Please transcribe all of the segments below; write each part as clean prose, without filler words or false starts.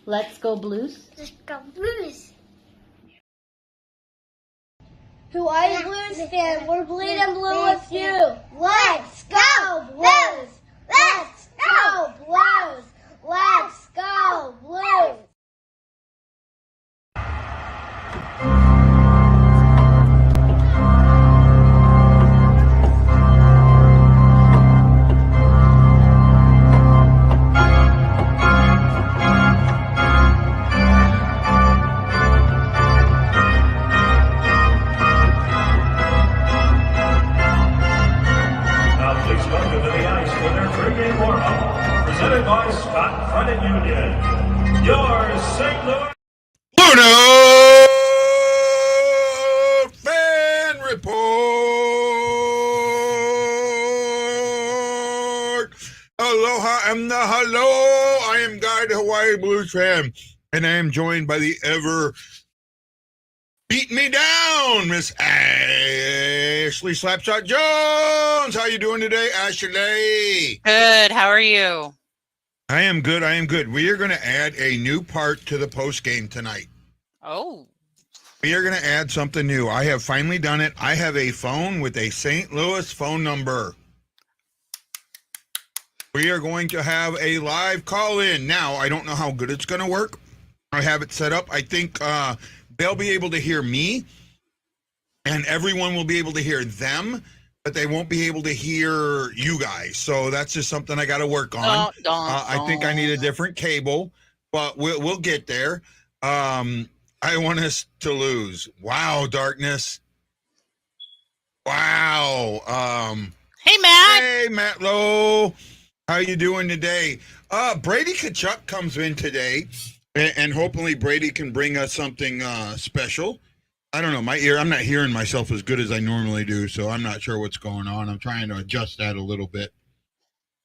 Let's go Blues. Let's go Blues. Hawaii Blues fan, we're bleeding blue with you. Let's go Blues. Let's go Blues. Let's go Blues. Presented by Scott Credit Union. Your St. Louis BlueNote Fan Report. Aloha and the hello. I am Guy, the Hawaii Blues fan, and I am joined by the ever beating me down, Miss Ashley Slapshot Jones. How you doing today, Ashley? Good. How are you? I am good. I am good. We are going to add a new part to the post game tonight. Oh. We are going to add something new. I have finally done it. I have a phone with a St. Louis phone number. We are going to have a live call-in. Now, I don't know how good it's going to work. I have it set up. I think they'll be able to hear me, and everyone will be able to hear them, but they won't be able to hear you guys. So that's just something I got to work on. I think I need a different cable, but we'll get there. I want us to lose. Wow, Darkness. Wow. Hey, Matt. Hey, Matt Lowe. How you doing today? Brady Kachuk comes in today, and hopefully Brady can bring us something special. I don't know, I'm not hearing myself as good as I normally do, so I'm not sure what's going on. I'm trying to adjust that a little bit.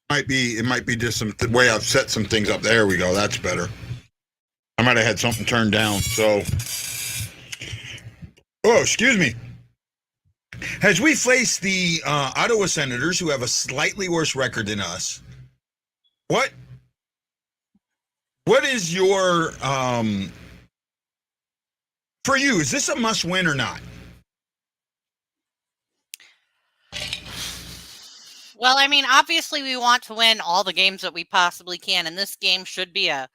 It might be just some way I've set some things up. There we go. That's better. I might have had something turned down. So, excuse me. As we face the Ottawa Senators, who have a slightly worse record than us, what is your for you, is this a must-win or not? Well, I mean, obviously we want to win all the games that we possibly can, and this game should be a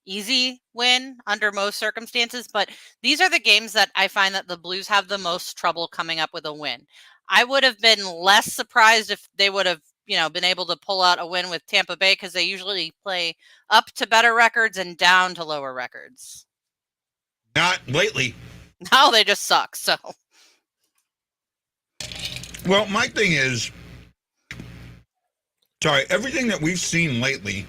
easy win under most circumstances, but these are the games that I find that the Blues have the most trouble coming up with a win. I would have been less surprised if they would have, been able to pull out a win with Tampa Bay, because they usually play up to better records and down to lower records. Not lately. No, they just suck. So, well, my thing is, everything that we've seen lately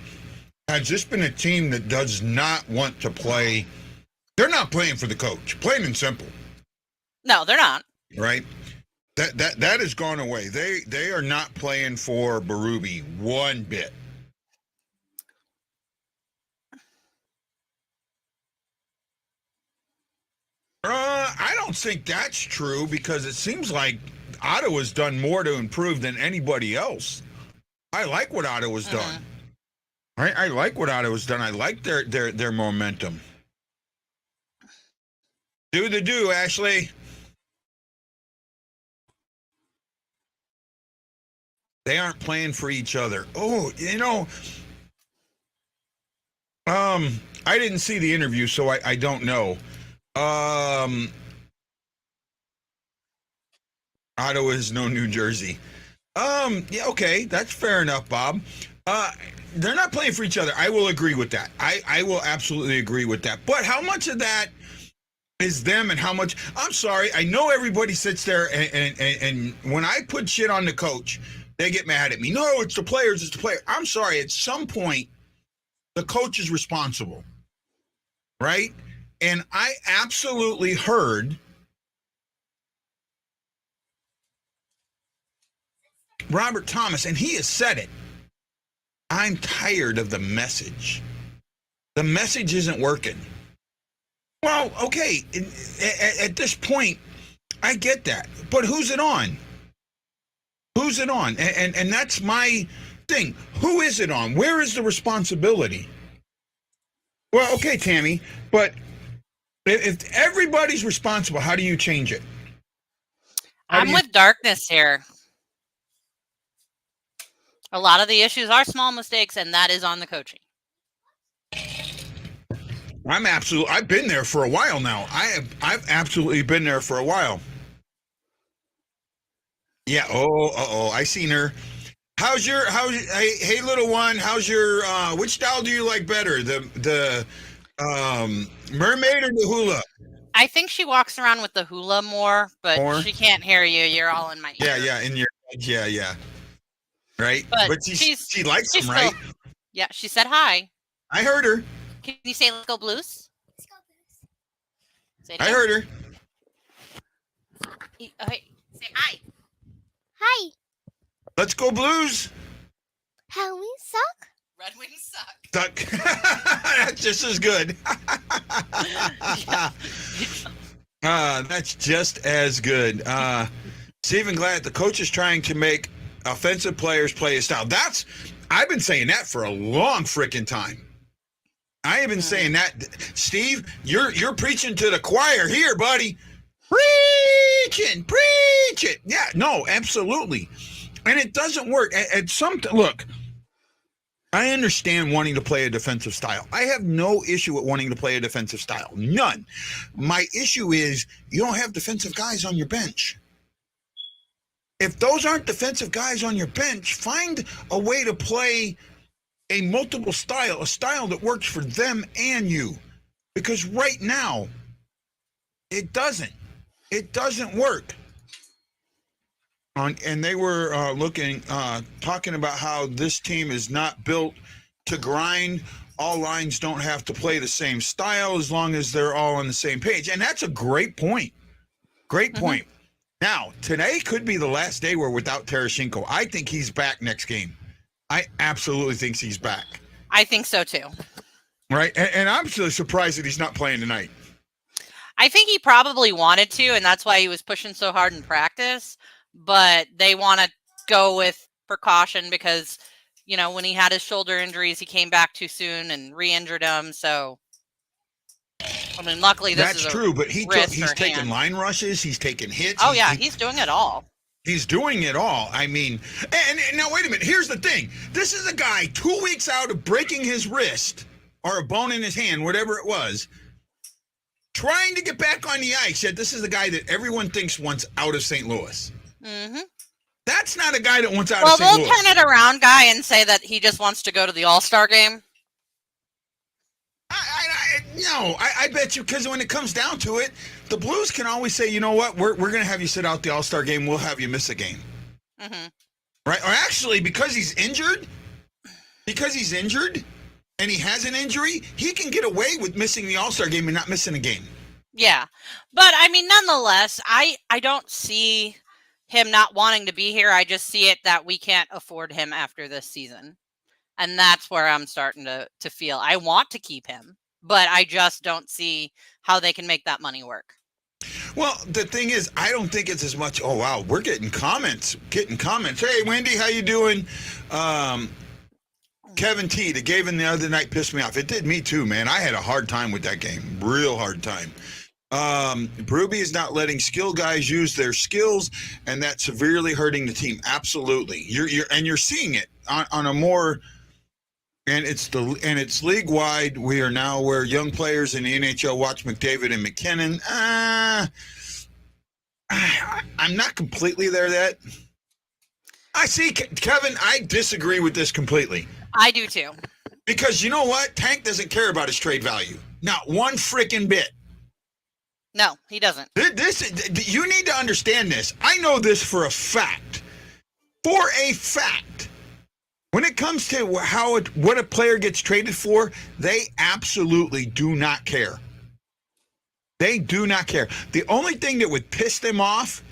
has just been a team that does not want to play. They're not playing for the coach, plain and simple. No, they're not. Right? That has gone away. They are not playing for Berube one bit. I don't think that's true, because it seems like Ottawa's done more to improve than anybody else. I like what Ottawa's done. I like what Ottawa's done. I like their momentum. Do the do, Ashley. They aren't playing for each other. Oh, I didn't see the interview, so I don't know. Ottawa is no New Jersey. Yeah, okay, that's fair enough, Bob. They're not playing for each other. I will agree with that. I will absolutely agree with that. But how much of that is them, and how much? I'm sorry. I know everybody sits there and when I put shit on the coach, they get mad at me. No, it's the players. It's the player. I'm sorry. At some point, the coach is responsible, right? And I absolutely heard Robert Thomas, and he has said it. I'm tired of the message. The message isn't working. Well, okay, at this point, I get that. But who's it on? Who's it on? And that's my thing. Who is it on? Where is the responsibility? Well, okay, Tammy, but if everybody's responsible, how do you change it? I'm with darkness here. A lot of the issues are small mistakes, and that is on the coaching. I've been there for a while now. I've absolutely been there for a while. Yeah. Oh, I seen her. Hey little one, how's your which style do you like better? The mermaid or the hula? I think she walks around with the hula more, but she can't hear you. You're all in my ear. Yeah, in your yeah. Right? But she likes them, right? Yeah, she said hi. I heard her. Can you say let's go Blues? Let's go, Blues. Say it I again. heard her. Okay, say hi. Hi. Let's go Blues. How we suck? Red Wings suck. That's just as good. That's just as good. Stephen Glad, the coach is trying to make offensive players play his style. I've been saying that for a long freaking time. I have been saying that. Steve, you're preaching to the choir here, buddy. Preach it. Yeah, no, absolutely. And it doesn't work. Look, I understand wanting to play a defensive style. I have no issue with wanting to play a defensive style. None. My issue is you don't have defensive guys on your bench. If those aren't defensive guys on your bench, find a way to play a multiple style, a style that works for them and you. Because right now, it doesn't. It doesn't work. And they were talking about how this team is not built to grind. All lines don't have to play the same style as long as they're all on the same page. And that's a great point. Great point. Now, today could be the last day we're without Tarasenko. I think he's back next game. I absolutely think he's back. I think so too. Right? And I'm really surprised that he's not playing tonight. I think he probably wanted to, and that's why he was pushing so hard in practice. But they want to go with precaution because, when he had his shoulder injuries, he came back too soon and re-injured him. So, luckily that's true. But he's taking line rushes. He's taking hits. Oh, he's doing it all. He's doing it all. I mean, and now wait a minute. Here's the thing. This is a guy 2 weeks out of breaking his wrist or a bone in his hand, whatever it was, trying to get back on the ice. Yet this is the guy that everyone thinks wants out of St. Louis. Mm-hmm. That's not a guy that wants out of St. Louis. Well, they'll turn it around, guy, and say that he just wants to go to the All-Star game. No, I bet you, because when it comes down to it, the Blues can always say, you know what, we're going to have you sit out the All-Star game. We'll have you miss a game. Mm-hmm. Right? Or actually, because he's injured, and he has an injury, he can get away with missing the All-Star game and not missing a game. Yeah. But, nonetheless, I don't see him not wanting to be here. I just see it that we can't afford him after this season. And that's where I'm starting to feel. I want to keep him, but I just don't see how they can make that money work. Well, the thing is, I don't think it's as much. Oh, wow, we're getting comments. Hey, Wendy, how you doing? Kevin T, the game the other night pissed me off. It did me too, man. I had a hard time with that game. Real hard time. Berube is not letting skill guys use their skills, and that's severely hurting the team. Absolutely. You're seeing it on a more, and it's league wide. We are now where young players in the NHL watch McDavid and McKinnon. I'm not completely there yet. I see, Kevin, I disagree with this completely. I do too. Because you know what? Tank doesn't care about his trade value. Not one freaking bit. No, he doesn't. You need to understand this. I know this for a fact. For a fact. When it comes to what a player gets traded for, they absolutely do not care. They do not care. The only thing that would piss them off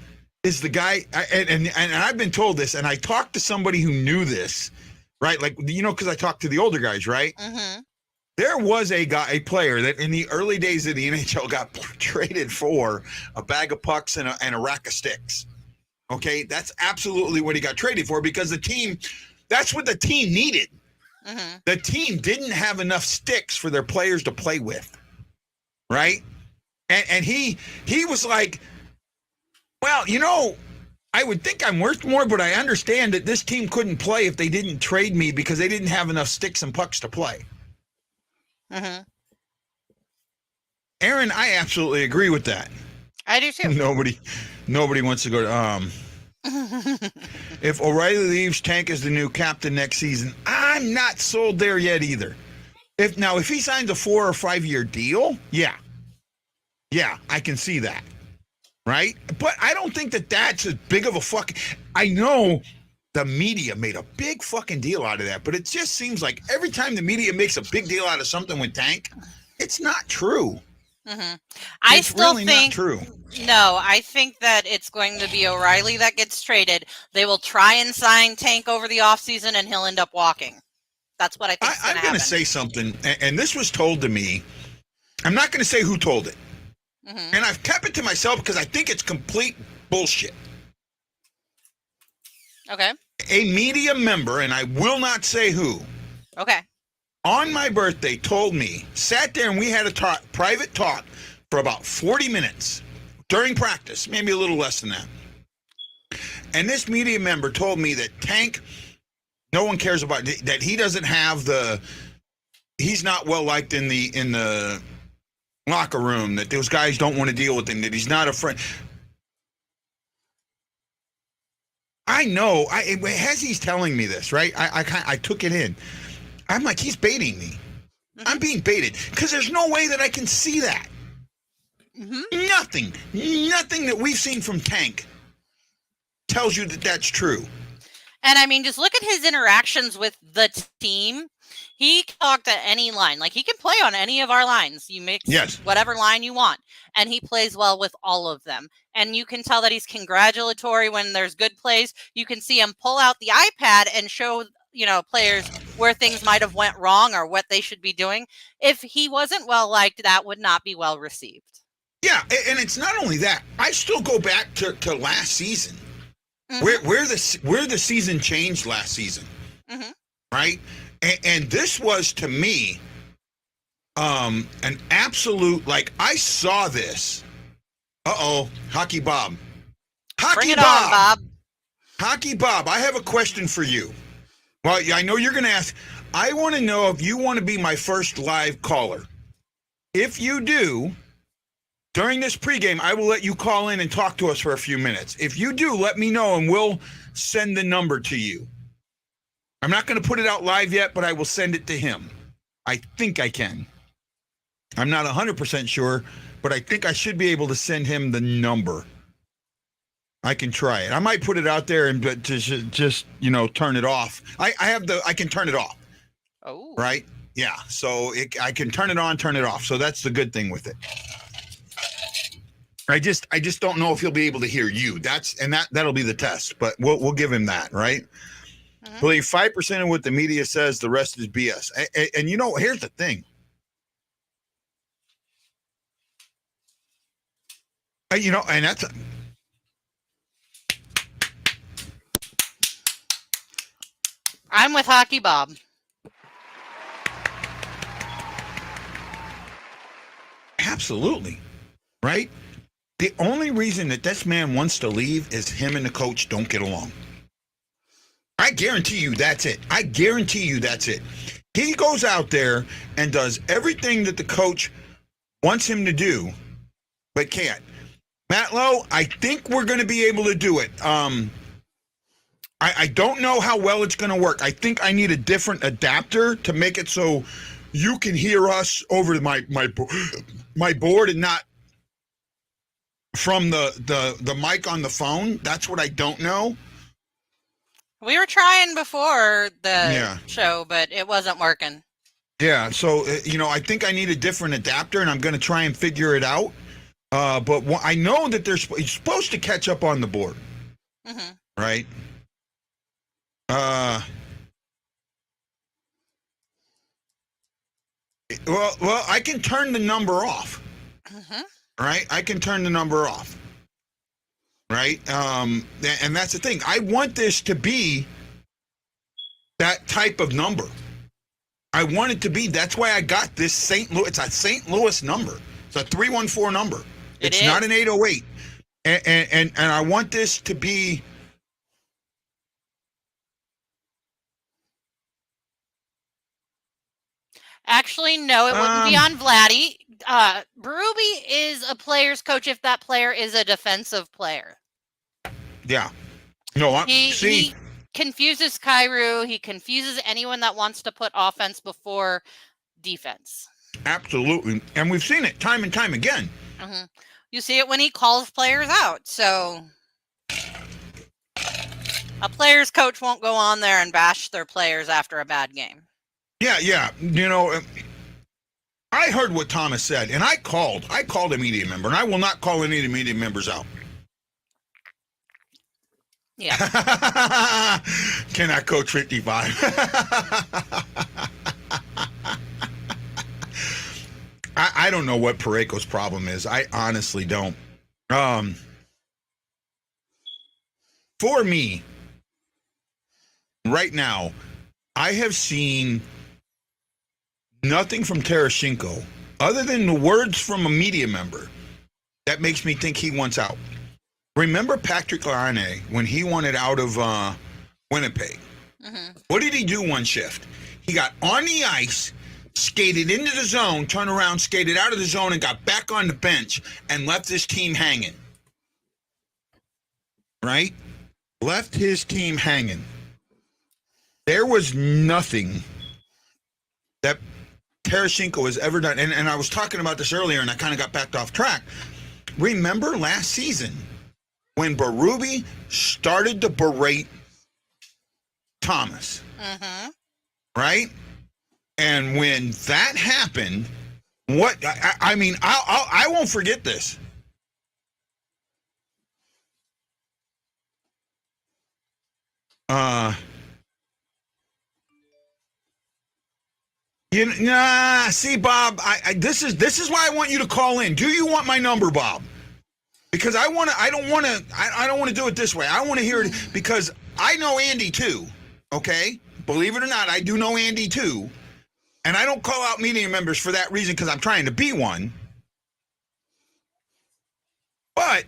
is the guy, and I've been told this, and I talked to somebody who knew this, right? Like, because I talked to the older guys, right? Mm-hmm. There was a player that in the early days of the NHL got traded for a bag of pucks and a rack of sticks. Okay, that's absolutely what he got traded for because that's what the team needed. Mm-hmm. The team didn't have enough sticks for their players to play with, right? And he was like, well, I would think I'm worth more, but I understand that this team couldn't play if they didn't trade me because they didn't have enough sticks and pucks to play. Mm-hmm. Aaron, I absolutely agree with that. I do too. Nobody wants to go to if O'Reilly leaves, Tank is the new captain next season. I'm not sold there yet either. If he signs a 4 or 5 year deal, yeah, I can see that. Right? But I don't think that that's as big of a I know the media made a big fucking deal out of that, but it just seems like every time the media makes a big deal out of something with Tank, it's not true. Mm-hmm. I still really think not true. No, I think that it's going to be O'Reilly that gets traded. They will try and sign Tank over the offseason, and he'll end up walking. That's what I think. I'm going to say something, and this was told to me. I'm not going to say who told it. Mm-hmm. And I've kept it to myself because I think it's complete bullshit. Okay. A media member, and I will not say who. Okay. On my birthday told me, sat there and we had a private talk for about 40 minutes during practice, maybe a little less than that. And this media member told me that Tank, no one cares about, that he doesn't have he's not well liked in the locker room, that those guys don't want to deal with him, that he's not a friend. I know, as he's telling me this, right? I took it in. I'm like, he's baiting me. Mm-hmm. I'm being baited because there's no way that I can see that. Mm-hmm. Nothing that we've seen from Tank tells you that that's true. And I mean, just look at his interactions with the team. He talked at any line. Like, he can play on any of our lines. You mix whatever line you want. And he plays well with all of them. And you can tell that he's congratulatory when there's good plays. You can see him pull out the iPad and show, players where things might have went wrong or what they should be doing. If he wasn't well liked, that would not be well received. Yeah, and it's not only that. I still go back to last season. Mm-hmm. Where the season changed last season. Mm-hmm. Right? And this was, to me, an absolute, I saw this. Hockey Bob. Bring it on, Bob. Hockey Bob, I have a question for you. Well, I know you're going to ask. I want to know if you want to be my first live caller. If you do, during this pregame, I will let you call in and talk to us for a few minutes. If you do, let me know, and we'll send the number to you. I'm not going to put it out live yet, but I will send it to him. I think I can. I'm not 100% sure, but I think I should be able to send him the number. I can try it. I might put it out there and just turn it off. I can turn it off. Oh. Right? Yeah. So I can turn it on, turn it off. So that's the good thing with it. I just don't know if he'll be able to hear you. That'll be the test, but we'll give him that, right? Mm-hmm. Believe 5% of what the media says, the rest is BS. And here's the thing. And that's I'm with Hockey Bob. Absolutely. Right? The only reason that this man wants to leave is him and the coach don't get along. I guarantee you that's it. He goes out there and does everything that the coach wants him to do, but can't. Matt Lowe, I think we're going to be able to do it. I don't know how well it's going to work. I think I need a different adapter to make it so you can hear us over my board and not from the mic on the phone. That's what I don't know. We were trying before the show, but it wasn't working. Yeah, so, I think I need a different adapter, and I'm going to try and figure it out. But I know that he's supposed to catch up on the board. Mm-hmm. Right? Well, I can turn the number off. Mm-hmm. Right? I can turn the number off. Right? And that's the thing. I want this to be that type of number. I want it to be. That's why I got this St. Louis. It's a St. Louis number. It's a 314 number. It's not an 808. And I want this to be. Actually, no, it wouldn't be on Vladdy. Berube is a player's coach if that player is a defensive player. Yeah. No, He confuses Kairu. He confuses anyone that wants to put offense before defense. Absolutely. And we've seen it time and time again. Mm-hmm. You see it when he calls players out. So a player's coach won't go on there and bash their players after a bad game. Yeah. You know, I heard what Thomas said, and I called a media member, and I will not call any of the media members out. Yeah. Cannot coach 55. I don't know what Parayko's problem is. I honestly don't. For me, right now, I have seen nothing from Tarasenko other than the words from a media member that makes me think he wants out. Remember Patrick Laine when he wanted out of Winnipeg? Mm-hmm. What did he do one shift? He got on the ice, skated into the zone, turned around, skated out of the zone, and got back on the bench and left his team hanging. Right? Left his team hanging. There was nothing that Tarasenko has ever done. And I was talking about this earlier, and I kind of got backed off track. Remember last season when Berube started to berate Thomas? Mm-hmm. Right? And when that happened, what I mean, I won't forget this. See, Bob, this is why I want you to call in. Do you want my number, Bob? Because I don't want to do it this way. I want to hear it because I know Andy too. Okay? Believe it or not, I do know Andy too. And I don't call out media members for that reason because I'm trying to be one. But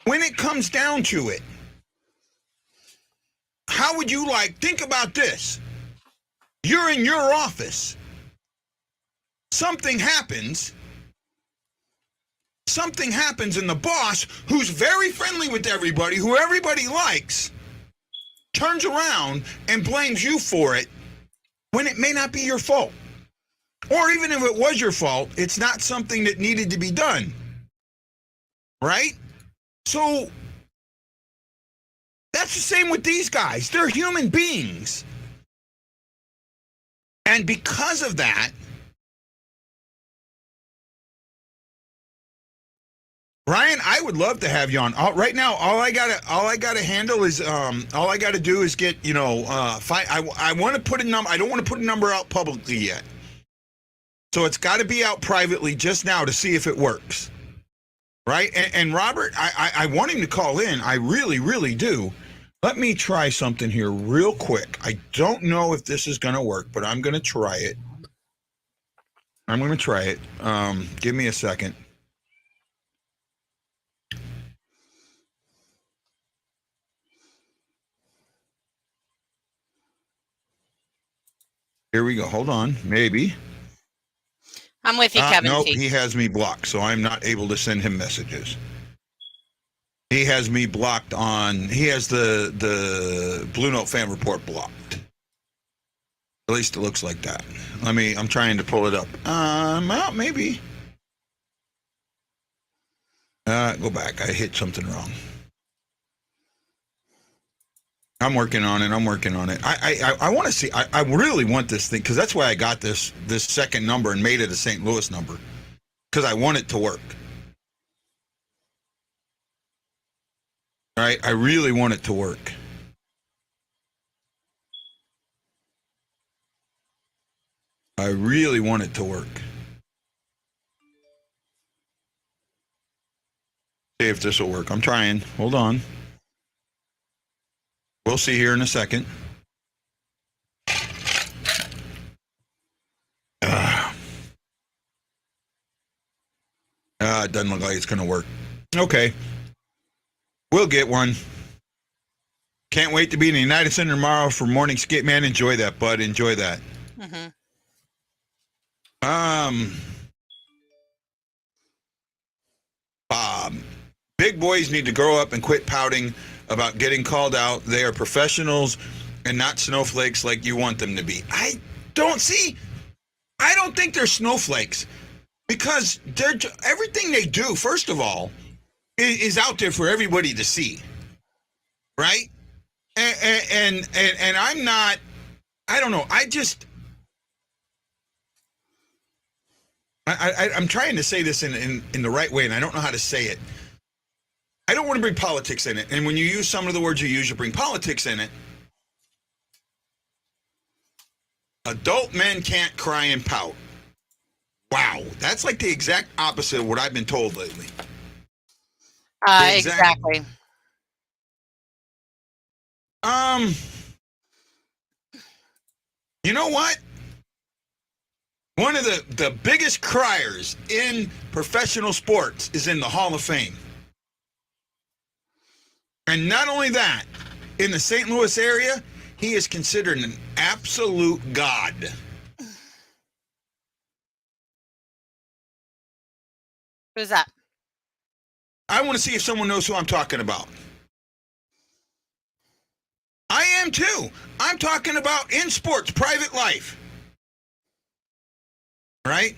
when it comes down to it, how would you think about this? You're in your office. Something happens, and the boss, who's very friendly with everybody, who everybody likes, turns around and blames you for it when it may not be your fault. Or even if it was your fault, it's not something that needed to be done. Right? So that's the same with these guys. They're human beings. And because of that, Ryan, I would love to have you on. Right now, all I gotta handle is all I gotta do is get I want to put a number. I don't want to put a number out publicly yet, so it's got to be out privately just now to see if it works. Right? And Robert, I want him to call in. I really, really do. Let me try something here real quick. I don't know if this is gonna work, but I'm gonna try it. Give me a second. Here we go. Hold on. Maybe. I'm with you, Kevin. Nope, he has me blocked, so I'm not able to send him messages. He has me blocked he has the BlueNote fan report blocked. At least it looks like that. I'm trying to pull it up. Well, maybe. Go back. I hit something wrong. I'm working on it. I want to see. I really want this thing because that's why I got this second number and made it a St. Louis number because I want it to work. Right? I really want it to work. I really want it to work. See if this will work. I'm trying. Hold on. We'll see here in a second. It doesn't look like it's going to work. Okay. We'll get one. Can't wait to be in the United Center tomorrow for morning skit. Man, enjoy that, bud. Enjoy that. Mm-hmm. Big boys need to grow up and quit pouting about getting called out. They are professionals and not snowflakes like you want them to be. I don't think they're snowflakes because everything they do, first of all, is out there for everybody to see, right? And I'm not. I don't know. I'm trying to say this in the right way, and I don't know how to say it. I don't want to bring politics in it. And when you use some of the words you use, you bring politics in it. Adult men can't cry and pout. Wow. That's like the exact opposite of what I've been told lately. Exactly. You know what? One of the biggest criers in professional sports is in the Hall of Fame. And not only that, in the St. Louis area, he is considered an absolute god. Who's that? I want to see if someone knows who I'm talking about. I am too. I'm talking about in sports, private life. Right?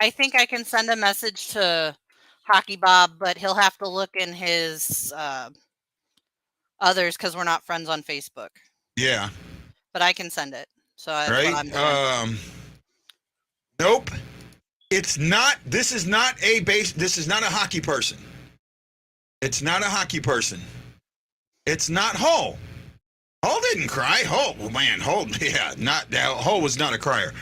I think I can send a message to Hockey Bob, but he'll have to look in his others because we're not friends on Facebook. Yeah. But I can send it. So that's right? what I'm doing. Nope. It's not. This is not a hockey person. It's not a hockey person. It's not Hull. Hull didn't cry. Hull, man, Hull, yeah, Hull was not a crier.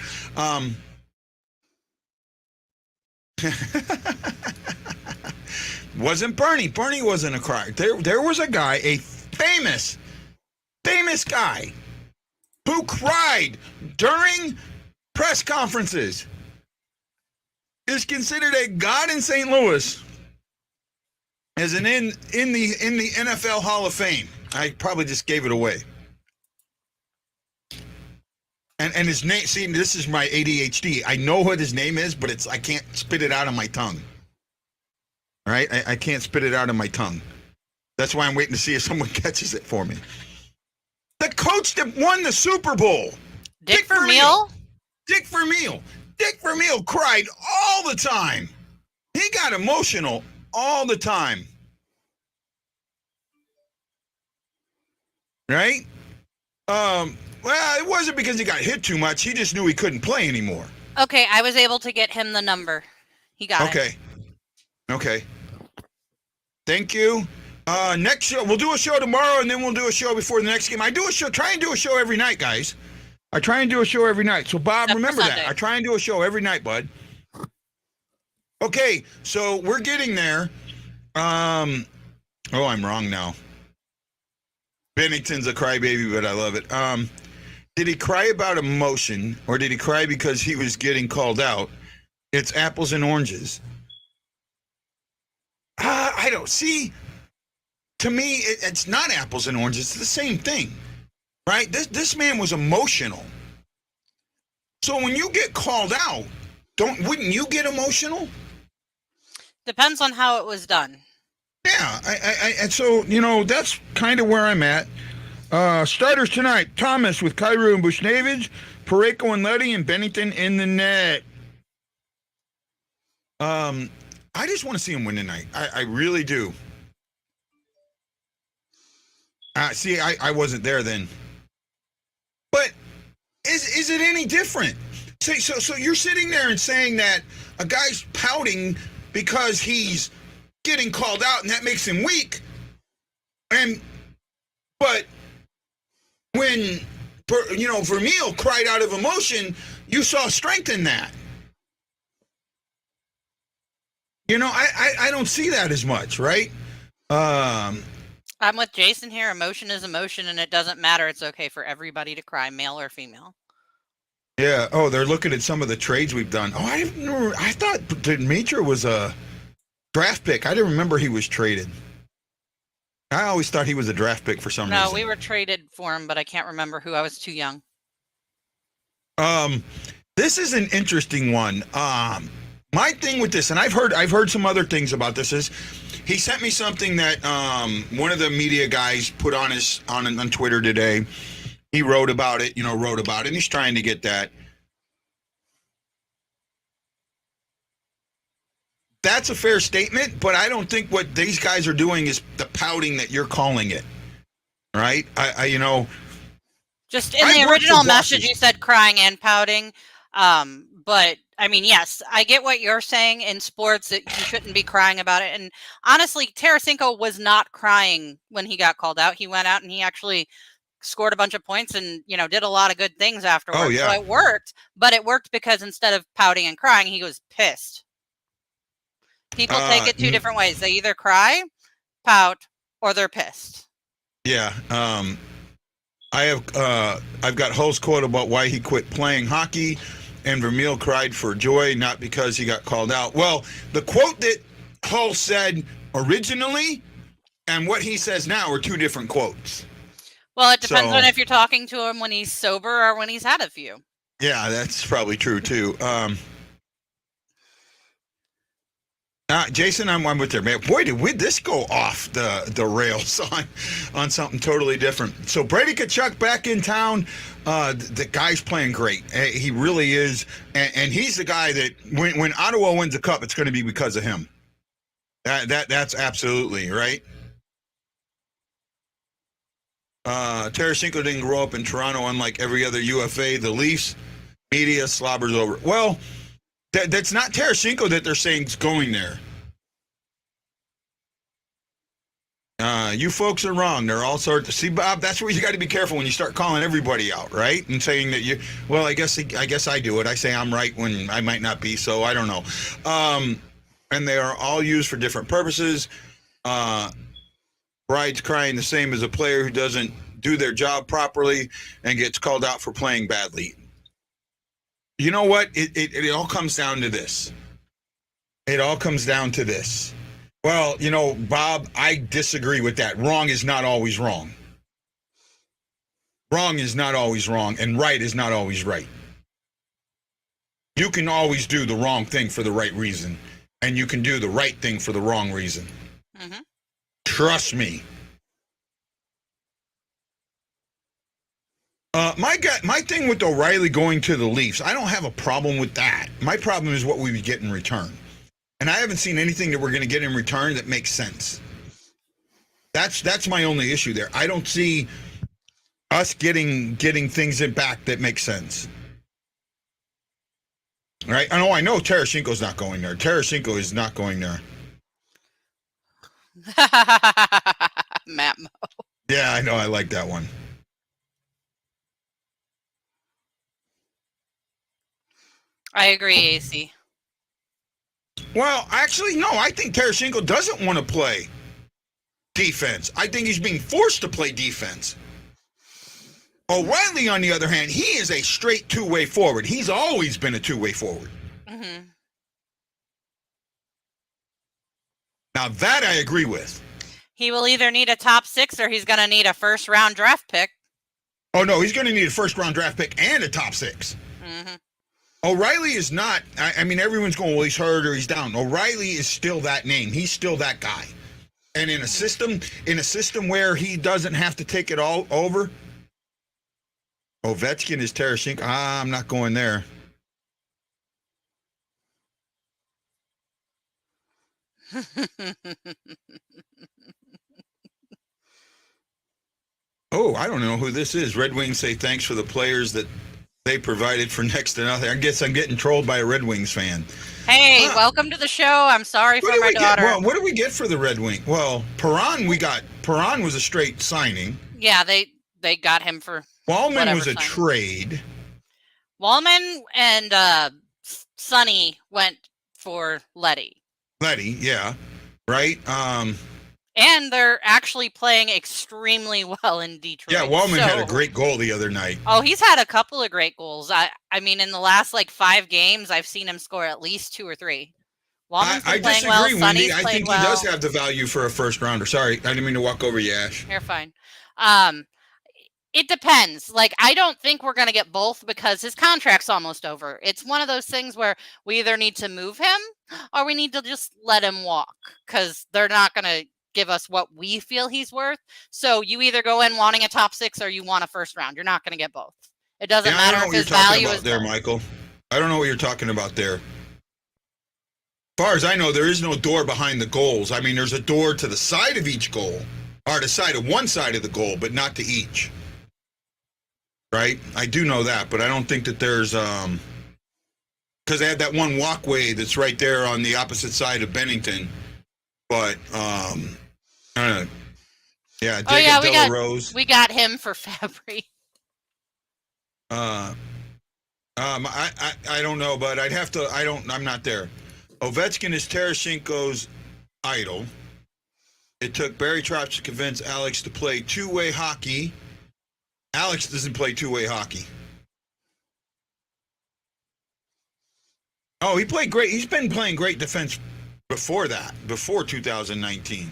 Wasn't Bernie. Bernie wasn't a crier. There was a guy, a famous guy, who cried during press conferences. Is considered a god in St. Louis. As in the NFL Hall of Fame. I probably just gave it away. And his name, see, this is my ADHD. I know what his name is, but I can't spit it out on my tongue. All right? I can't spit it out on my tongue. That's why I'm waiting to see if someone catches it for me. The coach that won the Super Bowl. Dick Vermeil? Dick Vermeil. Dick Vermeil cried all the time. He got emotional all the time. Right? Well, it wasn't because he got hit too much. He just knew he couldn't play anymore. Okay, I was able to get him the number. He got it. Okay. Thank you. Next show, we'll do a show tomorrow, and then we'll do a show before the next game. Try and do a show every night, guys. I try and do a show every night. So, Bob, remember that. I try and do a show every night, bud. Okay, so we're getting there. I'm wrong now. Bennington's a crybaby, but I love it. Did he cry about emotion, or did he cry because he was getting called out? It's apples and oranges. I don't see. To me, it's not apples and oranges. It's the same thing. Right? This man was emotional. So when you get called out, wouldn't you get emotional? Depends on how it was done. Yeah, and so, that's kind of where I'm at. Starters tonight, Thomas with Kyrou and Bushnevich, Pareko and Leddy, and Bennington in the net. I just want to see him win tonight. I really do. See, I wasn't there then. But is it any different? So you're sitting there and saying that a guy's pouting because he's getting called out and that makes him weak. But when Vermeil cried out of emotion, you saw strength in that. I don't see that as much, right? I'm with Jason here. Emotion is emotion, and it doesn't matter. It's okay for everybody to cry, male or female. Yeah. Oh, they're looking at some of the trades we've done. Oh, I thought Demetra was a draft pick. I didn't remember he was traded. I always thought he was a draft pick for some No, reason. we were traded for him, but I can't remember who. I was too young. This is an interesting one. My thing with this, and I've heard some other things about this, is he sent me something that one of the media guys put on on Twitter today. He wrote about it, and he's trying to get that. That's a fair statement, but I don't think what these guys are doing is the pouting that you're calling it, right? Just in I the worked for original message, bosses. you said crying and pouting. But I mean, yes, I get what you're saying in sports that you shouldn't be crying about it. And honestly, Tarasenko was not crying when he got called out. He went out and he actually scored a bunch of points and, did a lot of good things afterwards. Oh, yeah. So it worked, but it worked because instead of pouting and crying, he was pissed. People take it two different ways. They either cry, pout, or they're pissed. Yeah. I've got Hull's quote about why he quit playing hockey, and Vermeil cried for joy, not because he got called out. Well, the quote that Hull said originally and what he says now are two different quotes. Well, it depends on if you're talking to him when he's sober or when he's had a few. Yeah, that's probably true too. Jason, I'm with you, man. Boy, did this go off the rails on something totally different. So Brady Tkachuk back in town. The guy's playing great. He really is, and he's the guy that when Ottawa wins a cup, it's going to be because of him. That's absolutely right. Tarasenko didn't grow up in Toronto, unlike every other UFA. The Leafs media slobbers over. Well, that's not Tarasenko that they're saying is going there. You folks are wrong. There are all sorts of... See, Bob, that's where you got to be careful when you start calling everybody out, right? And saying that you... Well, I guess I do it. I say I'm right when I might not be, so I don't know. And they are all used for different purposes. Bride's crying the same as a player who doesn't do their job properly and gets called out for playing badly. You know what? It all comes down to this. It all comes down to this. Well, Bob, I disagree with that. Wrong is not always wrong. Wrong is not always wrong, and right is not always right. You can always do the wrong thing for the right reason, and you can do the right thing for the wrong reason. Mm-hmm. Trust me. My thing with O'Reilly going to the Leafs, I don't have a problem with that. My problem is what we would get in return. And I haven't seen anything that we're going to get in return that makes sense. That's my only issue there. I don't see us getting things back that make sense. Right? I know Tarasenko's not going there. Tarasenko is not going there. Matt Mo. Yeah, I know. I like that one. I agree, AC. Well, actually, no. I think Tarasenko doesn't want to play defense. I think he's being forced to play defense. O'Reilly, on the other hand, he is a straight two-way forward. He's always been a two-way forward. Mm-hmm. Now, that I agree with. He will either need a top 6 or he's going to need a first-round draft pick. Oh, no, he's going to need a first-round draft pick and a top 6. Mm-hmm. O'Reilly is not, I mean, everyone's going, well, he's hurt or he's down. O'Reilly is still that name. He's still that guy. And in a system where he doesn't have to take it all over, Ovechkin is Tarasenko. I'm not going there. Oh, I don't know who this is. Red Wings say thanks for the players that they provided for next to nothing. I guess I'm getting trolled by a Red Wings fan. Hey, welcome to the show. I'm sorry for my daughter. Well, what do we get for the Red Wing? Well, Perron was a straight signing. Yeah, they got him for Wallman was a signing. trade. Wallman and Sonny went for Letty. Letty, yeah. Right? And they're actually playing extremely well in Detroit. Yeah, Wallman had a so- great goal the other night. Oh, he's had a couple of great goals. I mean, in the last like 5 games, I've seen him score at least 2 or 3. Wallman's I been playing well. disagree, Wendy. Sonny's I played think well. he does have the value for a first rounder. Sorry, I didn't mean to walk over you, Ash. You're fine. It depends. Like, I don't think we're going to get both because his contract's almost over. It's one of those things where we either need to move him or we need to just let him walk because they're not going to give us what we feel he's worth. So you either go in wanting a top 6 or you want a first round. You're not going to get both. It doesn't I matter don't know if what you're his talking value about is there, low. Michael. I don't know what you're talking about there. As far as I know, there is no door behind the goals. I mean, there's a door to the side of each goal, or the side of one side of the goal, but not to each. Right? I do know that, but I don't think that there's because they have that one walkway that's right there on the opposite side of Bennington. But I don't know. Yeah, Oh yeah, Jacob Delarose. we got him for Fabry. I don't know, but I'd have to. I'm not there. Ovechkin is Tarasenko's idol. It took Barry Trotz to convince Alex to play two-way hockey. Alex doesn't play two-way hockey. Oh, he played great. He's been playing great defense before that, before 2019.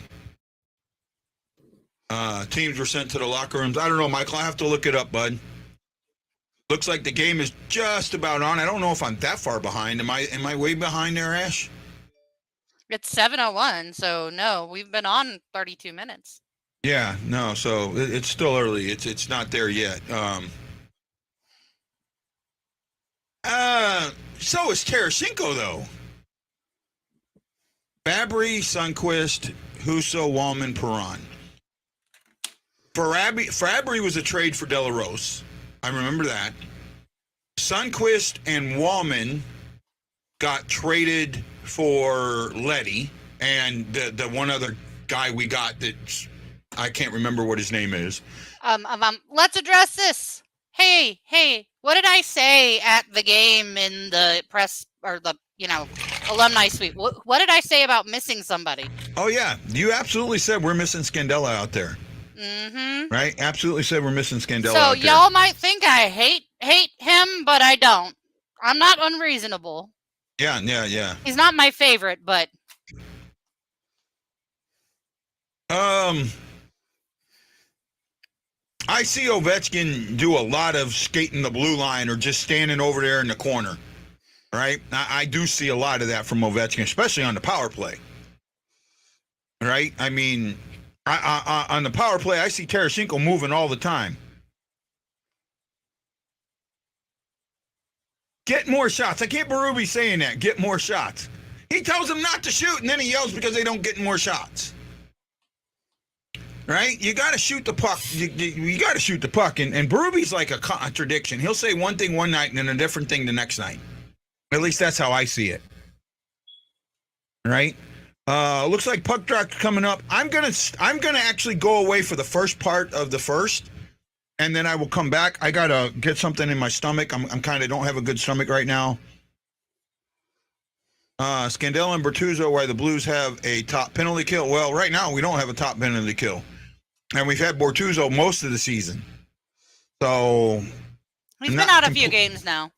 Teams were sent to the locker rooms. I don't know, Michael. I have to look it up, bud. Looks like the game is just about on. I don't know if I'm that far behind. Am I way behind there, Ash? It's 7:01, so no, we've been on 32 minutes. Yeah, no. So it's still early. It's not there yet. So is Tarasenko though. Fabry, Sundqvist, Husso, Wallman, Perron. Fabry was a trade for Delarose. I remember that. Sundqvist and Wallman got traded for Letty, and the one other guy we got that I can't remember what his name is. Let's address this. Hey, what did I say at the game in the press or the alumni suite? What did I say about missing somebody? Oh yeah, you absolutely said we're missing Scandella out there. Mm-hmm. Right? Absolutely said we're missing Scandella So out there. y'all might think I hate him, but I don't. I'm not unreasonable. Yeah. He's not my favorite, but I see Ovechkin do a lot of skating the blue line or just standing over there in the corner. Right? I do see a lot of that from Ovechkin, especially on the power play. Right? I mean, on the power play, I see Tarasenko moving all the time. Get more shots. I can't believe he's saying that. Get more shots. He tells them not to shoot, and then he yells because they don't get more shots. Right? You got to shoot the puck. You got to shoot the puck. And Berube's like a contradiction. He'll say one thing one night and then a different thing the next night. At least that's how I see it. Right? Looks like puck drop coming up. I'm gonna actually go away for the first part of the first, and then I will come back. I gotta get something in my stomach. I'm kind of don't have a good stomach right now. Scandella and Bertuzzo, why the Blues have a top penalty kill. Well, right now we don't have a top penalty kill, and we've had Bertuzzo most of the season. So he's been out a few games now.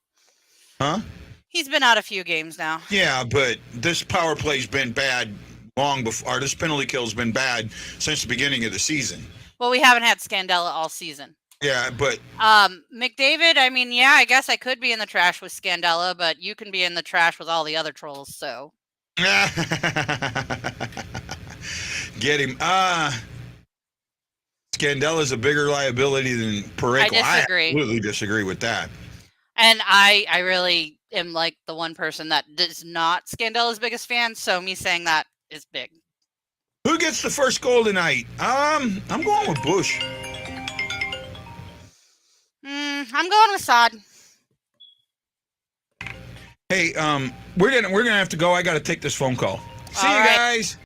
Huh? He's been out a few games now. Yeah, but this power play's been bad long before. Or this penalty kill's been bad since the beginning of the season. Well, we haven't had Scandella all season. Yeah, but McDavid, I mean, yeah, I guess I could be in the trash with Scandella, but you can be in the trash with all the other trolls, so. Get him. Scandella's a bigger liability than Parayko. I disagree. I absolutely disagree with that. And I really am like the one person that is not Scandella's biggest fan, so me saying that is big. Who gets the first goal tonight? I'm going with Bush. I'm going with Saad. Hey, we're gonna have to go. I got to take this phone call. See you guys.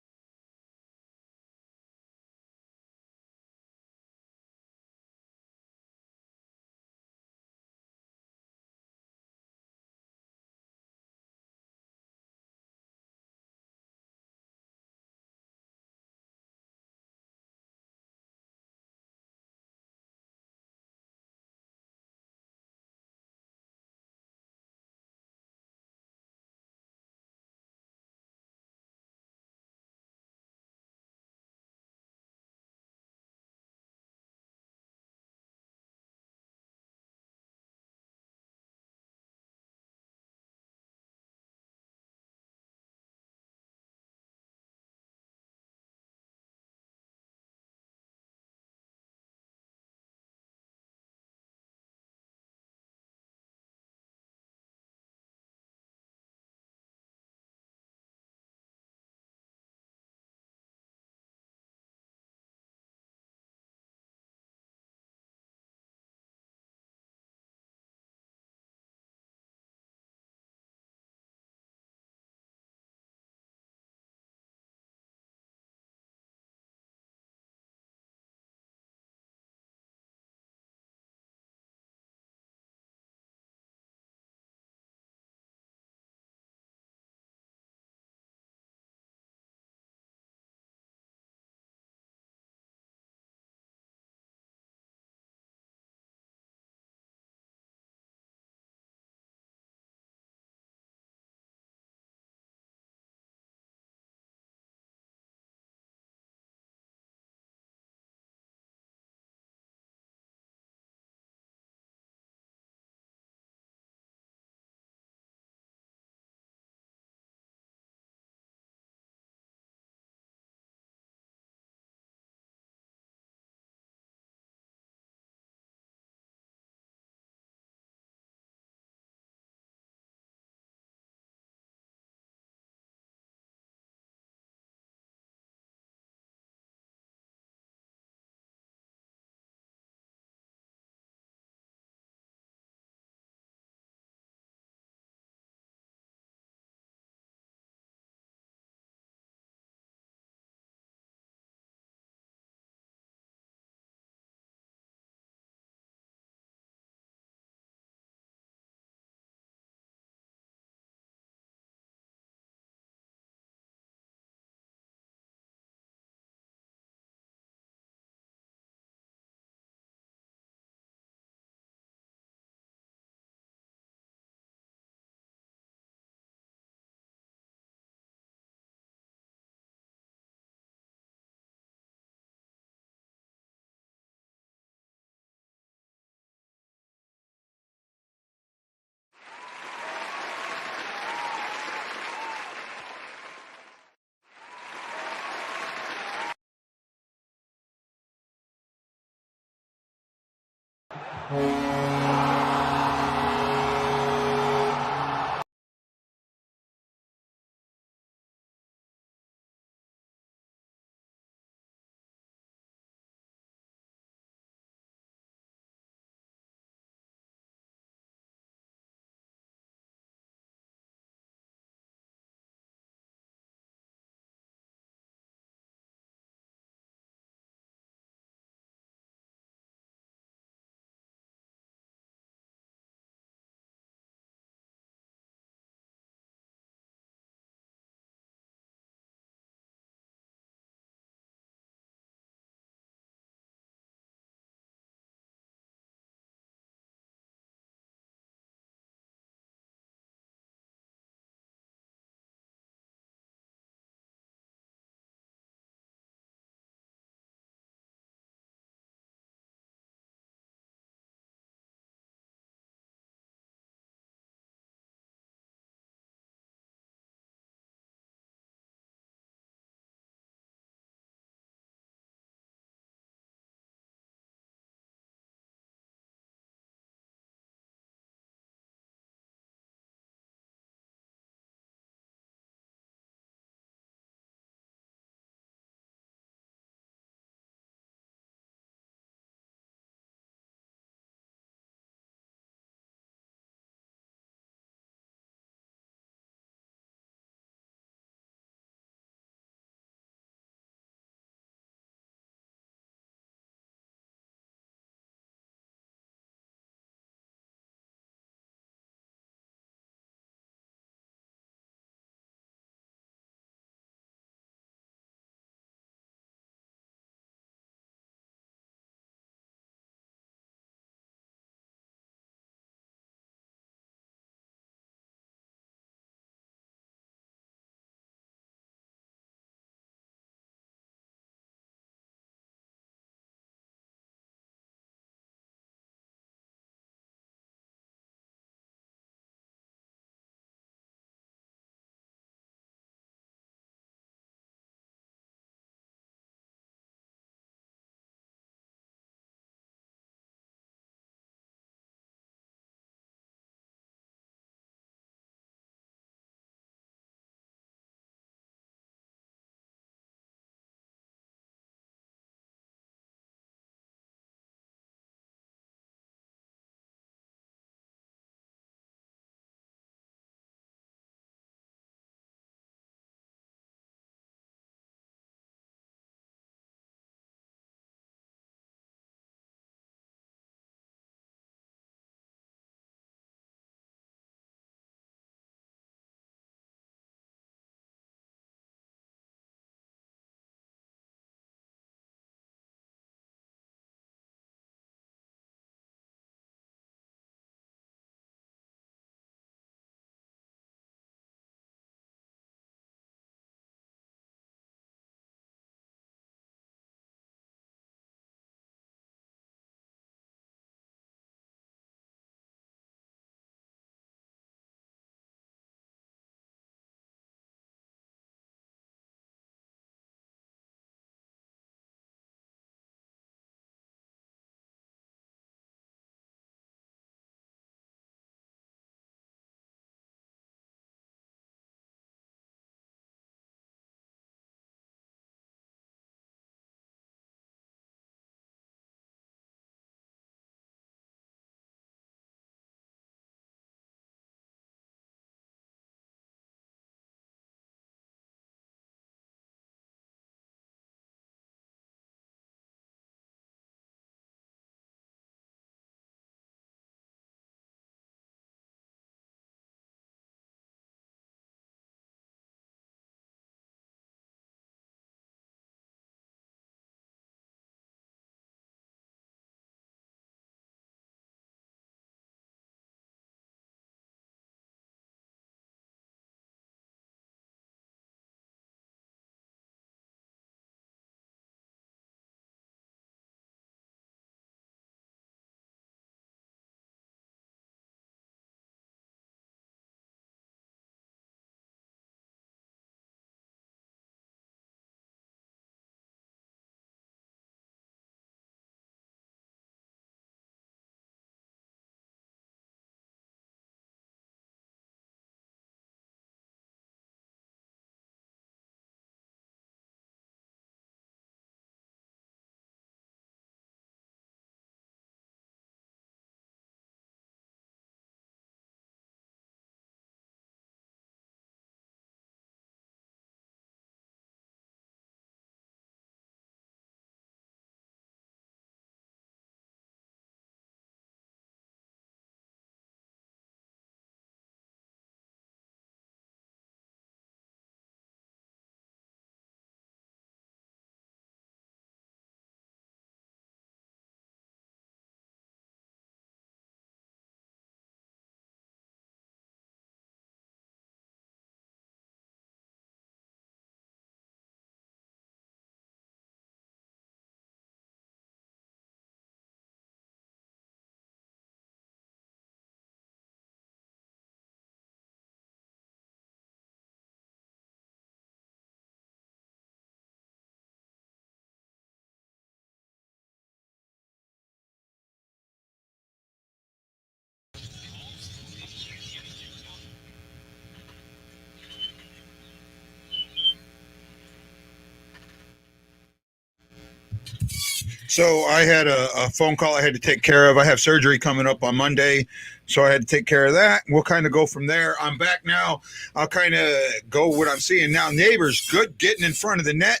So I had a phone call I had to take care of. I have surgery coming up on Monday, so I had to take care of that. We'll kind of go from there. I'm back now. I'll kind of go what I'm seeing now. Neighbors, good getting in front of the net.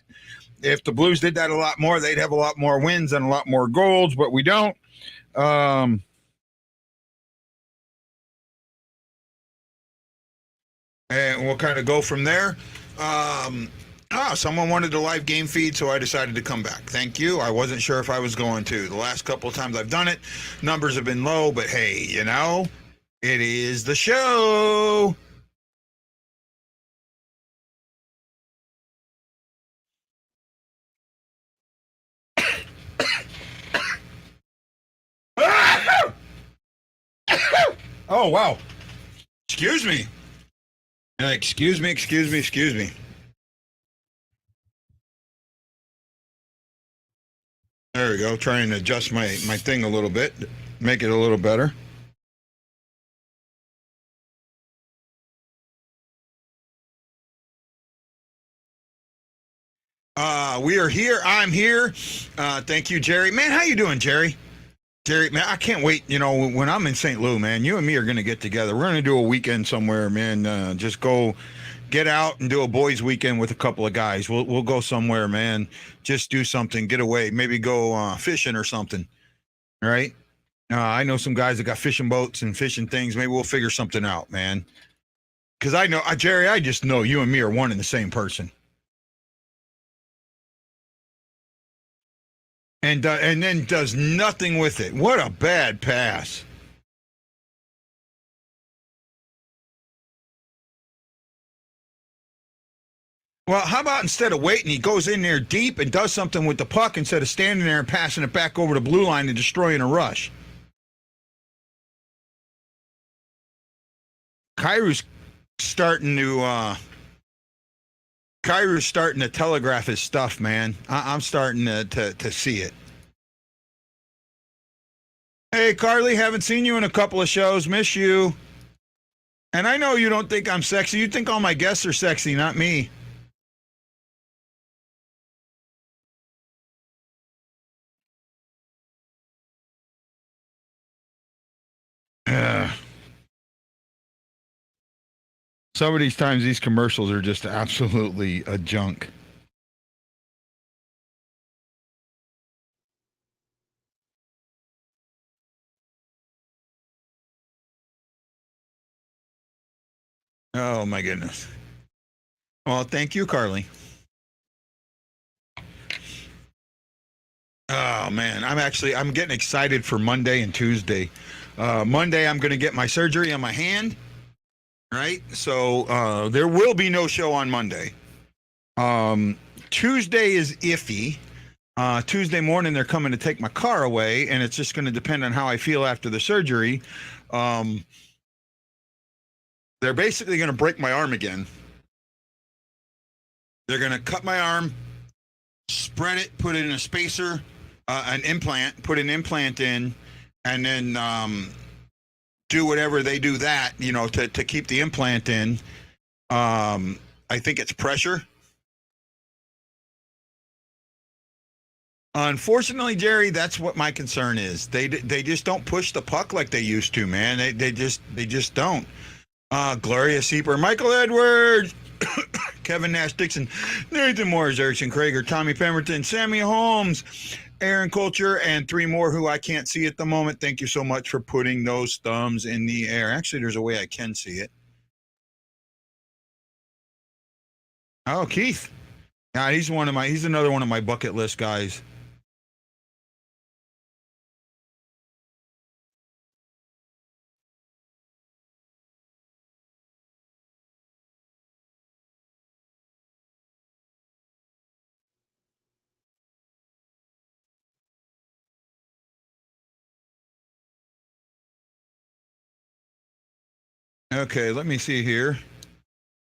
If the Blues did that a lot more, they'd have a lot more wins and a lot more goals, but we don't. And we'll kind of go from there. Someone wanted a live game feed, so I decided to come back. Thank you. I wasn't sure if I was going to. The last couple of times I've done it, numbers have been low, but hey, it is the show. Oh, wow. Excuse me. Excuse me. There we go. Trying to adjust my thing a little bit, make it a little better. We are here. I'm here. Thank you, Jerry. Man, how you doing, Jerry? Jerry, man, I can't wait. When I'm in St. Louis, man, you and me are going to get together. We're going to do a weekend somewhere, man. Just go get out and do a boys' weekend with a couple of guys. We'll go somewhere, man. Just do something, get away. Maybe go fishing or something. All right? I know some guys that got fishing boats and fishing things. Maybe we'll figure something out, man. Because I know, Jerry, I just know you and me are one and the same person. And then does nothing with it. What a bad pass. Well, how about instead of waiting, he goes in there deep and does something with the puck instead of standing there and passing it back over the blue line and destroying a rush. Kairu's starting to telegraph his stuff, man. I'm starting to see it. Hey, Carly, haven't seen you in a couple of shows. Miss you. And I know you don't think I'm sexy. You think all my guests are sexy, not me. Some of these times, these commercials are just absolutely a junk. Oh, my goodness. Well, thank you, Carly. Oh, man. I'm getting excited for Monday and Tuesday. Monday, I'm going to get my surgery on my hand. Right? So there will be no show on Monday. Tuesday is iffy. Tuesday morning, they're coming to take my car away, and it's just going to depend on how I feel after the surgery. They're basically going to break my arm again. They're going to cut my arm, spread it, put it in a spacer, put an implant in, and then do whatever they do that, to keep the implant in. I think it's pressure. Unfortunately, Jerry, that's what my concern is. They just don't push the puck like they used to, man. They just don't. Gloria Sieper, Michael Edwards, Kevin Nash Dixon, Nathan Morris, Erickson Krager, Tommy Pemberton, Sammy Holmes, Aaron Culture, and three more who I can't see at the moment. Thank you so much for putting those thumbs in the air. Actually, there's a way I can see it. Oh, Keith. Yeah, he's another one of my bucket list guys. Okay, let me see here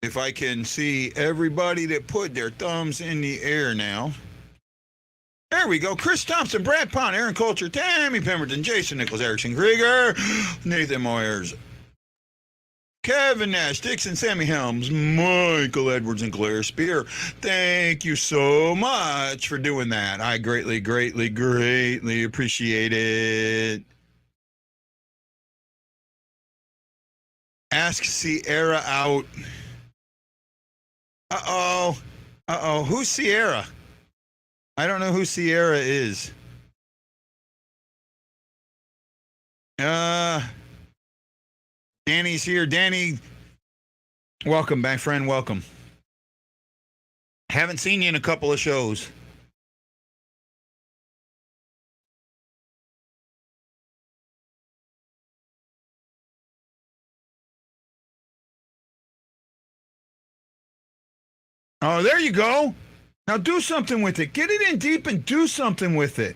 if I can see everybody that put their thumbs in the air now. There we go. Chris Thompson, Brad Pond, Aaron Culture, Tammy Pemberton, Jason Nichols, Erickson Krieger, Nathan Moyers, Kevin Nash, Dixon, Sammy Helms, Michael Edwards, and Claire Spear. Thank you so much for doing that. I greatly, greatly, greatly appreciate it. Ask Sierra out. Uh-oh. Who's Sierra? I don't know who Sierra is. Danny's here. Danny, welcome, my friend. Welcome. Haven't seen you in a couple of shows. Oh, there you go. Now do something with it. Get it in deep and do something with it.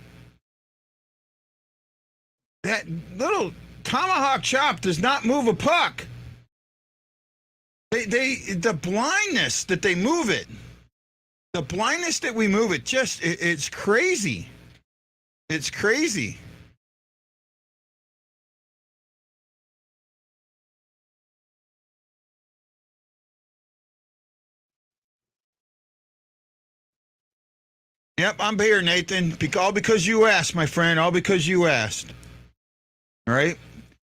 That little tomahawk chop does not move a puck. The blindness that they move it. The blindness that we move it, it's crazy. It's crazy. Yep, I'm here, Nathan. All because you asked, my friend. All because you asked. All right?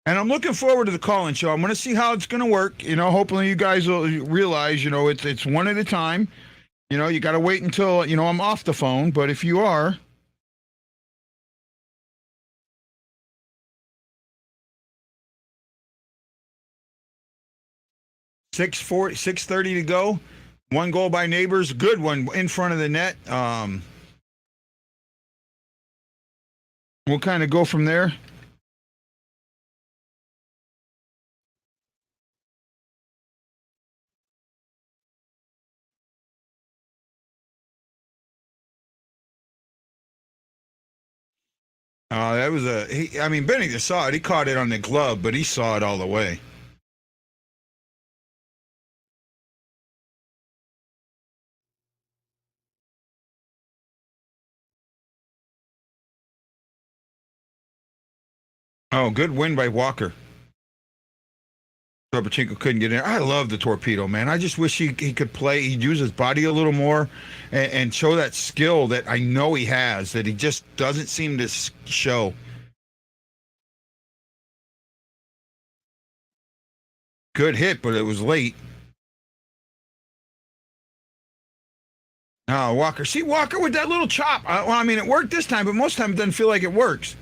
And I'm looking forward to the call-in show. I'm going to see how it's going to work. Hopefully you guys will realize, it's one at a time. You got to wait until, I'm off the phone. But if you are... $6:30 to go. One goal by Neighbors. Good one in front of the net. We'll kind of go from there. That was Benny just saw it. He caught it on the glove, but he saw it all the way. Oh, good win by Walker. Torpachenko couldn't get in. I love the torpedo, man. I just wish he could play. He'd use his body a little more and show that skill that I know he has, that he just doesn't seem to show. Good hit, but it was late. Oh, Walker. See, Walker with that little chop. It worked this time, but most of the time it doesn't feel like it works.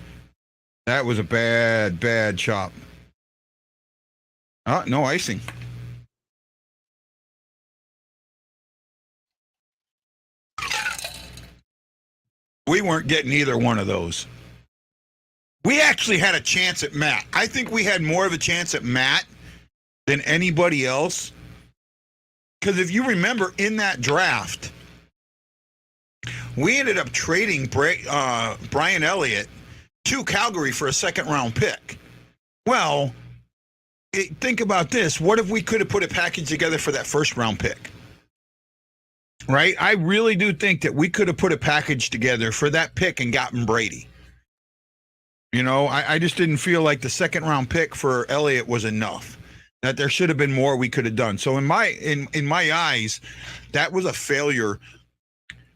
That was a bad, bad chop. No icing. We weren't getting either one of those. We actually had a chance at Matt. I think we had more of a chance at Matt than anybody else. Because if you remember in that draft, we ended up trading Brian Elliott to Calgary for a second-round pick. Well, think about this. What if we could have put a package together for that first-round pick? Right? I really do think that we could have put a package together for that pick and gotten Brady. I just didn't feel like the second-round pick for Elliott was enough. That there should have been more we could have done. So in my eyes, that was a failure.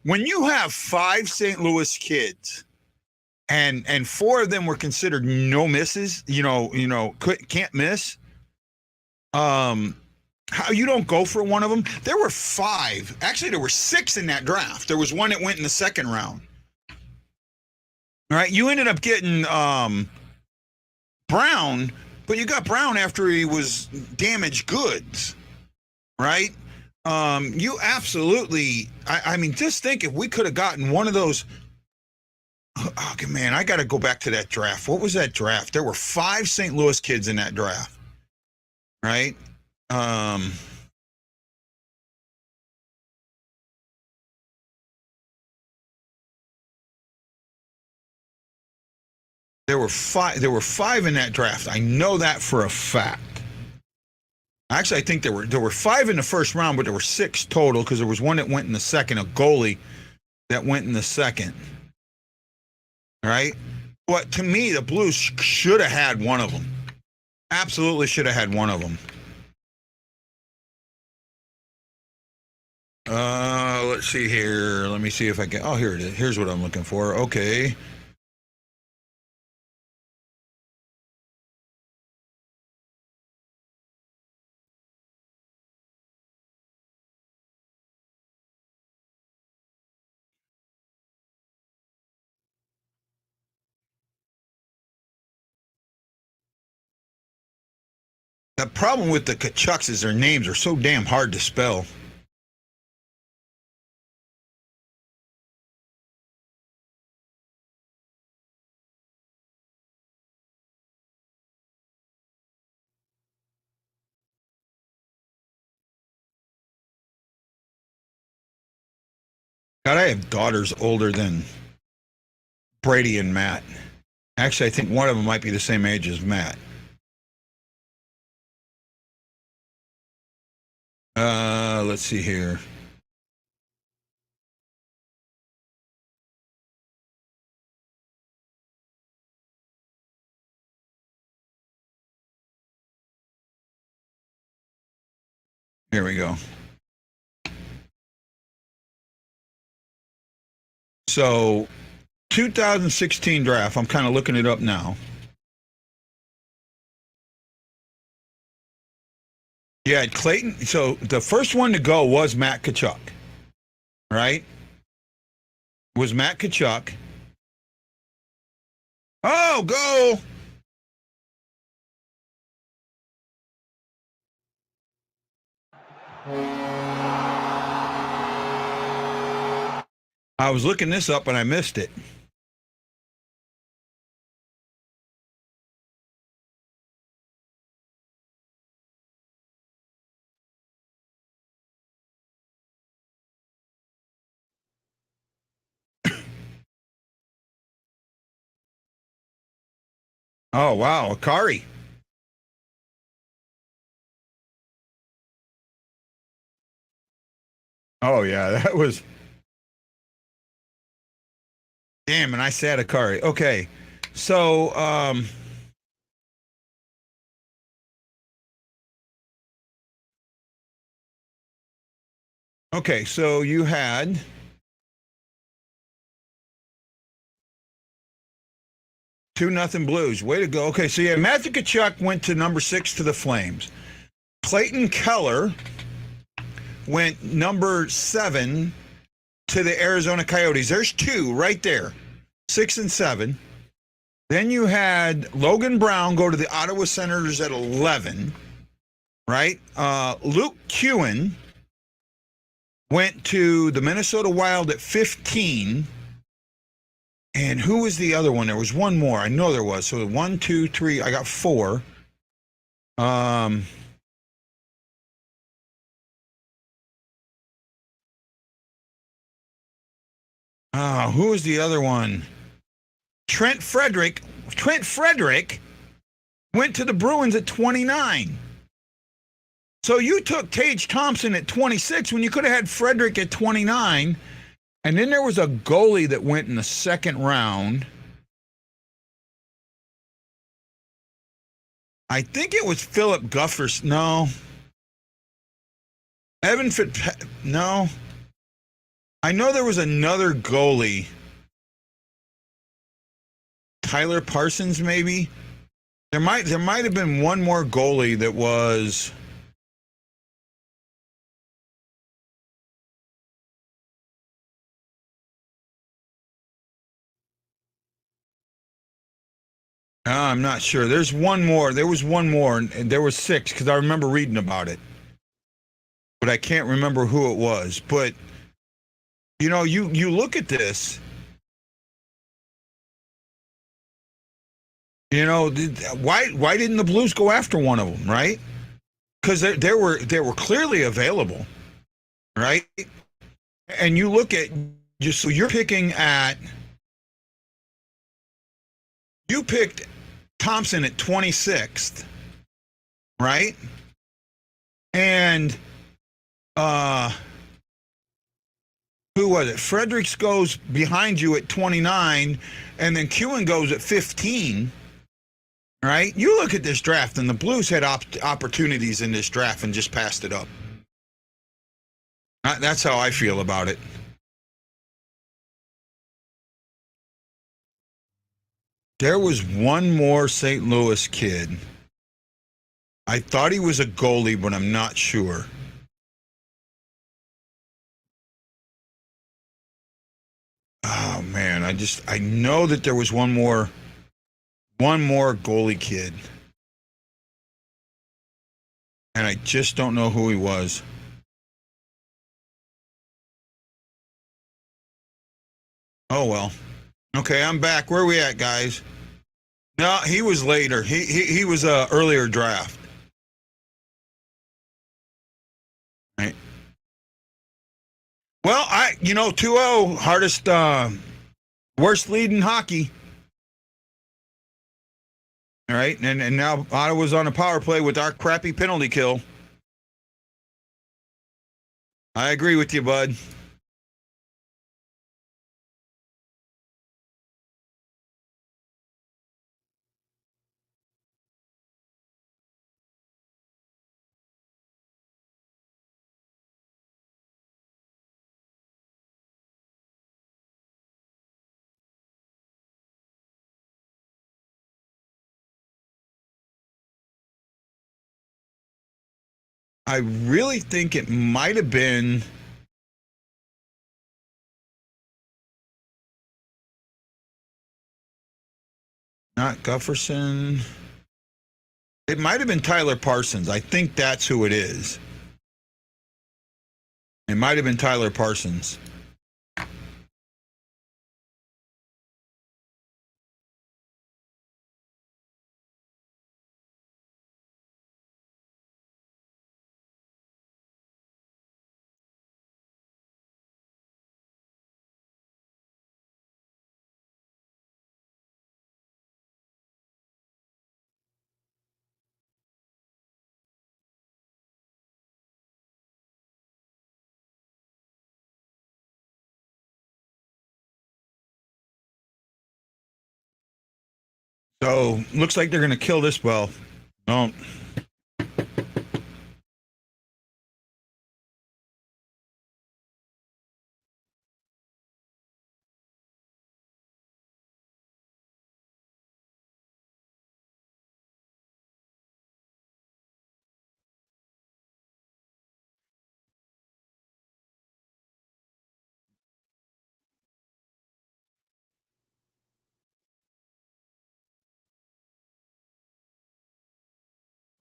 When you have 5 St. Louis kids and 4 of them were considered no misses, can't miss. How you don't go for one of them? There were 5. Actually, there were 6 in that draft. There was one that went in the second round. All right, you ended up getting Brown, but you got Brown after he was damaged goods, right? You absolutely. Just think if we could have gotten one of those. Oh, man, I got to go back to that draft. What was that draft? There were 5 St. Louis kids in that draft, right? There were 5 in that draft. I know that for a fact. Actually, I think there were 5 in the first round, but there were 6 total because there was one that went in the second, a goalie that went in the second. All right? But to me, the Blues should have had one of them. Absolutely should have had one of them. Let's see here. Let me see if I can. Oh, here it is. Here's what I'm looking for. Okay. The problem with the Kachucks is their names are so damn hard to spell. God, I have daughters older than Brady and Matt. Actually, I think one of them might be the same age as Matt. Let's see here. Here we go. So, 2016 draft, I'm kind of looking it up now. Yeah, Clayton. So, the first one to go was Matt Tkachuk, right? Was Matt Tkachuk. Oh, go! I was looking this up and I missed it. Oh, wow, Akari. Oh, yeah, that was... Damn, and I said Akari. Okay, so, okay, so you had... 2-0 Blues. Way to go. Okay, so yeah, Matthew Tkachuk went to number 6 to the Flames. Clayton Keller went number 7 to the Arizona Coyotes. There's 2 right there, 6 and 7. Then you had Logan Brown go to the Ottawa Senators at 11, right? Luke Kewen went to the Minnesota Wild at 15. And who was the other one? There was one more. I know there was. So 1, 2, 3. I got 4. Who was the other one? Trent Frederick. Trent Frederick went to the Bruins at 29. So you took Tage Thompson at 26 when you could have had Frederick at 29. And then there was a goalie that went in the second round. I think it was Philip Guffers. No. Evan Fitzpatrick. No. I know there was another goalie. Tyler Parsons, maybe. There might have been one more goalie that was... I'm not sure. There's one more. There was one more, and there was 6 because I remember reading about it. But I can't remember who it was. But, you know, you look at this. You know, why didn't the Blues go after one of them, right? Because they were clearly available, right? And you look at, just so you're picking at, you picked Thompson at 26th, right? And who was it? Fredericks goes behind you at 29, and then Kewen goes at 15, right? You look at this draft, and the Blues had opportunities in this draft and just passed it up. That's how I feel about it. There was one more St. Louis kid. I thought he was a goalie, but I'm not sure. Oh man, I know that there was one more goalie kid. And I just don't know who he was. Oh well. Okay, I'm back. Where are we at, guys? No, he was later. He was a earlier draft. Right. Well, 2-0, hardest worst lead in hockey. All right, and now Ottawa's on a power play with our crappy penalty kill. I agree with you, bud. I really think it might have been not Gufferson. It might have been Tyler Parsons. I think that's who it is. It might have been Tyler Parsons. So looks like they're going to kill this well. Don't.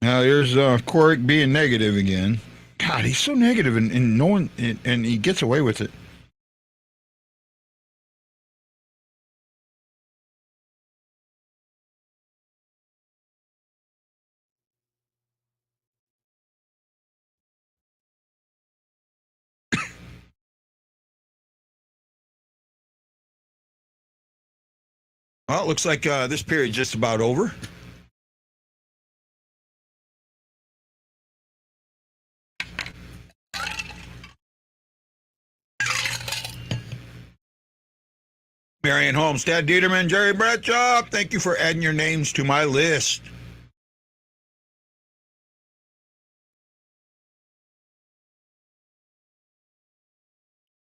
Now here's Corrick being negative again. God, he's so negative, and no one, and he gets away with it. Well, it looks like this period's just about over. Marion Homestead, Dieterman, Jerry Bradshaw, thank you for adding your names to my list.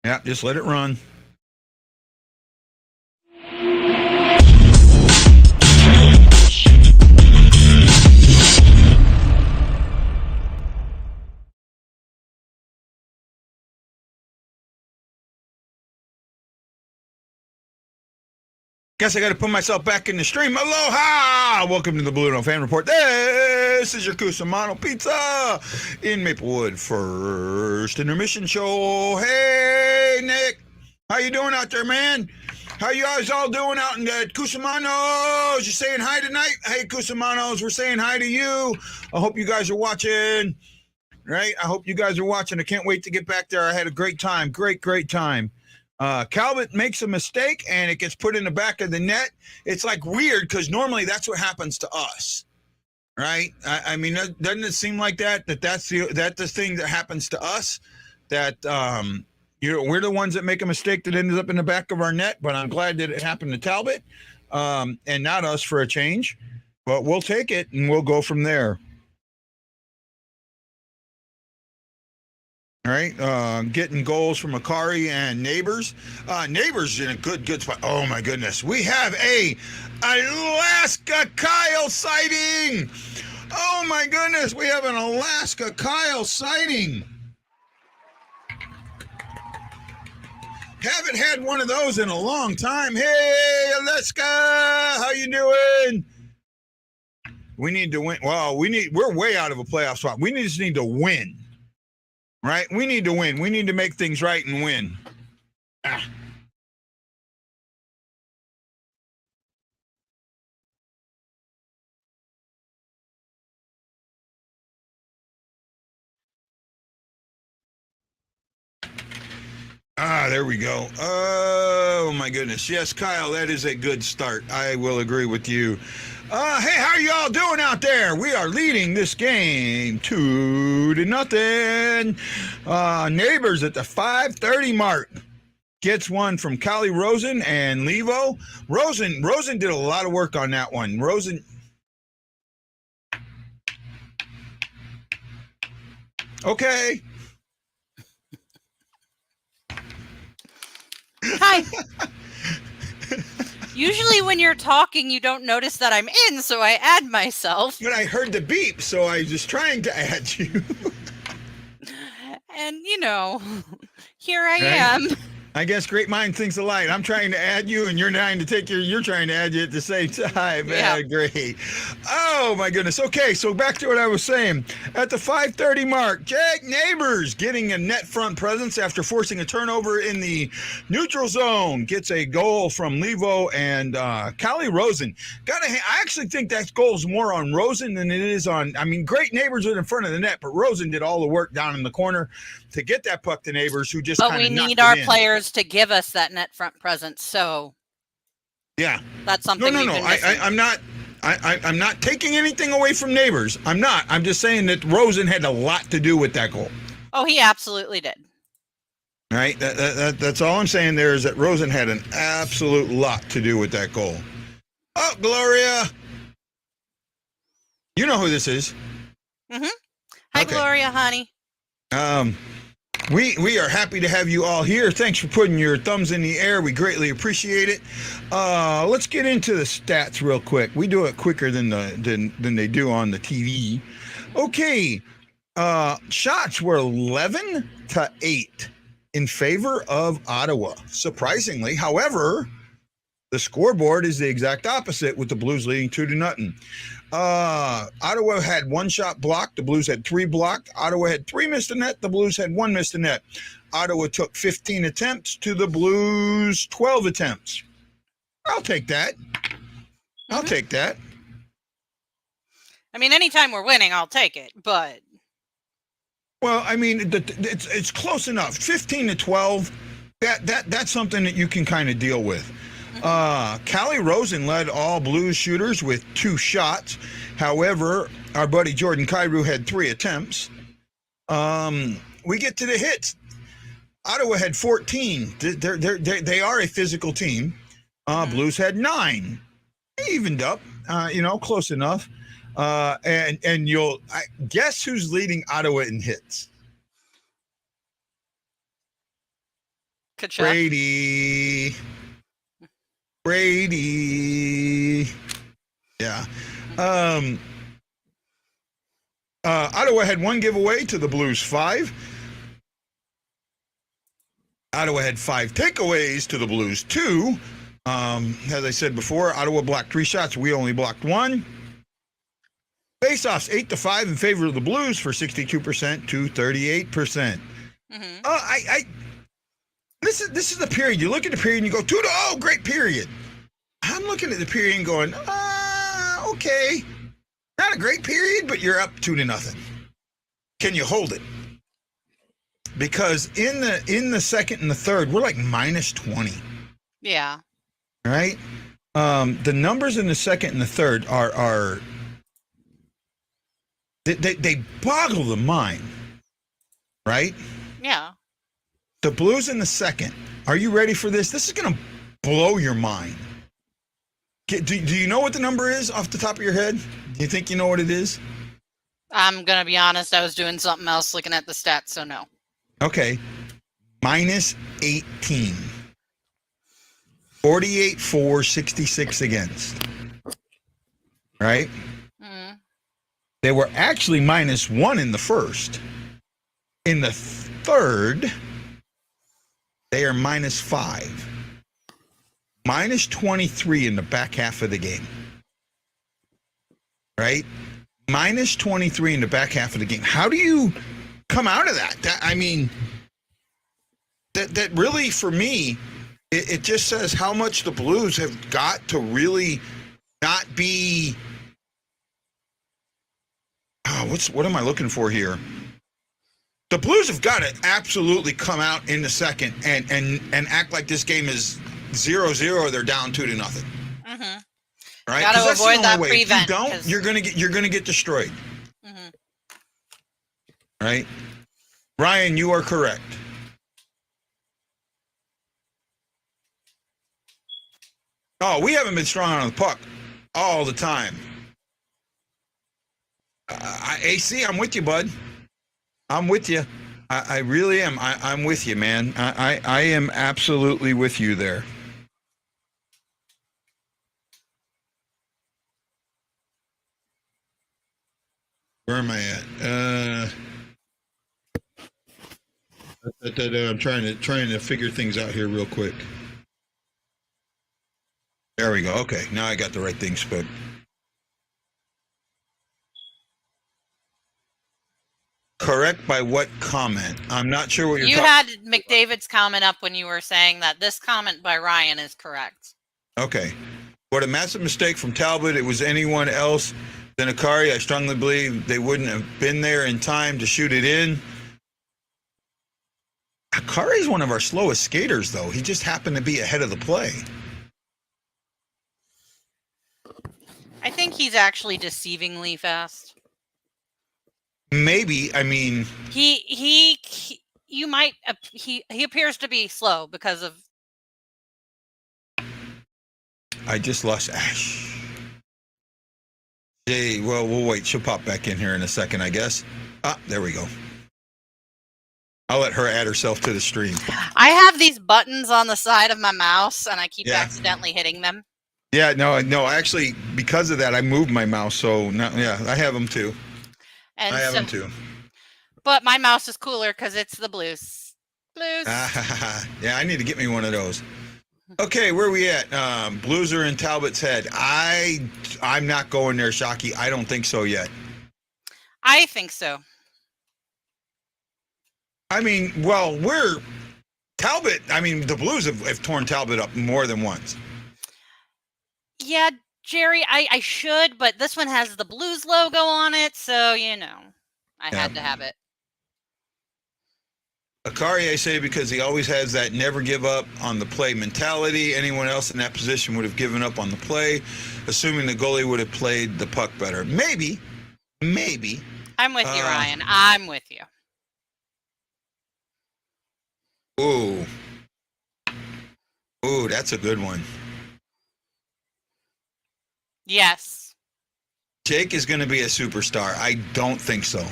Yeah, just let it run. Guess I got to put myself back in the stream. Aloha! Welcome to the BlueNote Fan Report. This is your Cussamano Pizza in Maplewood. First intermission show. Hey, Nick. How you doing out there, man? How you guys all doing out in the Cussamanos? You saying hi tonight? Hey, Cussamanos, we're saying hi to you. I hope you guys are watching. Right? I hope you guys are watching. I can't wait to get back there. I had a great time. Great time. Calvert makes a mistake and it gets put in the back of the net. It's like weird because normally that's what happens to us, right? I mean, doesn't it seem like that's the thing that happens to us? That we're the ones that make a mistake that ends up in the back of our net. But I'm glad that it happened to Talbot and not us for a change. But we'll take it and we'll go from there. All right, getting goals from Akari and Neighbors. Neighbors in a good spot. Oh my goodness, we have a Alaska Kyle sighting. Oh my goodness, we have an Alaska Kyle sighting. Haven't had one of those in a long time. Hey, Alaska, how you doing? We need to win. Well, we're way out of a playoff spot. We just need to win. Right? We need to win. We need to make things right and win. There we go. Oh, my goodness. Yes, Kyle, that is a good start. I will agree with you. Hey, how are y'all doing out there? We are leading this game 2-0. Neighbors at the 5:30 mark. Gets one from Callie Rosen and Levo. Rosen did a lot of work on that one. Rosen. Okay. Hi. Usually when you're talking, you don't notice that I'm in, so I add myself. But I heard the beep, so I was just trying to add you. And, here I am. I guess great mind thinks alike. I'm trying to add you, and you're trying to add you at the same time. Yeah. Great. Oh my goodness. Okay, so back to what I was saying. At the 5:30 mark, Jack Neighbors getting a net front presence after forcing a turnover in the neutral zone. Gets a goal from Levo and Callie Rosen. I actually think that goal's more on Rosen than it is on. I mean, great Neighbors are in front of the net, but Rosen did all the work down in the corner to get that puck to Neighbors, who just. But we need our players to give us that net front presence. So yeah, that's something. No. I'm not. I'm not taking anything away from Neighbors. I'm not. I'm just saying that Rosen had a lot to do with that goal. Oh, he absolutely did. All right. That's all I'm saying there is that Rosen had an absolute lot to do with that goal. Oh, Gloria. You know who this is. Mm-hmm. Hi, okay. Gloria, honey. We are happy to have you all here. Thanks for putting your thumbs in the air. We greatly appreciate it. Let's get into the stats real quick. We do it quicker than they do on the TV. Okay. Shots were 11-8 in favor of Ottawa. Surprisingly, however, the scoreboard is the exact opposite, with the Blues leading 2-0. Ottawa had one shot blocked. The Blues had 3 blocked. Ottawa had 3 missed a net. The Blues had 1 missed a net. Ottawa took 15 attempts to the Blues 12 attempts. I'll take that. I'll take that. I mean, anytime we're winning, I'll take it, but. Well, I mean, it's close enough. 15-12, that's something that you can kind of deal with. Callie Rosen led all Blues shooters with 2 shots. However, our buddy Jordan Kyrou had 3 attempts. We get to the hits. Ottawa had 14. They are a physical team. Blues had 9. Evened up, close enough. And guess who's leading Ottawa in hits? Kachuk. Brady. Yeah. Ottawa had 1 giveaway to the Blues 5. Ottawa had 5 takeaways to the Blues 2. As I said before, Ottawa blocked 3 shots. We only blocked 1. Faceoffs 8-5 in favor of the Blues for 62% to 38%. This is the period. You look at the period and you go 2-0, great period. I'm looking at the period and going, okay, not a great period, but you're up 2-0. Can you hold it? Because in the second and the third, we're like -20. Yeah. All right. The numbers in the second and the third are they boggle the mind. Right? Yeah. The Blues in the second. Are you ready for this? This is going to blow your mind. Do you know what the number is off the top of your head? Do you think you know what it is? I'm going to be honest. I was doing something else looking at the stats, so no. Okay. Minus 18. 48 for, 66 against. Right? Mm. They were actually minus 1 in the first. In the third, they are minus 5. Minus 23 in the back half of the game. Right? Minus 23 in the back half of the game. How do you come out of that? I mean, that really, for me, it just says how much the Blues have got to really not be. Oh, what am I looking for here? The Blues have got to absolutely come out in the second and act like this game is 0-0. They're down 2-0. Mm-hmm. Right? Got to avoid that If you prevent. don't, you're gonna get destroyed. Mm-hmm. Right? Ryan, you are correct. Oh, we haven't been strong on the puck all the time. AC, I'm with you, bud. I'm with you. I really am. I'm with you, man. I am absolutely with you there. Where am I at? I'm trying to figure things out here real quick. There we go. Okay, now I got the right thing spelled. Correct by what comment? I'm not sure what you're You talking. had McDavid's comment up when you were saying that this comment by Ryan is correct. Okay. What a massive mistake from Talbot. It was anyone else than Akari. I strongly believe they wouldn't have been there in time to shoot it in. Akari is one of our slowest skaters, though. He just happened to be ahead of the play. I think he's actually deceivingly fast. Maybe. I mean, he appears to be slow because of. I just lost Ash. Hey, well, we'll wait. She'll pop back in here in a second, I guess. Ah, there we go. I'll let her add herself to the stream. I have these buttons on the side of my mouse, and I keep accidentally hitting them. Yeah, no. Actually, because of that, I moved my mouse. So, I have them too. And I have them too. But my mouse is cooler because it's the Blues. Yeah, I need to get me one of those. Okay, where are we at? Blues are in Talbot's head. I'm not going there, Shockey. I don't think so yet. I think so. I mean, well, the Blues have torn Talbot up more than once. Yeah, Jerry, I should, but this one has the Blues logo on it, so, I had to have it. Akari, I say, because he always has that never give up on the play mentality. Anyone else in that position would have given up on the play, assuming the goalie would have played the puck better. Maybe. I'm with you, Ryan. I'm with you. Ooh, that's a good one. Yes. Jake is going to be a superstar. I don't think so.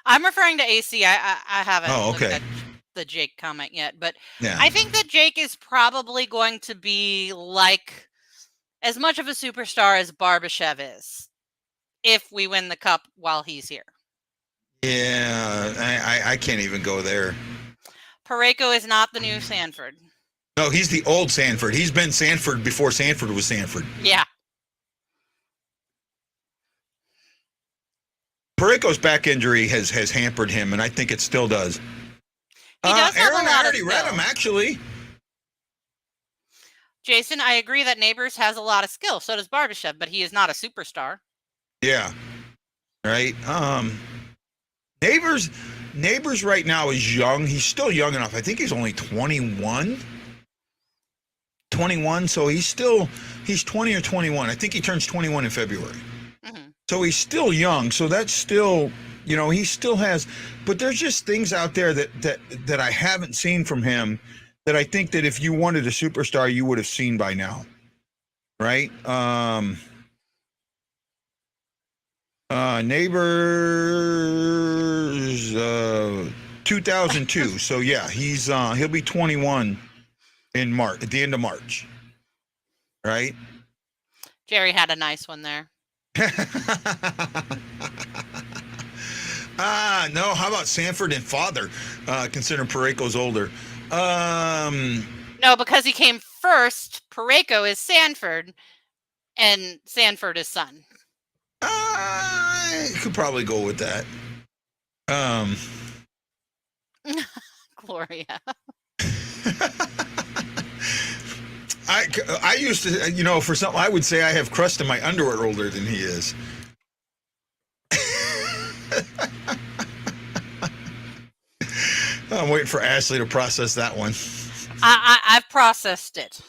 I'm referring to AC. I haven't looked okay. at the Jake comment yet, but Yeah. I think that Jake is probably going to be like as much of a superstar as Barbashev is if we win the cup while he's here. Yeah, I can't even go there. Parayko is not the new Sanford. No, he's the old Sanford. He's been Sanford before Sanford was Sanford. Yeah. Parayko's back injury has hampered him, and I think it still does. He does have Aaron, a lot I already of read skill. him, actually. Jason, I agree that Neighbors has a lot of skill. So does Barbashev, but he is not a superstar. Yeah. Right. Neighbors right now is young. He's still young enough. I think he's only 21. 21, so he's 20 or 21. I think he turns 21 in February. Mm-hmm. So he's still young. So that's still, he still has, but there's just things out there that I haven't seen from him that I think that if you wanted a superstar, you would have seen by now. Right? Neighbors, 2002. So yeah, he'll be 21 in March, at the end of March. Right? Jerry had a nice one there. No. How about Sanford and father? Considering Parayko's older. No, because he came first. Parayko is Sanford, and Sanford is son. You could probably go with that. Gloria. I used to, for something, I would say I have crust in my underwear older than he is. I'm waiting for Ashley to process that one. I've processed it.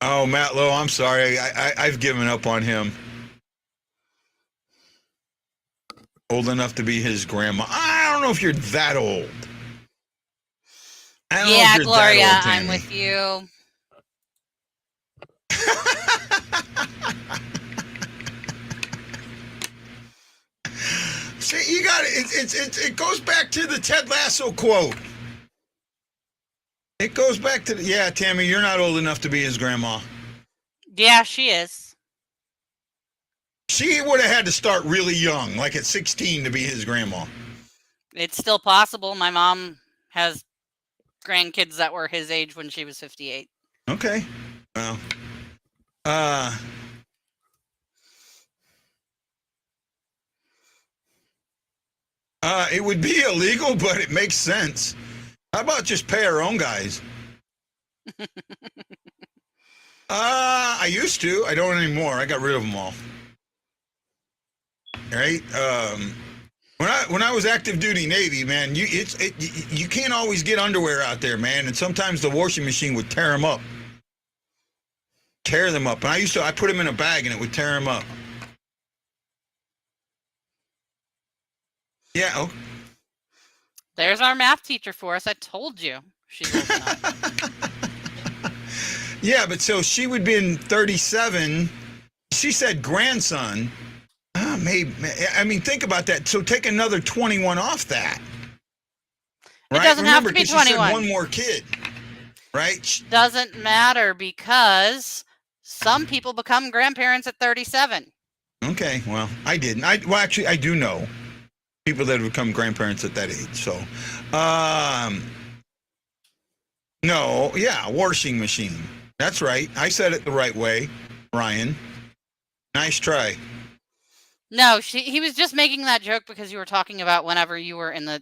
Oh, Matt Lowe, I'm sorry. I've given up on him. Old enough to be his grandma. I don't know if you're that old. I don't know if you're Gloria, that old, I'm Tammy. with you. See, you got it goes back to the Ted Lasso quote. It goes back to Tammy, you're not old enough to be his grandma. Yeah, she is. She would have had to start really young, like at 16 to be his grandma. It's still possible. My mom has grandkids that were his age when she was 58. Okay. Well, it would be illegal, but it makes sense. How about just pay our own guys? I used to. I don't anymore. I got rid of them all. Right? When I was active duty Navy, man, you can't always get underwear out there, man. And sometimes the washing machine would tear them up. Tear them up. And I put them in a bag and it would tear them up. Yeah. Oh. There's our math teacher for us. I told you she's old enough. Yeah, but so she would be in 37. She said grandson. Maybe. I mean, think about that. So take another 21 off that. Right? It doesn't have to be 21. She said one more kid. Right? Doesn't matter because some people become grandparents at 37. Okay, well, I didn't. Actually, I do know people that have become grandparents at that age. So, no, yeah, washing machine. That's right. I said it the right way, Ryan. Nice try. No, he was just making that joke because you were talking about whenever you were in the.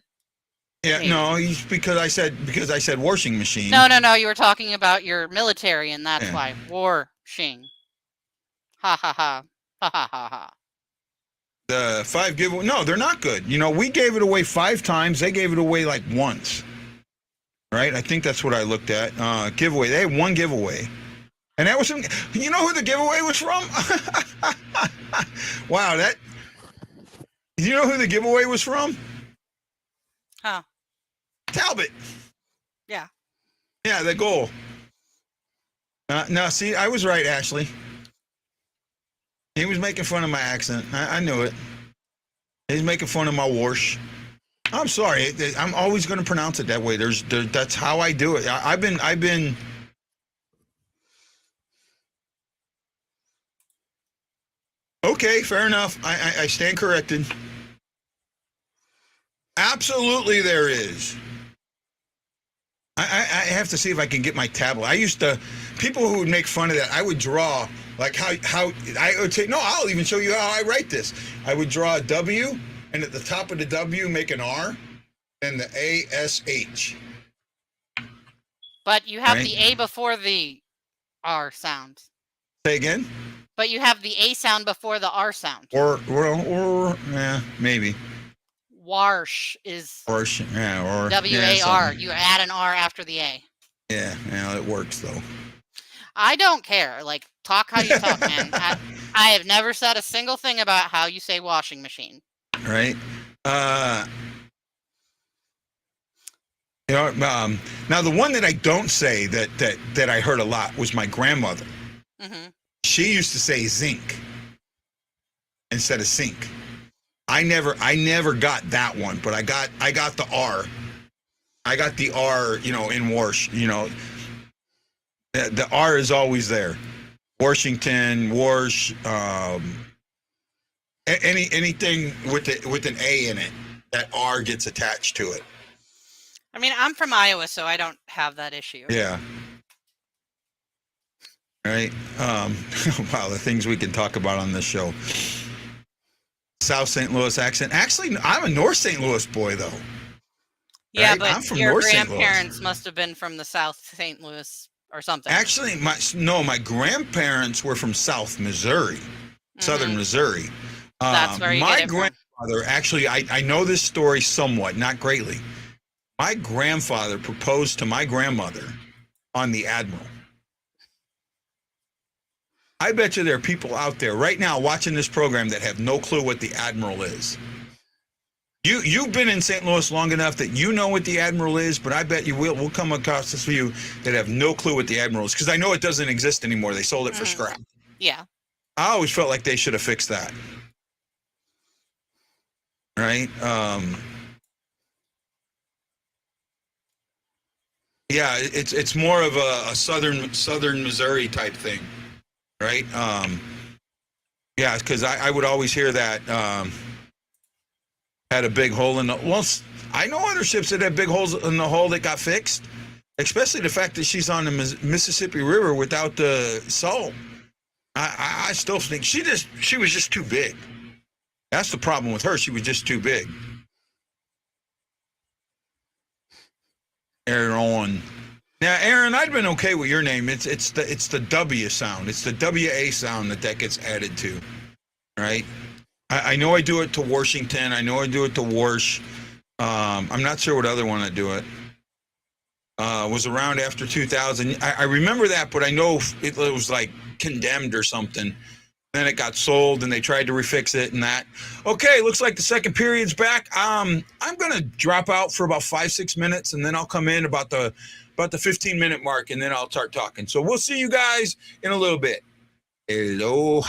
Yeah, no, because I said washing machine. No, you were talking about your military, and that's why washing. Ha ha ha ha ha ha ha. The 5 giveaway. No, they're not good. We gave it away 5 times. They gave it away like once. Right? I think that's what I looked at. Giveaway. They had 1 giveaway. And that was you know who the giveaway was from? Wow, you know who the giveaway was from? Huh. Talbot. Yeah. Yeah, the goal. No, see, I was right, Ashley. He was making fun of my accent. I knew it. He's making fun of my wash. I'm sorry. I'm always going to pronounce it that way. That's how I do it. I've been. Okay, fair enough. I stand corrected. Absolutely, there is. I have to see if I can get my tablet. People who would make fun of that, I would draw, like how I would say, no, I'll even show you how I write this. I would draw a W, and at the top of the W, make an R, and the ASH. But you have the A before the R sound. Say again? But you have the A sound before the R sound. Or yeah, maybe. Warsh is Warsh, yeah, or W-A-R. You add an R after the A. Yeah, it works though. I don't care. Like, talk how you talk, man. I have never said a single thing about how you say washing machine. Right. Now the one that I don't say that I heard a lot was my grandmother. Mm-hmm. She used to say zinc. instead of sink. I never got that one, but I got the R. I got the R, in Warsh. The R is always there. Washington, Warsh, anything with an A in it, that R gets attached to it. I mean, I'm from Iowa, so I don't have that issue. Yeah. Right. Wow, the things we can talk about on this show. South St. Louis accent. Actually, I'm a North St. Louis boy, though. Yeah, right? but I'm from your North St. grandparents Louis. must have been from the South St. Louis or something. Actually, my grandparents were from South Missouri, Southern Missouri. That's where you my get it from. grandfather, actually, I know this story somewhat, not greatly. My grandfather proposed to my grandmother on the Admiral. I bet you there are people out there right now watching this program that have no clue what the Admiral is. You've been in St. Louis long enough that you know what the Admiral is, but I bet you we'll come across this few that have no clue what the Admiral is, because I know it doesn't exist anymore. They sold it for scrap. Yeah. I always felt like they should have fixed that. Right? Yeah, it's more of a southern Missouri type thing. Right? Yeah, because I would always hear that had a big hole in the... Well, I know other ships that had big holes in the hull that got fixed, especially the fact that she's on the Mississippi River without the salt. I still think she was just too big. That's the problem with her. She was just too big. Aaron. Now, Aaron, I'd been okay with your name. It's the W sound. It's the WA sound that gets added to, right? I know I do it to Washington. I know I do it to Warsh. I'm not sure what other one I do it. Was around after 2000. I remember that, but I know it was like condemned or something. Then it got sold, and they tried to refix it and that. Okay, looks like the second period's back. I'm gonna drop out for about 5-6 minutes, and then I'll come in about the 15-minute mark, and then I'll start talking. So we'll see you guys in a little bit. Aloha.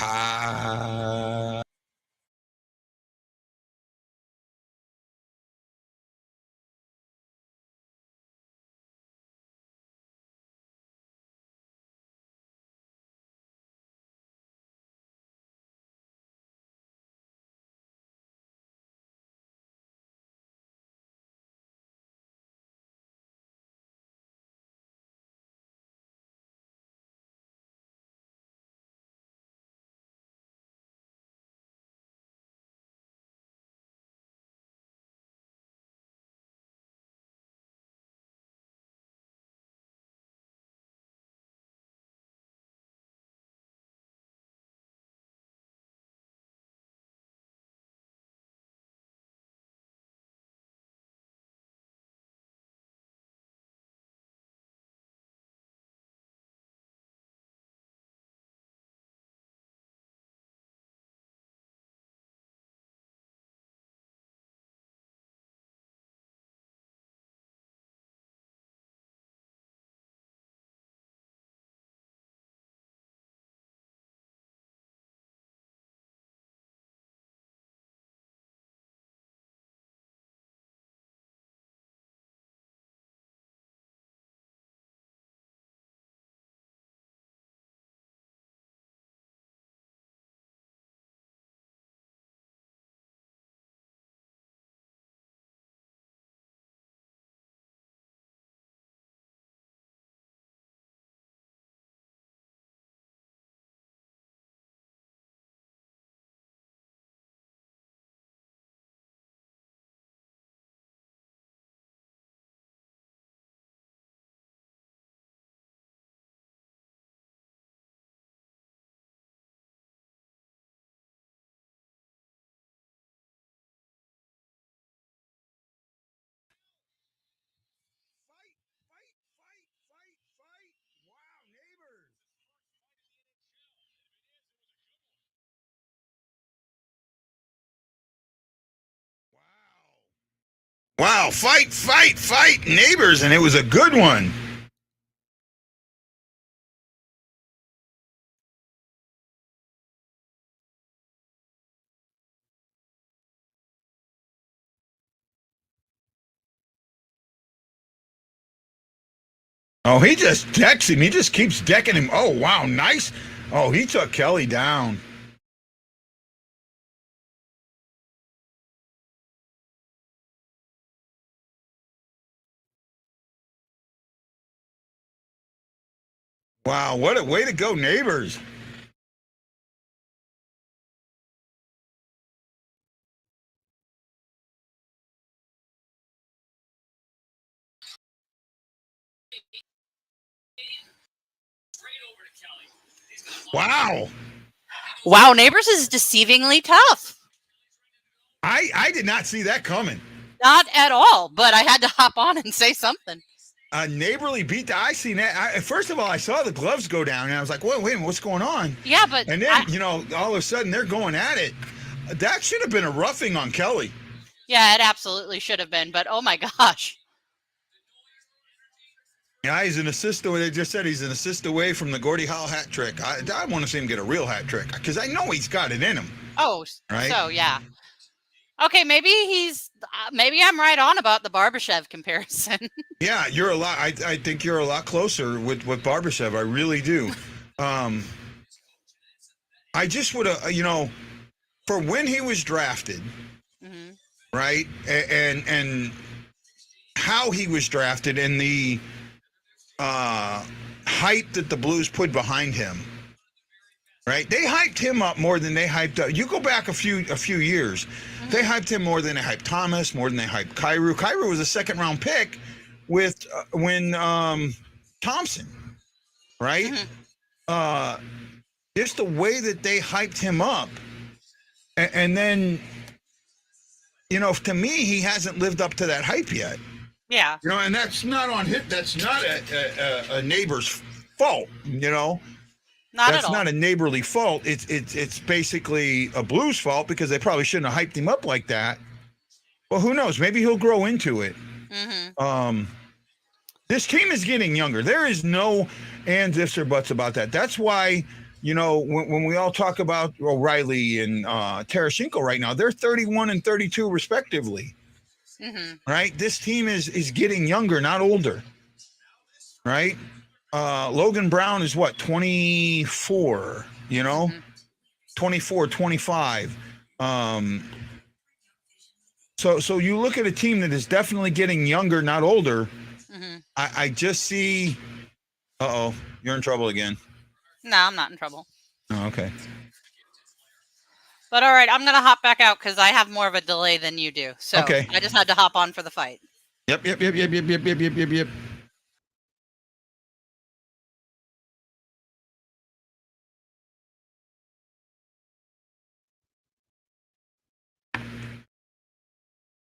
Fight. Wow, neighbors. Wow, fight, neighbors, and it was a good one. Oh, he just decks him. He just keeps decking him. Oh, wow, nice. Oh, he took Kelly down. Wow, what a way to go, neighbors. Wow. Wow, Neighbors is deceivingly tough. I did not see that coming. Not at all, but I had to hop on and say something. Neighborly beat. I seen that. First of all, I saw the gloves go down, and I was like, wait a minute, what's going on? Yeah, but And then, all of a sudden, they're going at it. That should have been a roughing on Kelly. Yeah, it absolutely should have been, but oh my gosh. Yeah, he's an assist away. They just said he's an assist away from the Gordie Howe hat trick. I want to see him get a real hat trick because I know he's got it in him. Oh, right? So yeah. Okay, maybe I'm right on about the Barbashev comparison. Yeah, you're a lot. I think you're a lot closer with Barbashev. I really do. I just would have, for when he was drafted, Mhm. right, and how he was drafted and the hype that the Blues put behind him. Right, they hyped him up more than they hyped up. You go back a few years, they hyped him more than they hyped Thomas, more than they hyped Kyrou. Kyrou was a second-round pick with when Thompson, right? Just the way that they hyped him up, and then, to me, he hasn't lived up to that hype yet. Yeah. And that's not on him. That's not a neighbor's fault. Not That's at all. not a neighborly fault. It's basically a Blues fault because they probably shouldn't have hyped him up like that. Well, who knows? Maybe he'll grow into it. This team is getting younger. There is no ands, ifs, or buts about that. That's why, when we all talk about O'Reilly and Tarasenko right now, they're 31 and 32 respectively. Right? This team is getting younger, not older. Right? Logan Brown is what, 24, 24, 25. So you look at a team that is definitely getting younger, not older. I just see, you're in trouble again. No, I'm not in trouble. Oh, okay. But all right, I'm going to hop back out because I have more of a delay than you do. So Okay. I just had to hop on for the fight. Yep.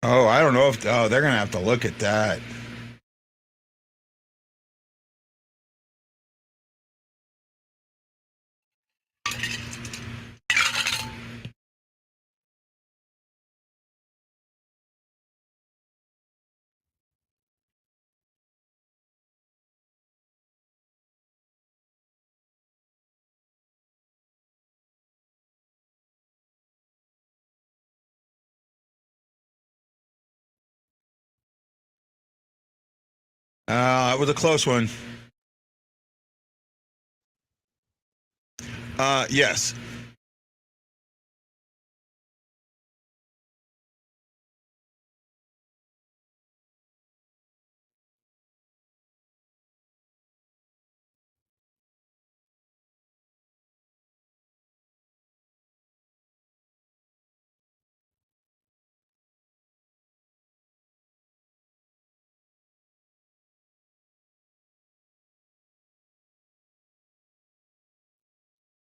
Oh, I don't know if they're going to have to look at that. It was a close one. Yes.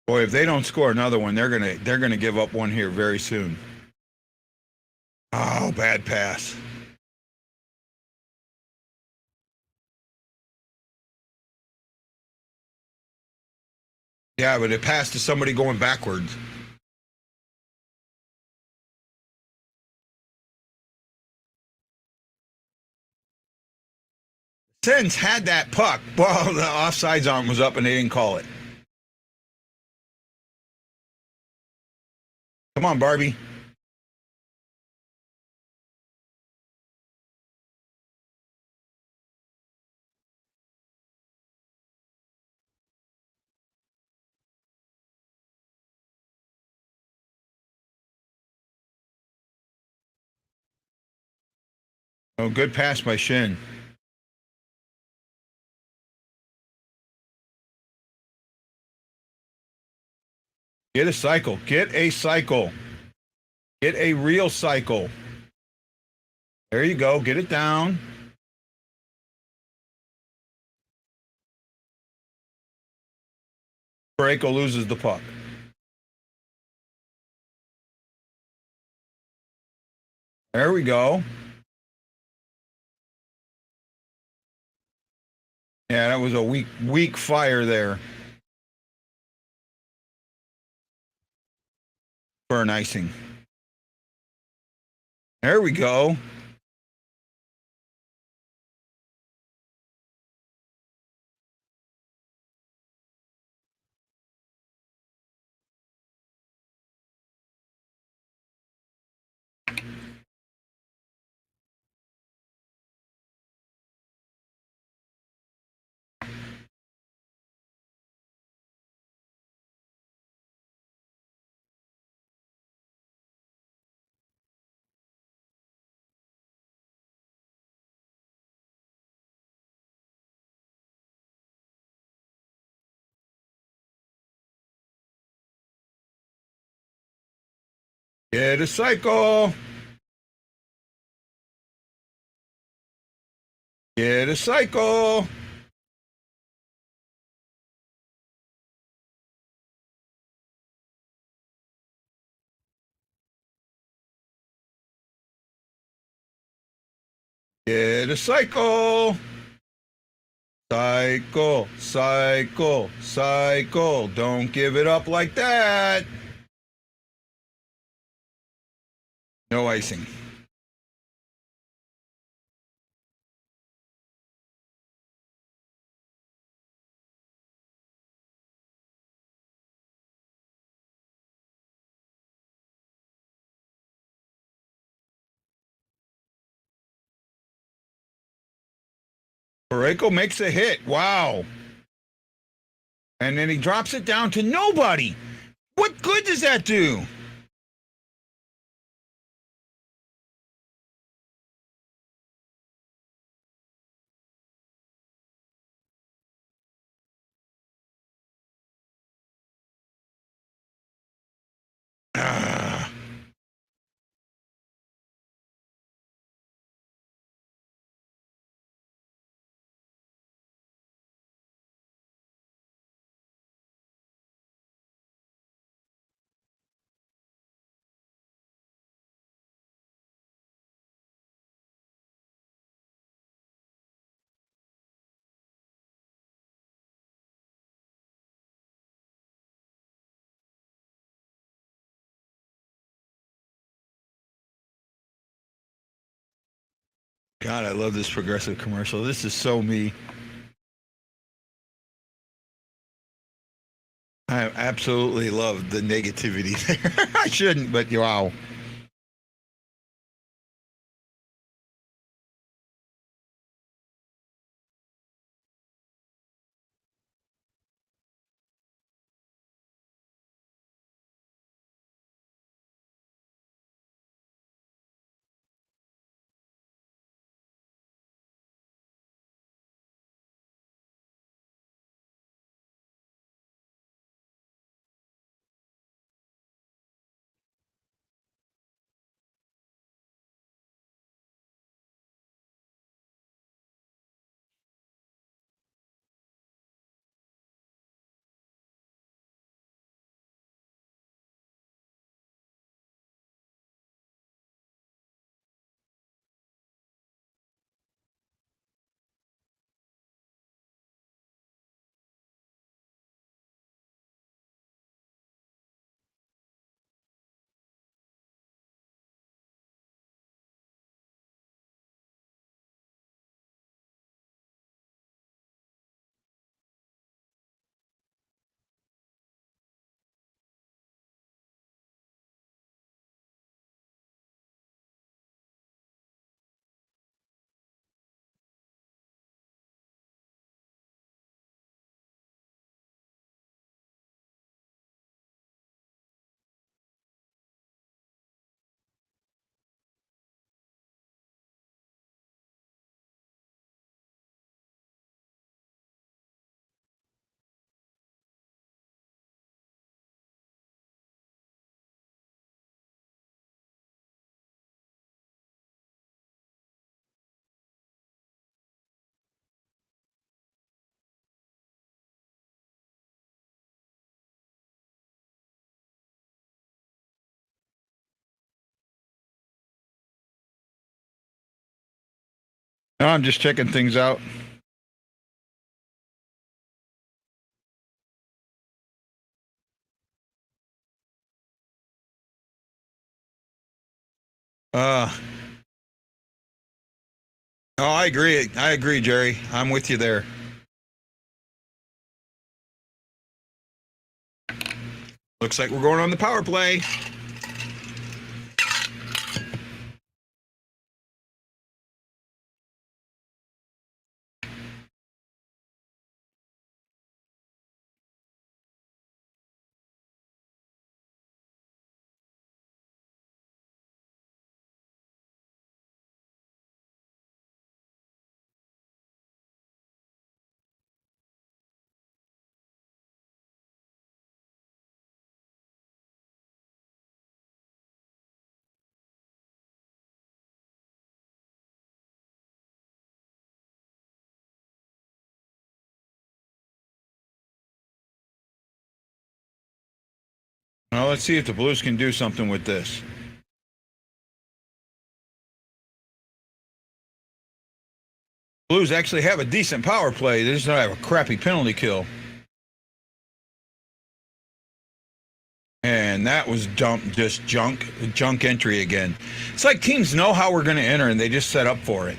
Boy, if they don't score another one, they're gonna give up one here very soon. Oh, bad pass. Yeah, but it passed to somebody going backwards. Sens had that puck. Well, the offsides arm was up and they didn't call it. Come on, Barbie. Oh, good pass by Shin. Get a cycle. Get a cycle. Get a real cycle. There you go. Get it down. Pareko loses the puck. There we go. Yeah, that was a weak fire there for an icing. There we go. Get a cycle. Get a cycle. Get a cycle. Cycle, cycle, cycle. Don't give it up like that. No icing. Pareko makes a hit. Wow. And then he drops it down to nobody. What good does that do? Ah. God, I love this progressive commercial. This is so me. I absolutely love the negativity there. I shouldn't, but wow. No, I'm just checking things out. Oh, I agree. I agree, Jerry. I'm with you there. Looks like we're going on the power play. Well, let's see if the Blues can do something with this. Blues actually have a decent power play. They just don't have a crappy penalty kill. And that was just junk entry again. It's like teams know how we're going to enter, and they just set up for it.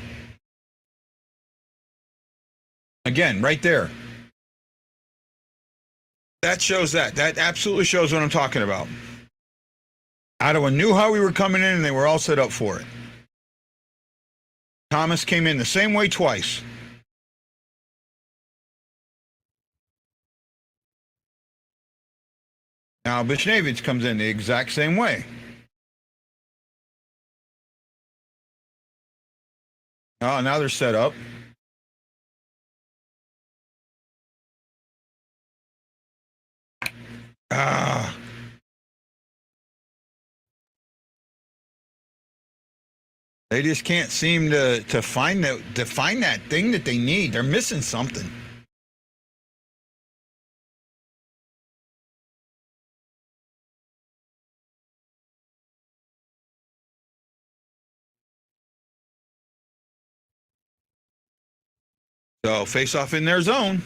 Again, right there. That shows that. That absolutely shows what I'm talking about. Ottawa knew how we were coming in, and they were all set up for it. Thomas came in the same way twice. Now Bishnevich comes in the exact same way. Oh, now they're set up. Ah. They just can't seem to find that thing that they need. They're missing something. So face off in their zone.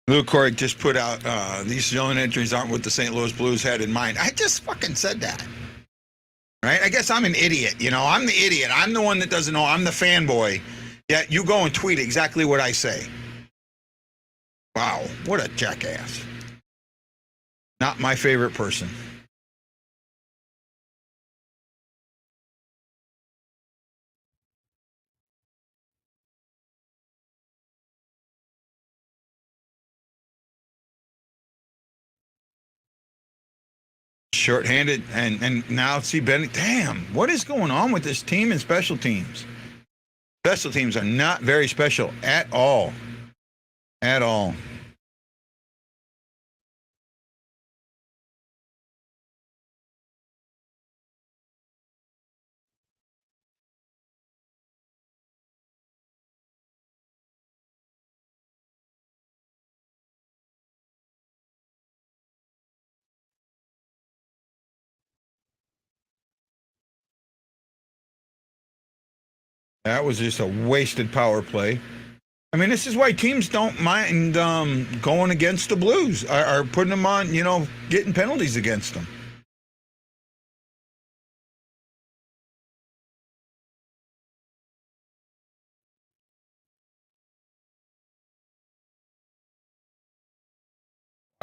Luke Corrick just put out these zone entries aren't what the St. Louis Blues had in mind. I just fucking said that. Right? I guess I'm an idiot. You know, I'm the idiot. I'm the one that doesn't know. I'm the fanboy. Yet you go and tweet exactly what I say. Wow, what a jackass. Not my favorite person. Short-handed, and now see Bennett. Damn, what is going on with this team and special teams? Special teams are not very special at all. At all. That was just a wasted power play. I mean, this is why teams don't mind going against the Blues, are putting them on, getting penalties against them.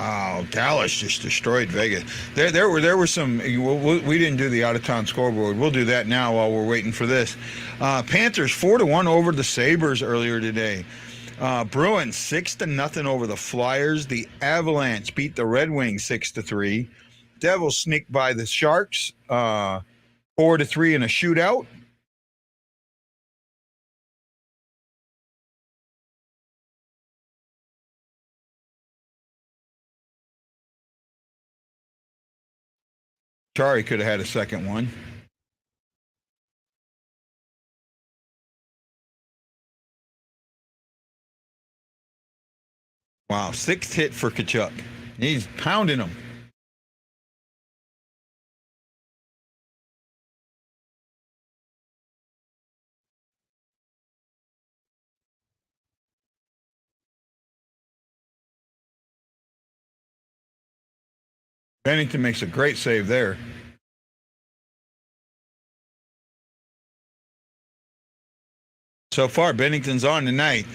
Oh, Dallas just destroyed Vegas. There were some. We didn't do the out of town scoreboard. We'll do that now while we're waiting for this. Panthers 4-1 over the Sabres earlier today. Bruins 6-0 over the Flyers. The Avalanche beat the Red Wings 6-3. Devils sneaked by the Sharks 4-3 in a shootout. Chari could have had a second one. Wow, 6th hit for Kachuk. He's pounding them. Bennington makes a great save there. So far, Bennington's on tonight.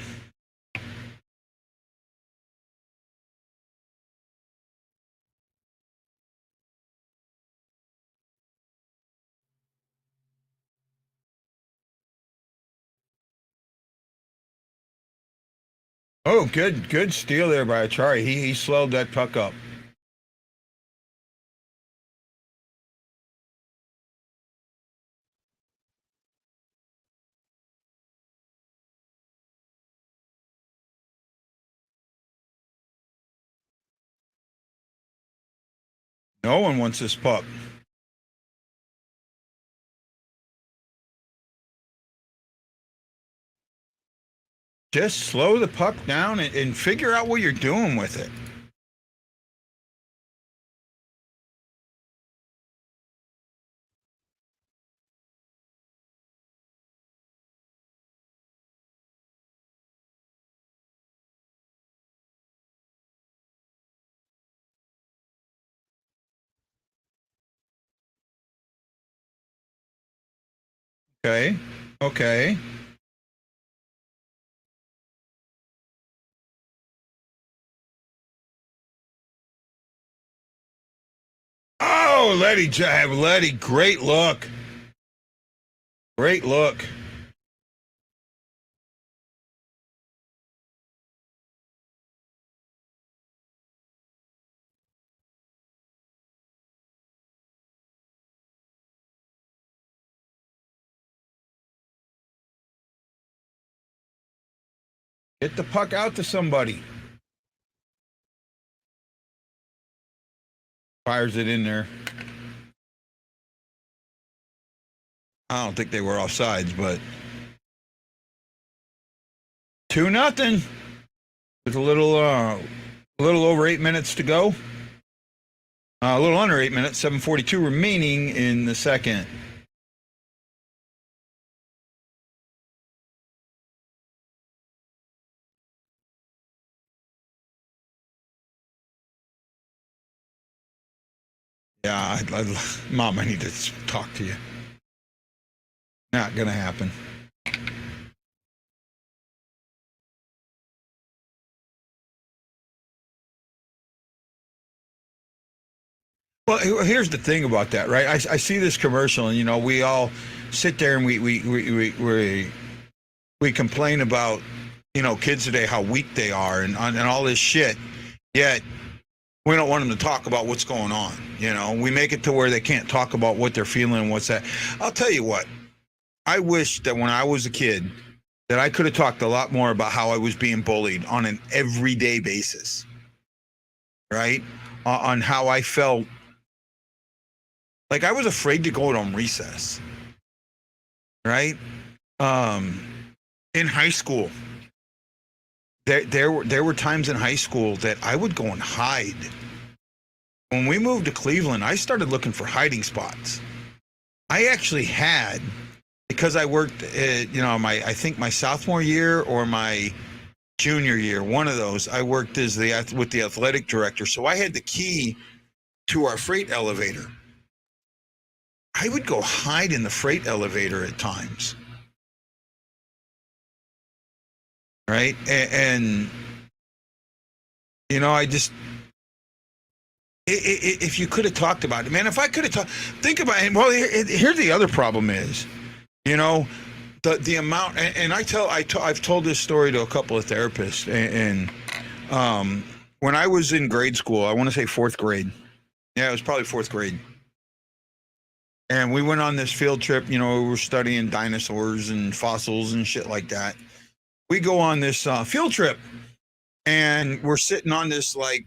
Oh, good steal there by Achari. He slowed that puck up. No one wants this puck. Just slow the puck down and figure out what you're doing with it. Okay. Okay. Oh, Letty, great look. Great look. Get the puck out to somebody. Fires it in there. I don't think they were offsides, but 2-0 with a little over 8 minutes to go. A little under 8 minutes, 7:42 remaining in the second. Yeah, Mom, I need to talk to you. Not gonna happen. Well, here's the thing about that, right? I see this commercial, and we all sit there and we complain about kids today, how weak they are, and all this shit. Yet we don't want them to talk about what's going on. We make it to where they can't talk about what they're feeling and what's that. I'll tell you what. I wish that when I was a kid, that I could have talked a lot more about how I was being bullied on an everyday basis, right? On how I felt. Like I was afraid to go on recess, right? In high school, there were times in high school that I would go and hide. When we moved to Cleveland, I started looking for hiding spots. I actually had, because I worked, I think my sophomore year or my junior year, one of those, I worked with the athletic director, so I had the key to our freight elevator. I would go hide in the freight elevator at times, right? And I just, if you could have talked about it, man, if I could have talked, think about it. Well, here's the other problem is, the amount, and I've told this story to a couple of therapists, and when I was in grade school, I want to say 4th grade. Yeah, it was probably 4th grade. And we went on this field trip, we were studying dinosaurs and fossils and shit like that. We go on this field trip, and we're sitting on this like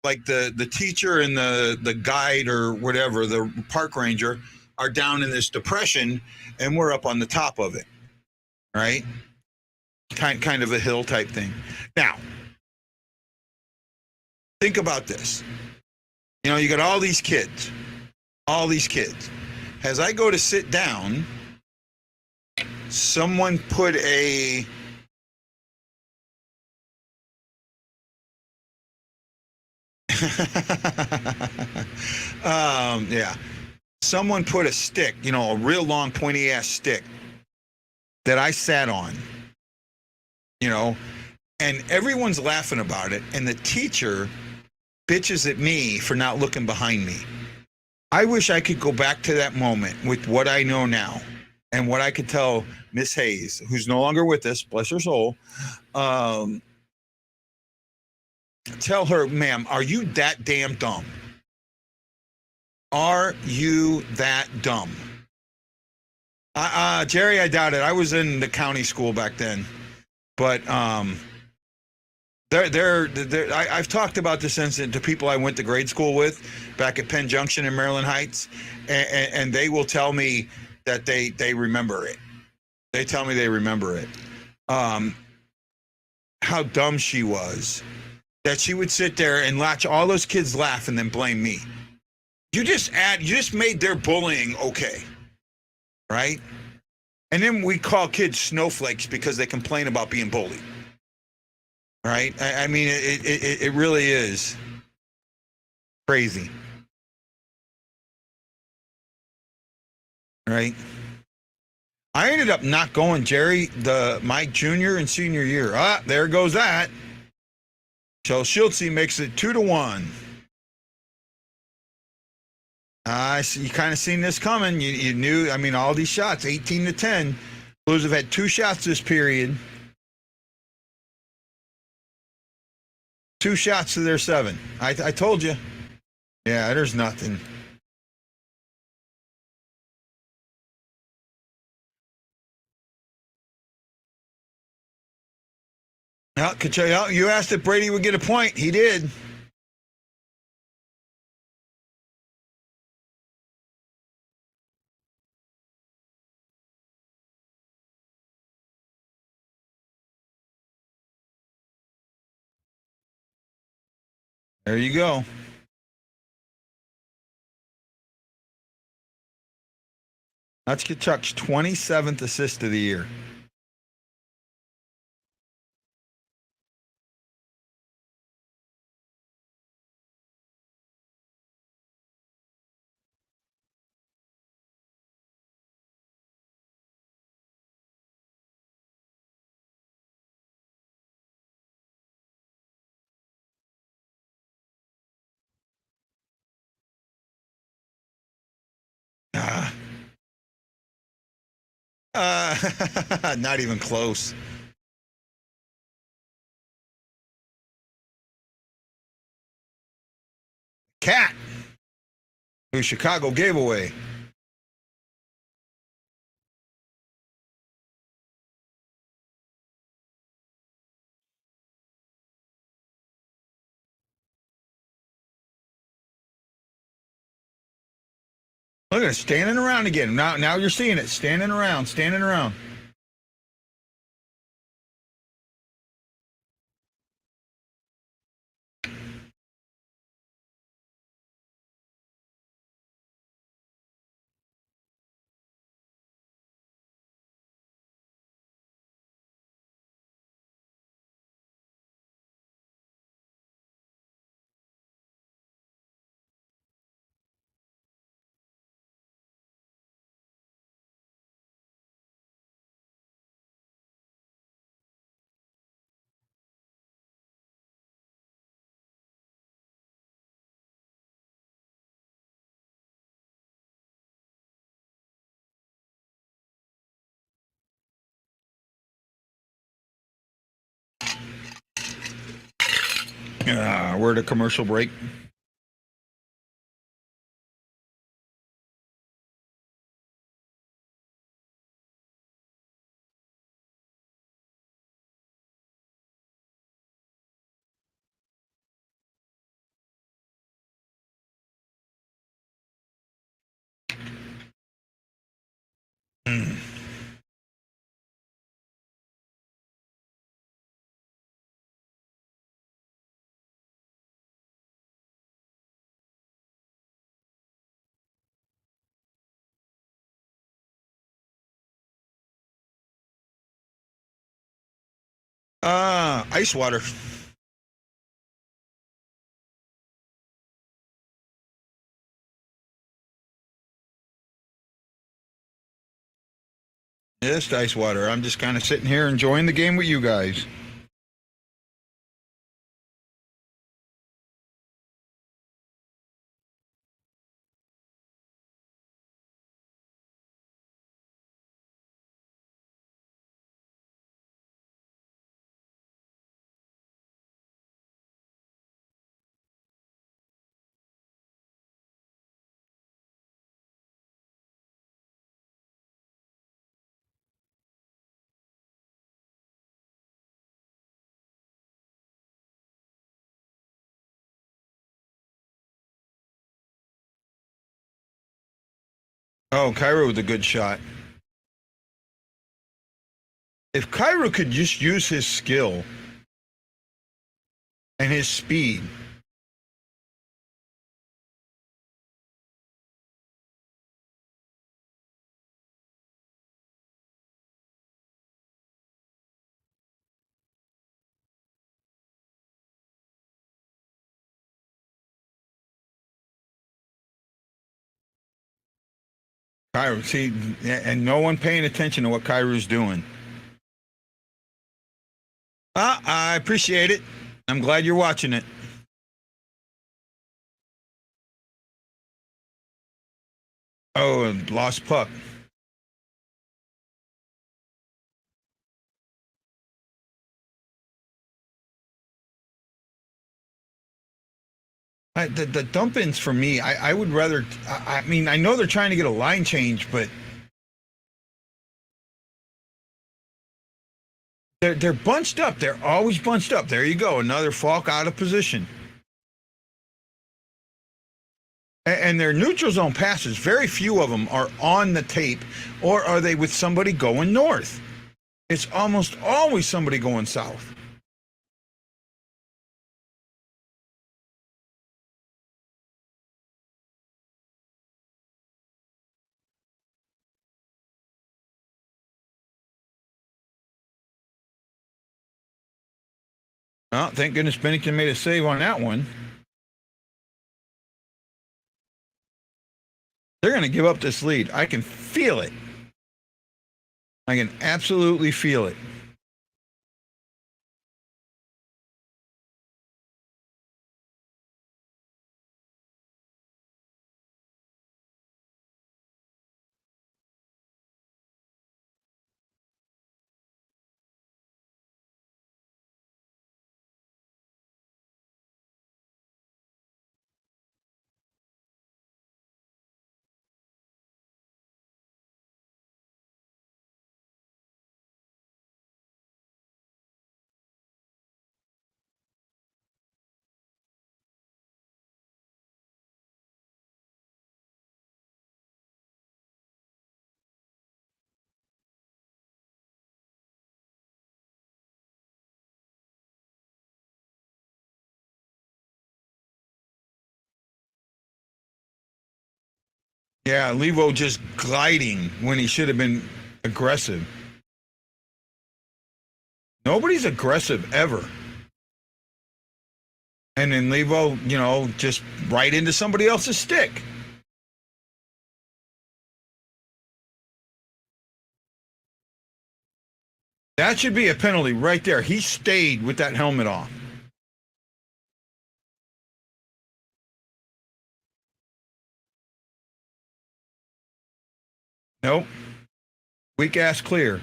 the teacher and the guide or whatever, the park ranger, are down in this depression, and we're up on the top of it, right? Kind of a hill type thing. Now, Think about this. You know, you got all these kids. As I go to sit down, someone put a yeah. Someone put a stick, you know, a real long pointy ass stick that I sat on, you know, and everyone's laughing about it, and the teacher bitches at me for not looking behind me. I wish I could go back to that moment with what I know now and what I could tell Miss Hayes, who's no longer with us, bless her soul. Tell her, ma'am, are you that damn dumb? Are you that dumb? Jerry, I doubt it. I was in the county school back then, but I've talked about this incident to people I went to grade school with back at Penn Junction in Maryland Heights, and they will tell me that they remember it. They tell me they remember it. How dumb she was, that she would sit there and watch all those kids laugh and then blame me. You just made their bullying okay, right? And then we call kids snowflakes because they complain about being bullied. Right? I mean, it really is crazy. Right? I ended up not going, Jerry, my junior and senior year. There goes that. So Schultze makes it 2-1. You kind of seen this coming. You knew, I mean, all these shots, 18-10. Blues have had 2 shots this period. 2 shots to their 7. I told you. Yeah, there's nothing. Well, you asked if Brady would get a point. He did. There you go. That's Kachuk's 27th assist of the year. Not even close. Cat, who Chicago gave away. Look at it, standing around again. Now you're seeing it, standing around. We're at a commercial break. Ice water. Just ice water. I'm just kind of sitting here enjoying the game with you guys. Oh, Cairo with a good shot. If Cairo could just use his skill and his speed. Cairo, see, and no one paying attention to what Cairo's doing. I appreciate it. I'm glad you're watching it. Oh, lost puck. The dump-ins for me, I would rather. I mean, I know they're trying to get a line change, but they're bunched up. They're always bunched up. There you go, another Falk out of position. And their neutral zone passes, very few of them are on the tape, or are they with somebody going north? It's almost always somebody going south. Oh, thank goodness Bennington made a save on that one. They're going to give up this lead. I can feel it. I can absolutely feel it. Yeah, Levo just gliding when he should have been aggressive. Nobody's aggressive ever. And then Levo, just right into somebody else's stick. That should be a penalty right there. He stayed with that helmet on. Nope. Weak ass clear.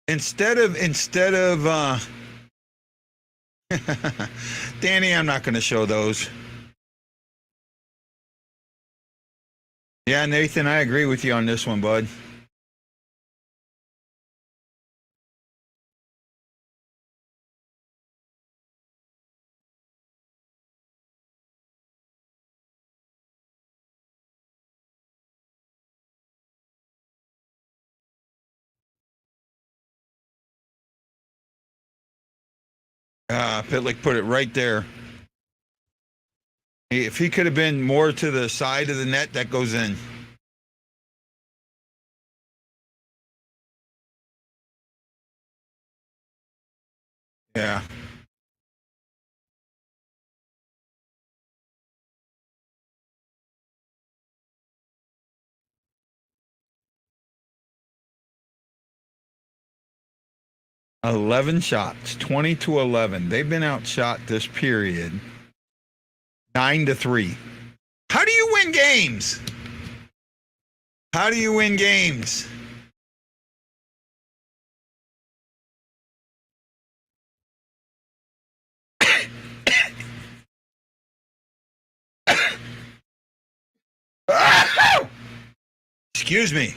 Instead of Danny, I'm not going to show those. Yeah, Nathan, I agree with you on this one, bud. Pitlick put it right there. If he could have been more to the side of the net, that goes in. Yeah. $11 shots, 20-11. They've been outshot this period 9-3. How do you win games? How do you win games? Excuse me.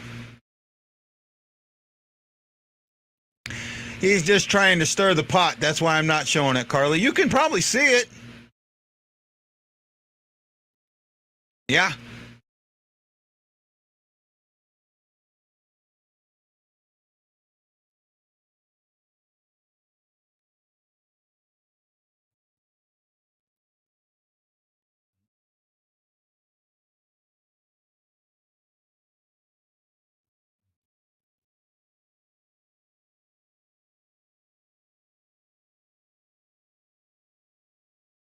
He's just trying to stir the pot. That's why I'm not showing it, Carly. You can probably see it. Yeah.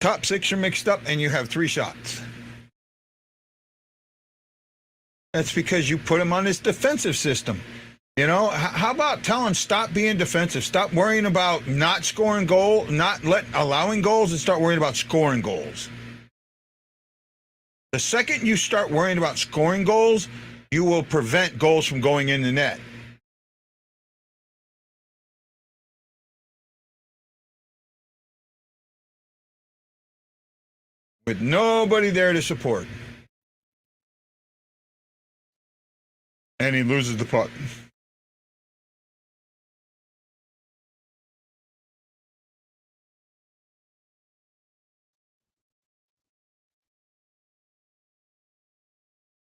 Top six are mixed up and you have 3 shots. That's because you put him on this defensive system. You know, how about telling stop being defensive, stop worrying about not scoring goal, allowing goals, and start worrying about scoring goals. The second you start worrying about scoring goals, you will prevent goals from going in the net. With nobody there to support. And he loses the puck.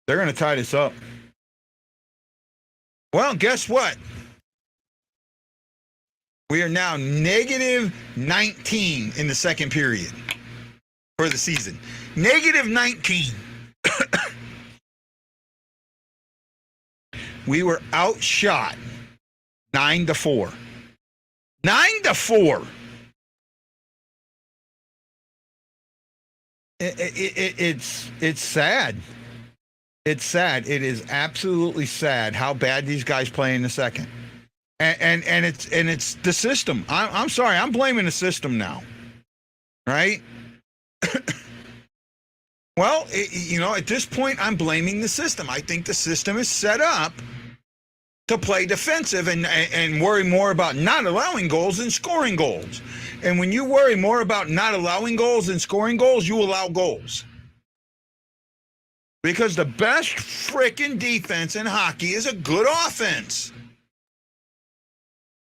They're going to tie this up. Well, guess what? We are now negative 19 in the second period for the season. Negative 19. We were outshot 9-4. 9-4. It's sad. It's sad. It is absolutely sad how bad these guys play in the second. And it's the system. I'm sorry. I'm blaming the system now. Right? Well, at this point, I'm blaming the system. I think the system is set up to play defensive and worry more about not allowing goals than scoring goals. And when you worry more about not allowing goals than scoring goals, you allow goals. Because the best freaking defense in hockey is a good offense.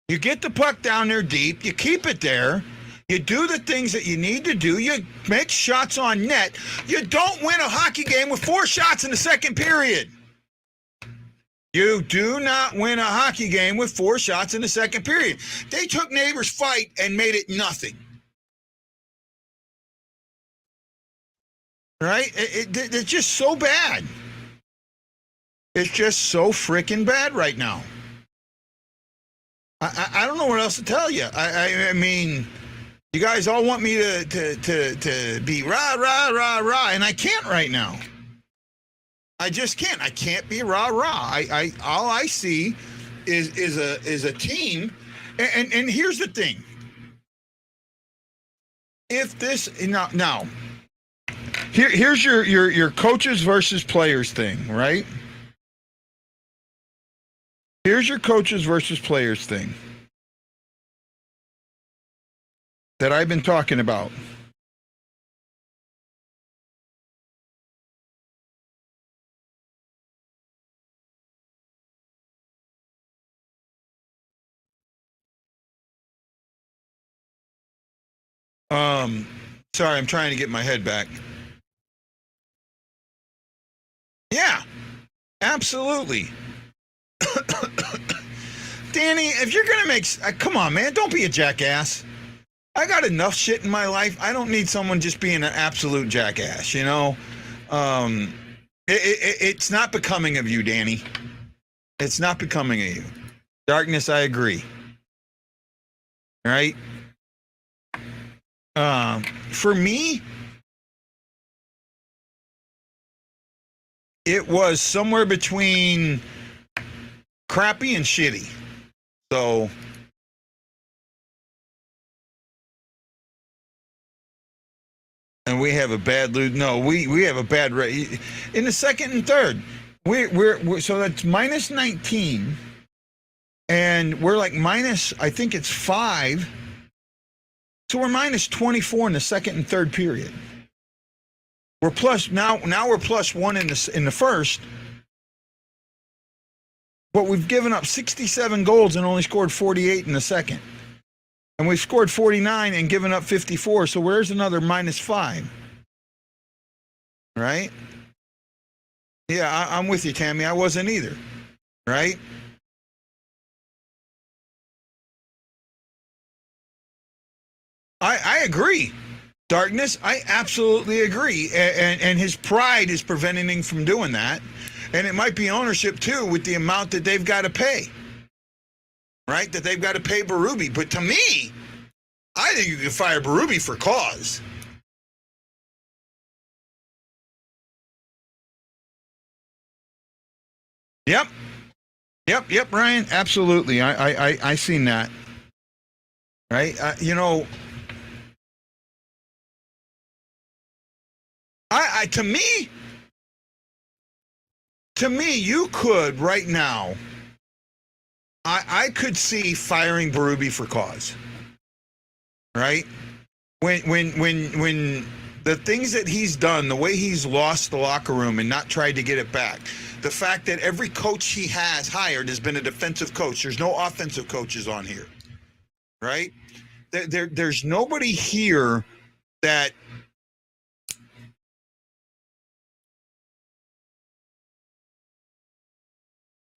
You get the puck down there deep, you keep it there, you do the things that you need to do, you make shots on net. You don't win a hockey game with 4 shots in the second period. You do not win a hockey game with 4 shots in the second period. They took Neighbors' fight and made it nothing. Right? It's just so bad. It's just so freaking bad right now. I don't know what else to tell you. I mean, you guys all want me to be rah, rah, rah, rah, and I can't right now. I just can't. I can't be rah, rah. All I see is a team, and here's the thing. If this now. Here's your coaches versus players thing, right? Here's your coaches versus players thing that I've been talking about. Sorry, I'm trying to get my head back. Yeah, absolutely. Danny, if you're going to come on, man, don't be a jackass. I got enough shit in my life. I don't need someone just being an absolute jackass, you know? It's not becoming of you, Danny. It's not becoming of you. Darkness, I agree. All right? For me, it was somewhere between crappy and shitty. So... and we have a bad lose. No, we have a bad rate in the second and third. We're so that's minus 19, and we're like minus. I think it's 5. So we're minus 24 in the second and third period. We're plus now. Now we're plus 1 in the first, but we've given up 67 goals and only scored 48 in the second. And we've scored 49 and given up 54, so where's another minus 5? Right? Yeah, I'm with you, Tammy. I wasn't either. Right? I agree. Darkness, I absolutely agree. And his pride is preventing him from doing that. And it might be ownership, too, with the amount that they've got to pay. Right? That they've got to pay Berube. But to me, I think you can fire Berube for cause. Yep, Ryan. Absolutely. I seen that. Right? You know, to me, you could right now. I could see firing Berube for cause. Right? When the things that he's done, the way he's lost the locker room and not tried to get it back, the fact that every coach he has hired has been a defensive coach. There's no offensive coaches on here. Right? There's nobody here that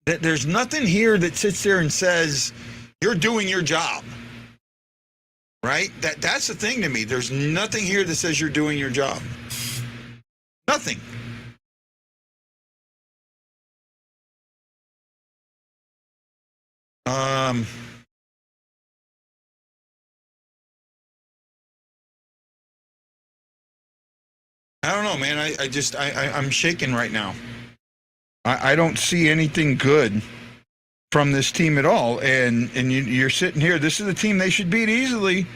there's nothing here that sits there and says you're doing your job. Right? That's the thing to me. There's nothing here that says you're doing your job. Nothing. I don't know, man. I'm shaking right now. I don't see anything good from this team at all. And you're sitting here. This is the team they should beat easily.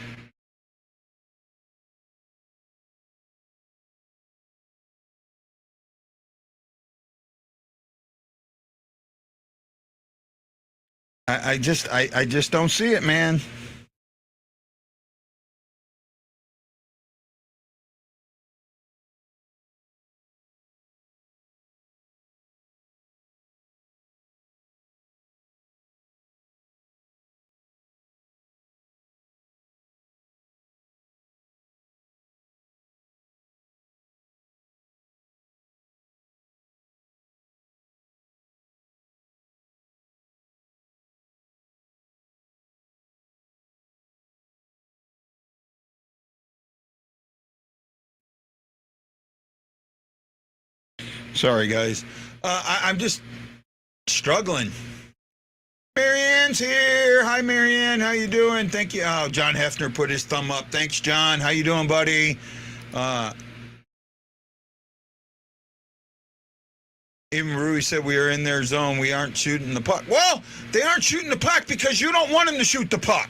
I just don't see it, man. Sorry, guys. I'm just struggling. Marianne's here. Hi, Marianne. How you doing? Thank you. Oh, John Hefner put his thumb up. Thanks, John. How you doing, buddy? Even Rui said we are in their zone. We aren't shooting the puck. Well, they aren't shooting the puck because you don't want them to shoot the puck.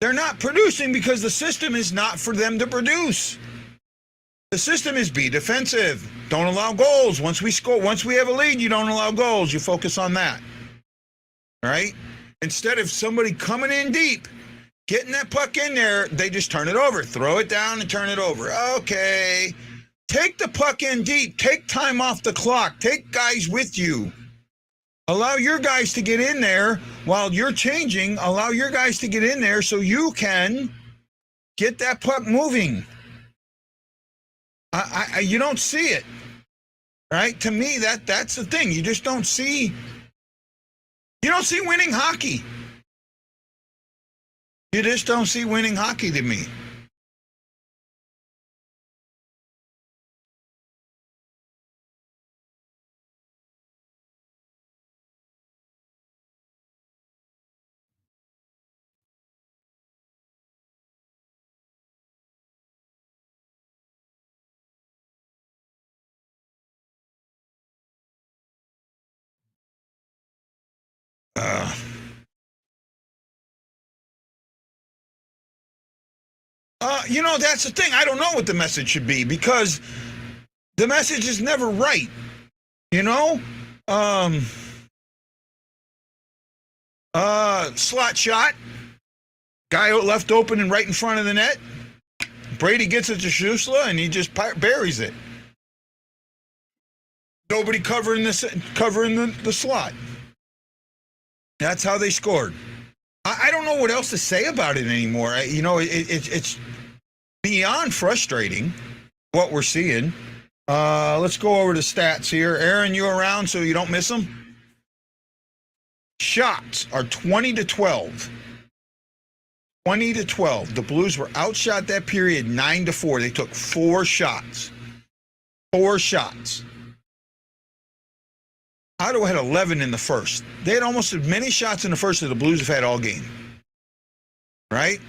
They're not producing because the system is not for them to produce. The system is be defensive. Don't allow goals. Once we have a lead, you don't allow goals. You focus on that. All right? Instead of somebody coming in deep, getting that puck in there, they just turn it over. Throw it down and turn it over. Okay. Take the puck in deep. Take time off the clock. Take guys with you. Allow your guys to get in there while you're changing. Allow your guys to get in there so you can get that puck moving. You don't see it, right? To me, that's the thing. You just don't see. You don't see winning hockey. You just don't see winning hockey to me. That's the thing. I don't know what the message should be because the message is never right. Slot shot. Guy left open and right in front of the net. Brady gets it to Shusla and he just buries it. Nobody covering the slot. That's how they scored. I don't know what else to say about it anymore. It's beyond frustrating what we're seeing. Let's go over the stats here. Aaron, you around so you don't miss them? Shots are 20-12. 20-12. The Blues were outshot that period 9-4. They took 4 shots. 4 shots. Ottawa had 11 in the first. They had almost as many shots in the first as the Blues have had all game. Right?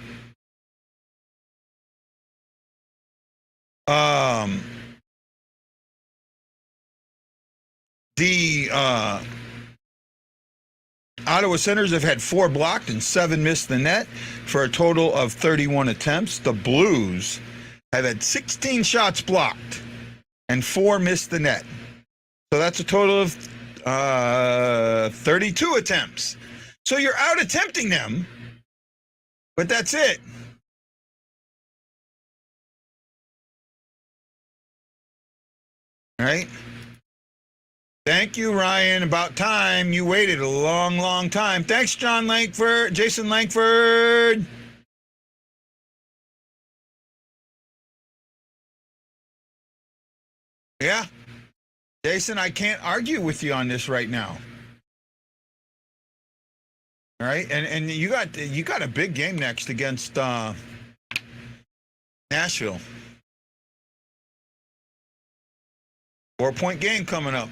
The Ottawa Senators have had 4 blocked and 7 missed the net for a total of 31 attempts. The Blues have had 16 shots blocked and 4 missed the net. So that's a total of 32 attempts. So you're out attempting them, but that's it. All right. Thank you, Ryan. About time. You waited a long, long time. Thanks, Jason Langford. Yeah. Jason, I can't argue with you on this right now. All right, and you got a big game next against Nashville. 4-point game coming up.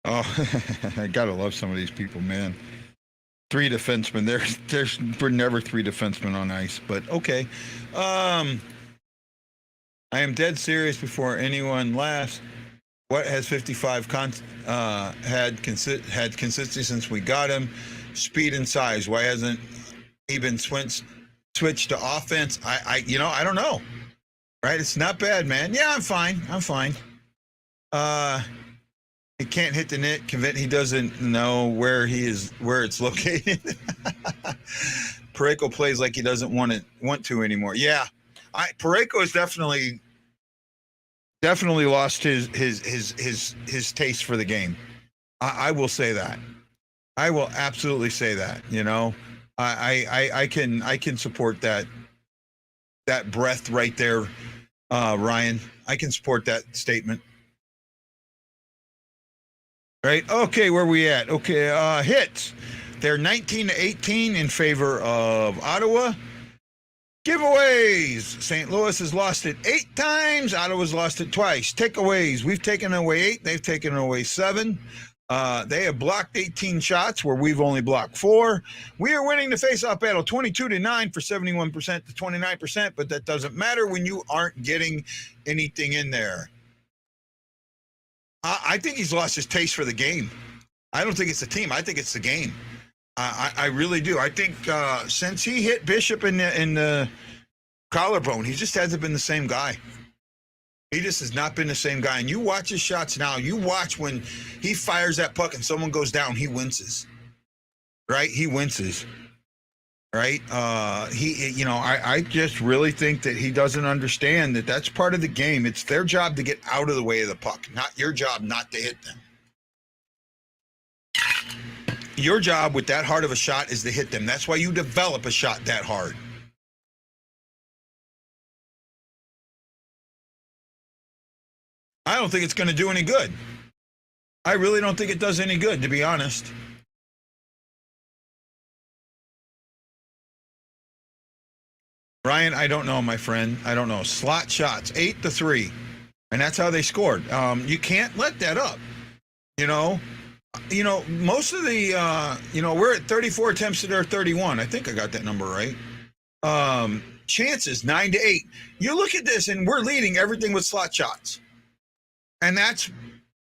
Oh, I gotta love some of these people, man. 3 defensemen. There's were never 3 defensemen on ice, but okay. I am dead serious before anyone laughs. What has 55 had consistency since we got him? Speed and size. Why hasn't he been switched to offense? I don't know. Right? It's not bad, man. Yeah, I'm fine. He can't hit the net. He doesn't know where it's located. Parayko plays like he doesn't want to anymore. Yeah, Parayko has definitely lost his taste for the game. I will say that. I will absolutely say that. I can support that breath right there, Ryan. I can support that statement. Right. Okay, where we at? Okay, hits. They're 19-18 in favor of Ottawa. Giveaways. St. Louis has lost it 8 times. Ottawa's lost it twice. Takeaways. We've taken away 8. They've taken away 7. They have blocked 18 shots where we've only blocked 4. We are winning the face-off battle 22-9 for 71% to 29%, but that doesn't matter when you aren't getting anything in there. I think he's lost his taste for the game. I don't think it's the team. I think it's the game. I really do. I think since he hit Bishop in the collarbone, he just hasn't been the same guy. He just has not been the same guy. And you watch his shots now. You watch when he fires that puck and someone goes down, he winces. Right? He winces. Right? I just really think that he doesn't understand that that's part of the game. It's their job to get out of the way of the puck, not your job not to hit them. Your job with that hard of a shot is to hit them. That's why you develop a shot that hard. I don't think it's going to do any good. I really don't think it does any good, to be honest. Ryan, I don't know, my friend. I don't know. Slot shots, 8-3. And that's how they scored. You can't let that up. Most of the, we're at 34 attempts to their 31. I think I got that number right. Chances, 9-8. You look at this, and we're leading everything with slot shots. And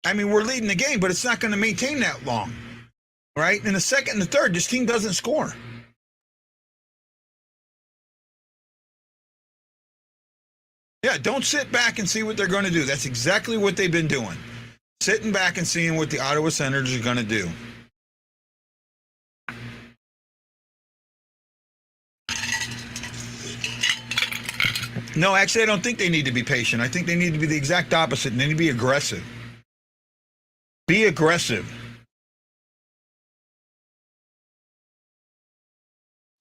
we're leading the game, but it's not going to maintain that long, right? In the second and the third, this team doesn't score. Yeah, don't sit back and see what they're going to do. That's exactly what they've been doing. Sitting back and seeing what the Ottawa Senators are going to do. No, actually, I don't think they need to be patient. I think they need to be the exact opposite. They need to be aggressive. Be aggressive.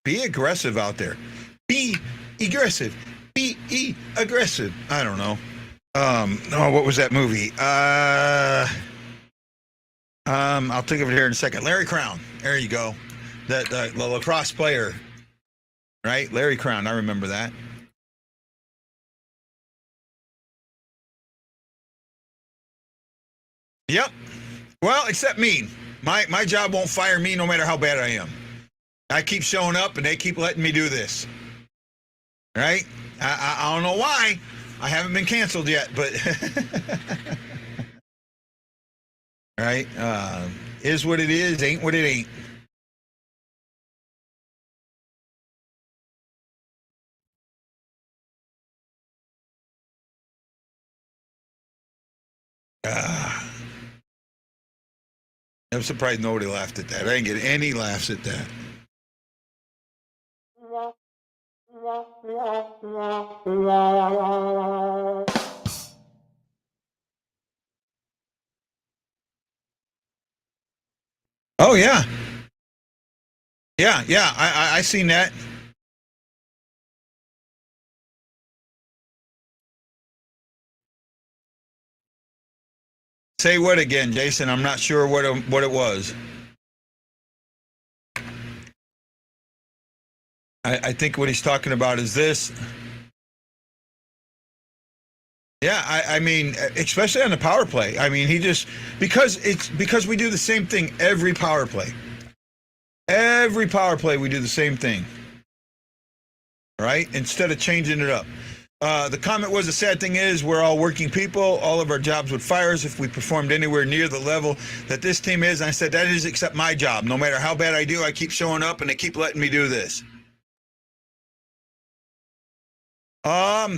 Be aggressive out there. Be aggressive. Be aggressive. I don't know. What was that movie? I'll think of it here in a second. Larry Crown. There you go. The lacrosse player. Right? Larry Crown. I remember that. Yep. Well, except me. My job won't fire me no matter how bad I am. I keep showing up and they keep letting me do this. Right? I don't know why. I haven't been canceled yet, but right? Is what it is, ain't what it ain't. I'm surprised nobody laughed at that. I didn't get any laughs at that. Oh yeah. Yeah. I seen that. Say what again, Jason? I'm not sure what it was. I think what he's talking about is this. Yeah, I mean, especially on the power play. I mean, because we do the same thing every power play. Every power play, we do the same thing. Right? Instead of changing it up. The comment was, the sad thing is we're all working people. All of our jobs would fire us if we performed anywhere near the level that this team is. And I said, that is except my job. No matter how bad I do, I keep showing up and they keep letting me do this.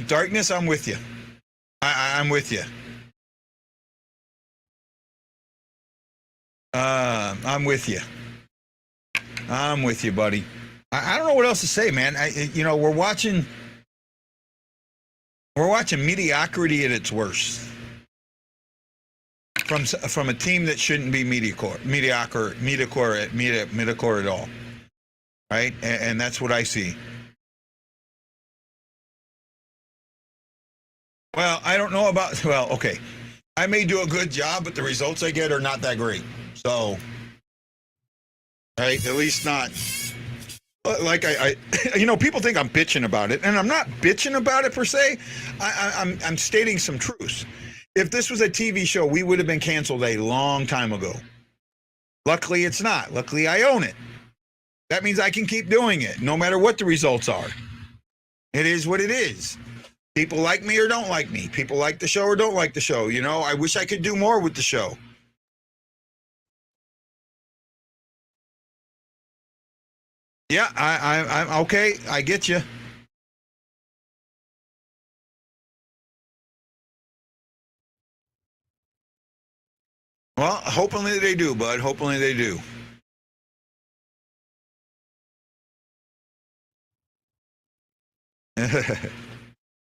Darkness, I'm with you. I'm with you. I'm with you. I'm with you, buddy. I don't know what else to say, man. We're watching mediocrity at its worst from a team that shouldn't be mediocre at all, right? And that's what I see. Well, I don't know about. Well, okay, I may do a good job, but the results I get are not that great. So, right, at least not. Like people think I'm bitching about it, and I'm not bitching about it per se. I'm stating some truths. If this was a TV show, we would have been canceled a long time ago. Luckily, it's not. Luckily, I own it. That means I can keep doing it no matter what the results are. It is what it is. People like me or don't like me. People like the show or don't like the show. You know, I wish I could do more with the show. Yeah, I'm okay. I get you. Well, hopefully they do, bud. Hopefully they do.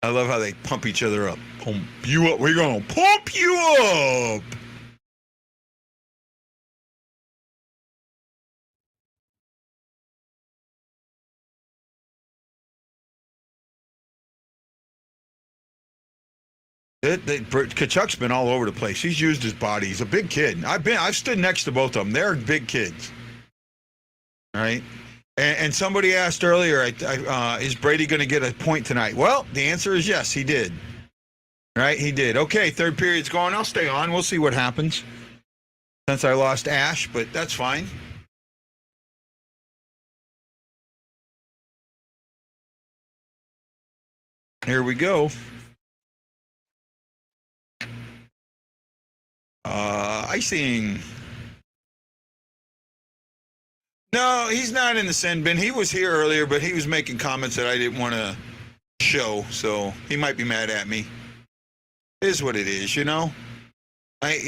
I love how they pump each other up. Pump you up. We're going to pump you up. Kachuk's been all over the place. He's used his body. He's a big kid. I've stood next to both of them. They're big kids. All right. And somebody asked earlier, is Brady going to get a point tonight? Well, the answer is yes, he did. Right, he did. Okay, third period's going. I'll stay on. We'll see what happens. Since I lost Ash, but that's fine. Here we go. Icing. No, he's not in the send bin. He was here earlier, but he was making comments that I didn't want to show, so he might be mad at me. It is what it is, you know? I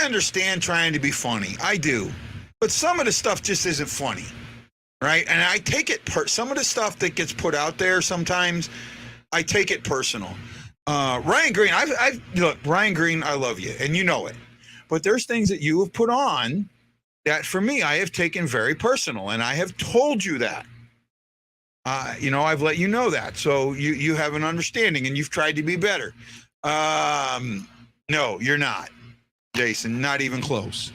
understand trying to be funny. I do. But some of the stuff just isn't funny, right? And I take it, some of the stuff that gets put out there sometimes, I take it personal. Ryan Green, look, Ryan Green, I love you, and you know it. But there's things that you have put on that, for me, I have taken very personal, and I have told you that. I've let you know that, so you have an understanding, and you've tried to be better. No, you're not, Jason. Not even close.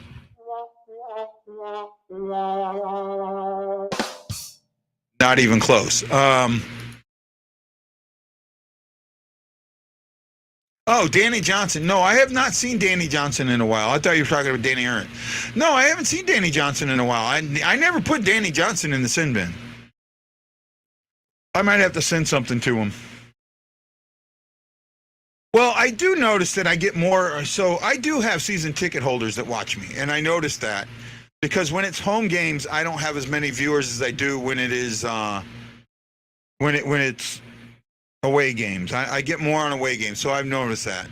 Not even close. Oh, Danny Johnson. No, I have not seen Danny Johnson in a while. I thought you were talking about Danny Arndt. No, I haven't seen Danny Johnson in a while. I never put Danny Johnson in the sin bin. I might have to send something to him. Well, I do notice that I get more. So I do have season ticket holders that watch me, and I noticed that because when it's home games, I don't have as many viewers as I do when it is when it's away games. I get more on away games, so I've noticed that.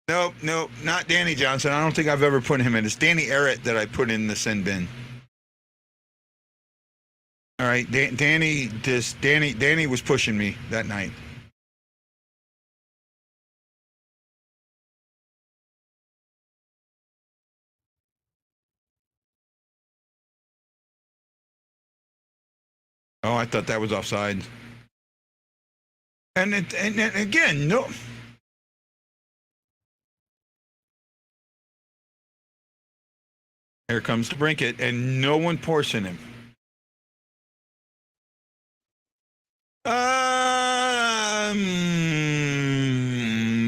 Nope, not Danny Johnson. I don't think I've ever put him in. It's Danny Arndt that I put in the sin bin. All right, Danny was pushing me that night. Oh, I thought that was offside. And again, no. Here comes the Brinket, and no one portioned him.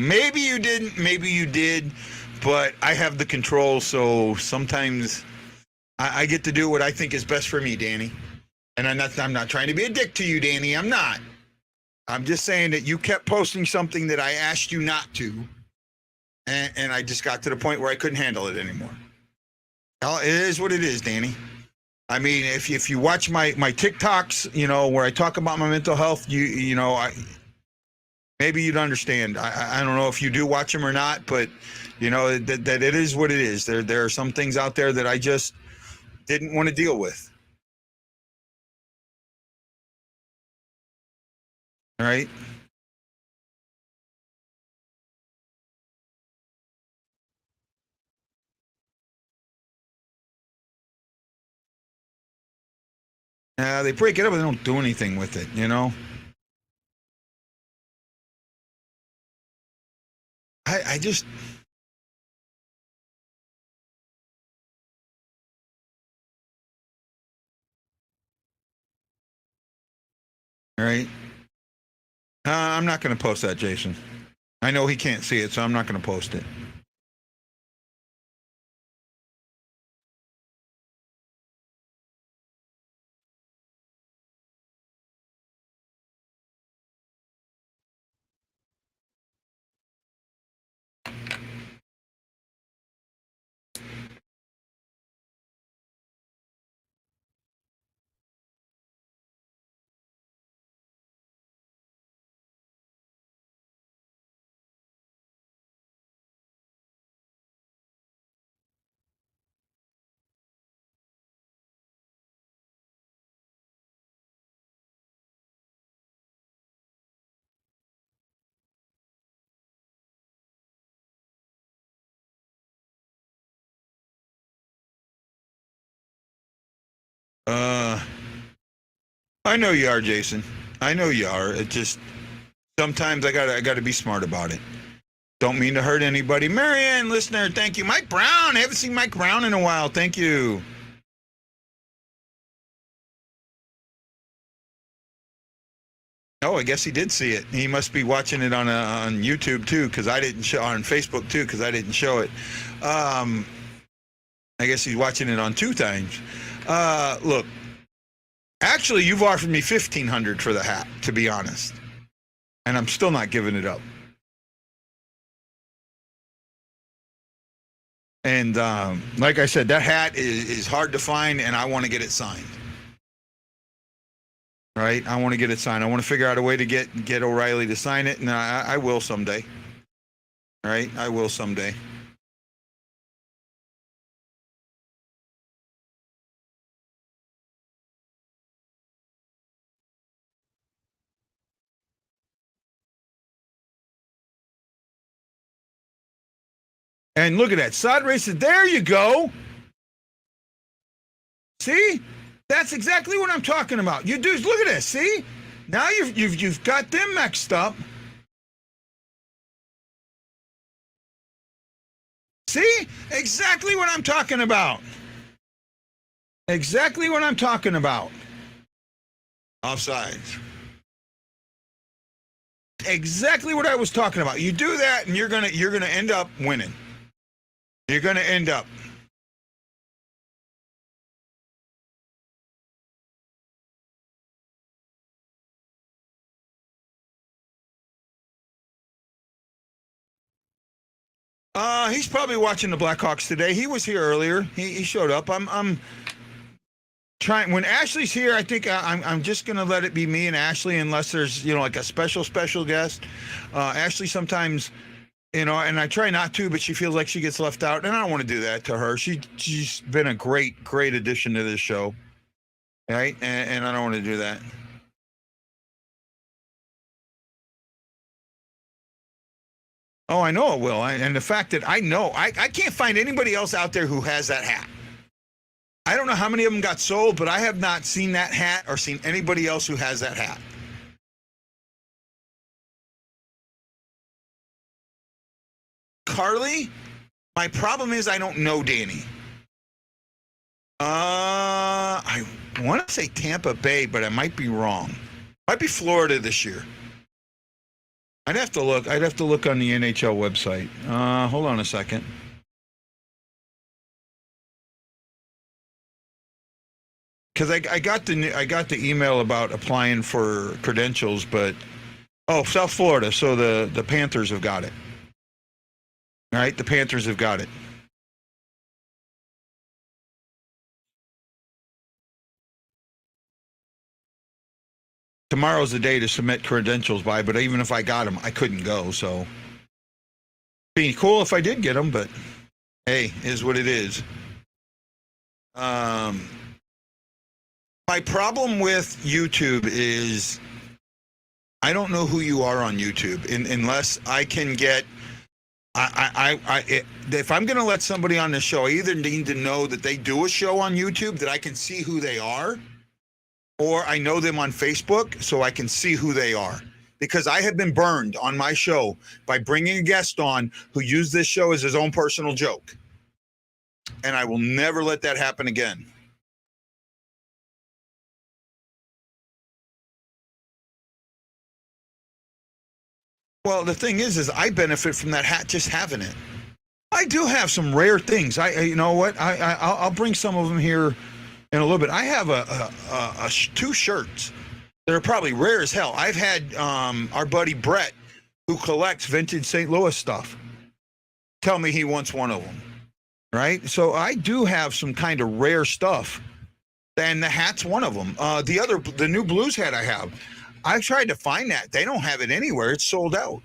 Maybe you didn't, maybe you did, but I have the control, so sometimes I get to do what I think is best for me, Danny. And I'm not trying to be a dick to you, Danny. I'm not. I'm just saying that you kept posting something that I asked you not to, and I just got to the point where I couldn't handle it anymore. Well, it is what it is, Danny. I mean, if you watch my TikToks, where I talk about my mental health, maybe you'd understand. I don't know if you do watch them or not, but that it is what it is. There are some things out there that I just didn't want to deal with. All right. They break it up, but they don't do anything with it, I just. All right. I'm not going to post that, Jason. I know he can't see it, so I'm not going to post it. I know you are, Jason. I know you are. It just sometimes I gotta be smart about it. Don't mean to hurt anybody. Marianne, listener, thank you. Mike Brown, I haven't seen Mike Brown in a while. Thank you. Oh, I guess he did see it. He must be watching it on YouTube too, because I didn't show on Facebook too, because I didn't show it. I guess he's watching it on 2 times. Look, actually, you've offered me $1,500 for the hat, to be honest, and I'm still not giving it up. And like I said, that hat is hard to find, and I want to get it signed. Right? I want to get it signed. I want to figure out a way to get O'Reilly to sign it, and I will someday. Right? I will someday. And look at that. Sod races. There you go. See? That's exactly what I'm talking about. You dudes, look at this. See? Now you've got them mixed up. See? Exactly what I'm talking about. Exactly what I'm talking about. Offsides. Exactly what I was talking about. You do that and you're gonna end up winning. You're gonna end up. He's probably watching the Blackhawks today. He was here earlier. He showed up. I'm trying. When Ashley's here, I think I'm just gonna let it be me and Ashley, unless there's like a special guest. Ashley sometimes, and I try not to, but she feels like she gets left out, and I don't want to do that to her. She's been a great addition to this show, right? And I don't want to do that. Oh, I know it will. And the fact that I know, I can't find anybody else out there who has that hat. I don't know how many of them got sold, but I have not seen that hat or seen anybody else who has that hat. Carly, my problem is I don't know Danny. I want to say Tampa Bay, but I might be wrong. Might be Florida this year. I'd have to look. I'd have to look on the NHL website. Hold on a second. Because I got the email about applying for credentials, but South Florida. So the Panthers have got it. All right, the Panthers have got it. Tomorrow's the day to submit credentials by, but even if I got them, I couldn't go. So, be cool if I did get them, but hey, is what it is. My problem with YouTube is I don't know who you are on YouTube unless I can get. If I'm going to let somebody on the show, I either need to know that they do a show on YouTube that I can see who they are, or I know them on Facebook so I can see who they are. Because I have been burned on my show by bringing a guest on who used this show as his own personal joke. And I will never let that happen again. Well, the thing is I benefit from that hat just having it. I do have some rare things. You know what? I'll bring some of them here in a little bit. I have two shirts that are probably rare as hell. I've had our buddy Brett, who collects vintage St. Louis stuff, tell me he wants one of them. Right? So I do have some kind of rare stuff, and the hat's one of them. The new Blues hat I have, I've tried to find that. They don't have it anywhere. It's sold out.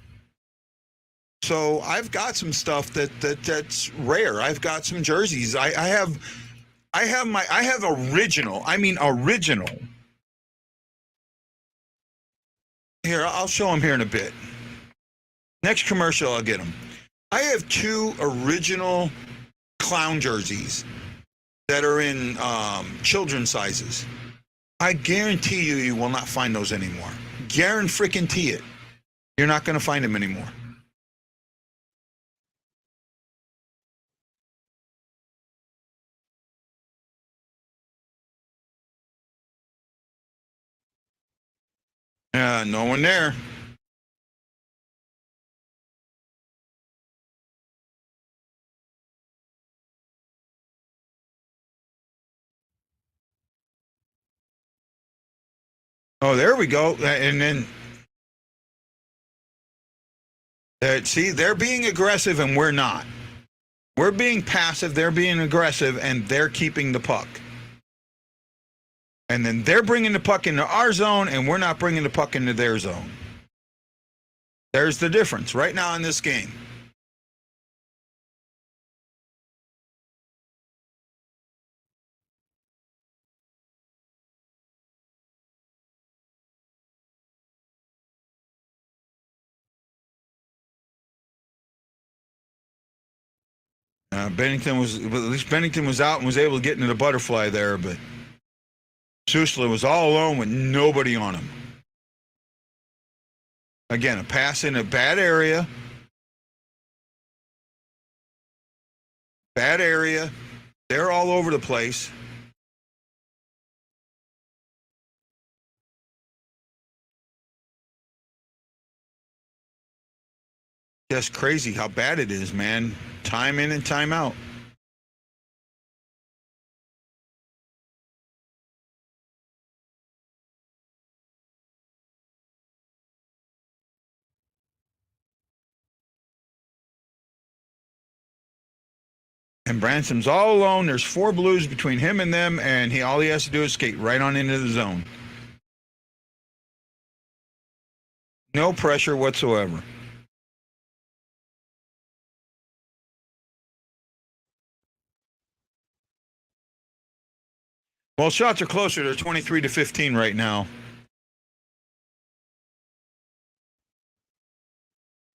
So I've got some stuff that's rare. I've got some jerseys. I have original. I mean original. Here, I'll show them here in a bit. Next commercial, I'll get them. I have two original clown jerseys that are in children's sizes. I guarantee you will not find those anymore. Guarantee it. You're not going to find them anymore. No one there. Oh, there we go. And then, see, they're being aggressive and we're not. We're being passive, they're being aggressive, and they're keeping the puck. And then they're bringing the puck into our zone, and we're not bringing the puck into their zone. There's the difference right now in this game. Bennington was out and was able to get into the butterfly there, but Susla was all alone with nobody on him. Again, a pass in a bad area. Bad area. They're all over the place. Just crazy how bad it is, man. Time in and time out. And Bransom's all alone. There's 4 Blues between him and them, and all he has to do is skate right on into the zone. No pressure whatsoever. Well, shots are closer. They're 23-15 right now.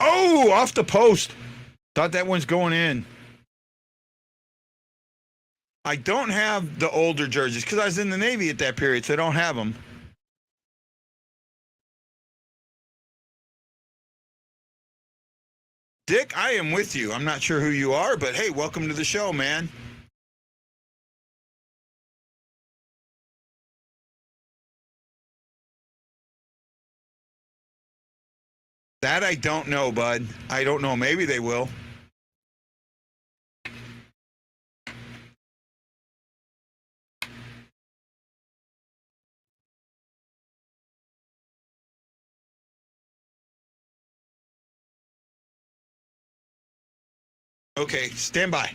Oh, off the post. Thought that one's going in. I don't have the older jerseys because I was in the Navy at that period, so I don't have them. Dick, I am with you. I'm not sure who you are, but hey, welcome to the show, man. That I don't know, bud. I don't know. Maybe they will. Okay, stand by.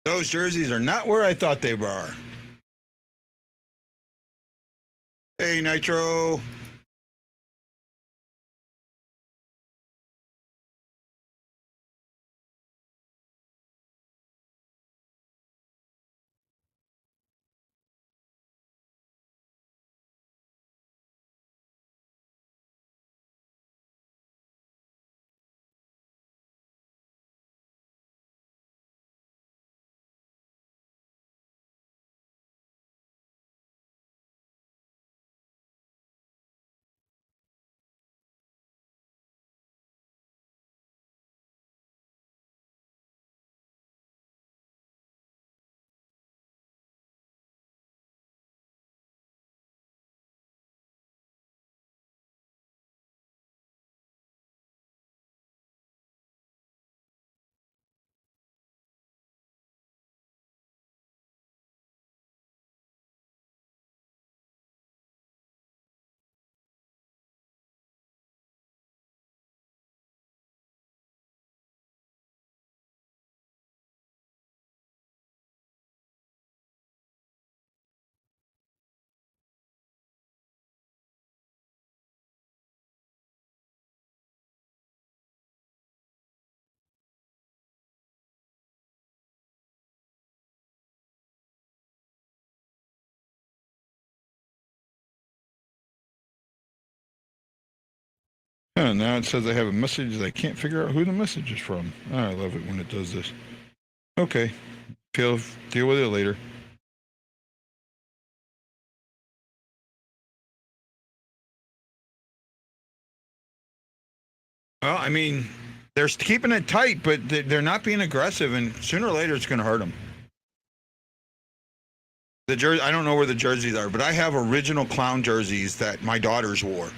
Those jerseys are not where I thought they were. Hey, Nitro. Now it says I have a message. I can't figure out who the message is from. Oh, I love it when it does this. Okay. Deal with it later. Well, I mean, they're keeping it tight, but they're not being aggressive, and sooner or later it's going to hurt them. The jersey, I don't know where the jerseys are, but I have original clown jerseys that my daughters wore,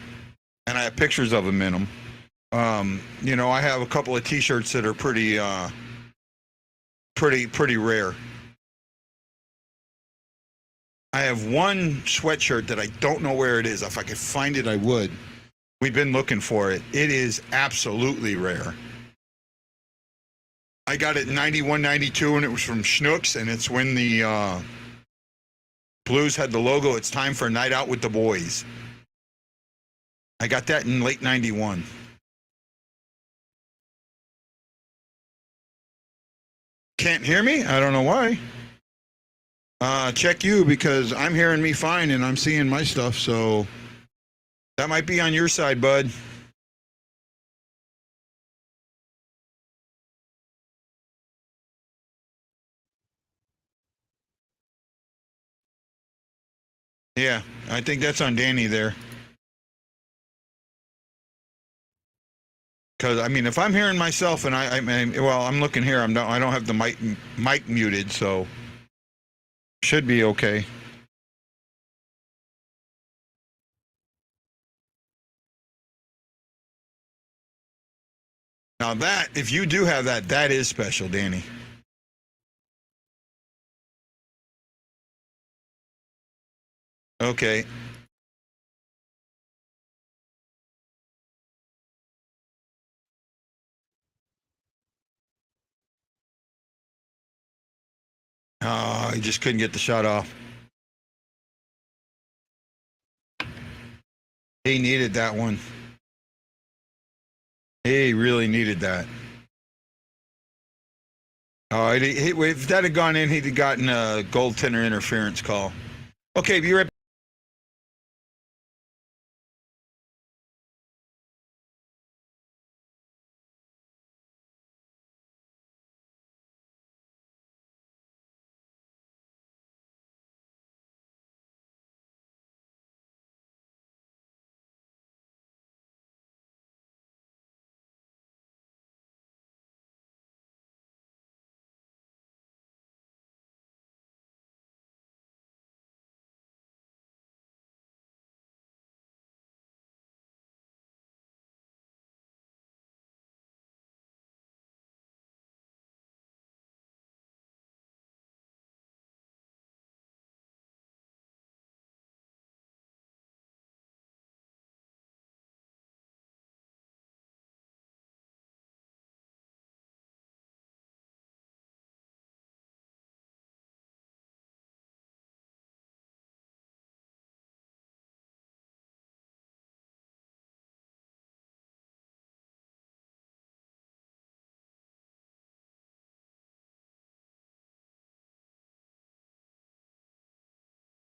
and I have pictures of them in them. I have a couple of T-shirts that are pretty rare. I have one sweatshirt that I don't know where it is. If I could find it, I would. We've been looking for it. It is absolutely rare. I got it in 91, 92, and it was from Schnucks, and it's when the Blues had the logo, "It's time for a night out with the boys." I got that in late 91. Can't hear me? I don't know why. Check you, because I'm hearing me fine and I'm seeing my stuff, so that might be on your side, bud. Yeah, I think that's on Danny there. Because I mean, if I'm hearing myself and I'm looking here. I don't have the mic muted, so should be okay. Now that, if you do have that, that is special, Danny. Okay. Oh, he just couldn't get the shot off. He needed that one. He really needed that. Oh, if that had gone in, he'd have gotten a goaltender interference call. Okay, be right back.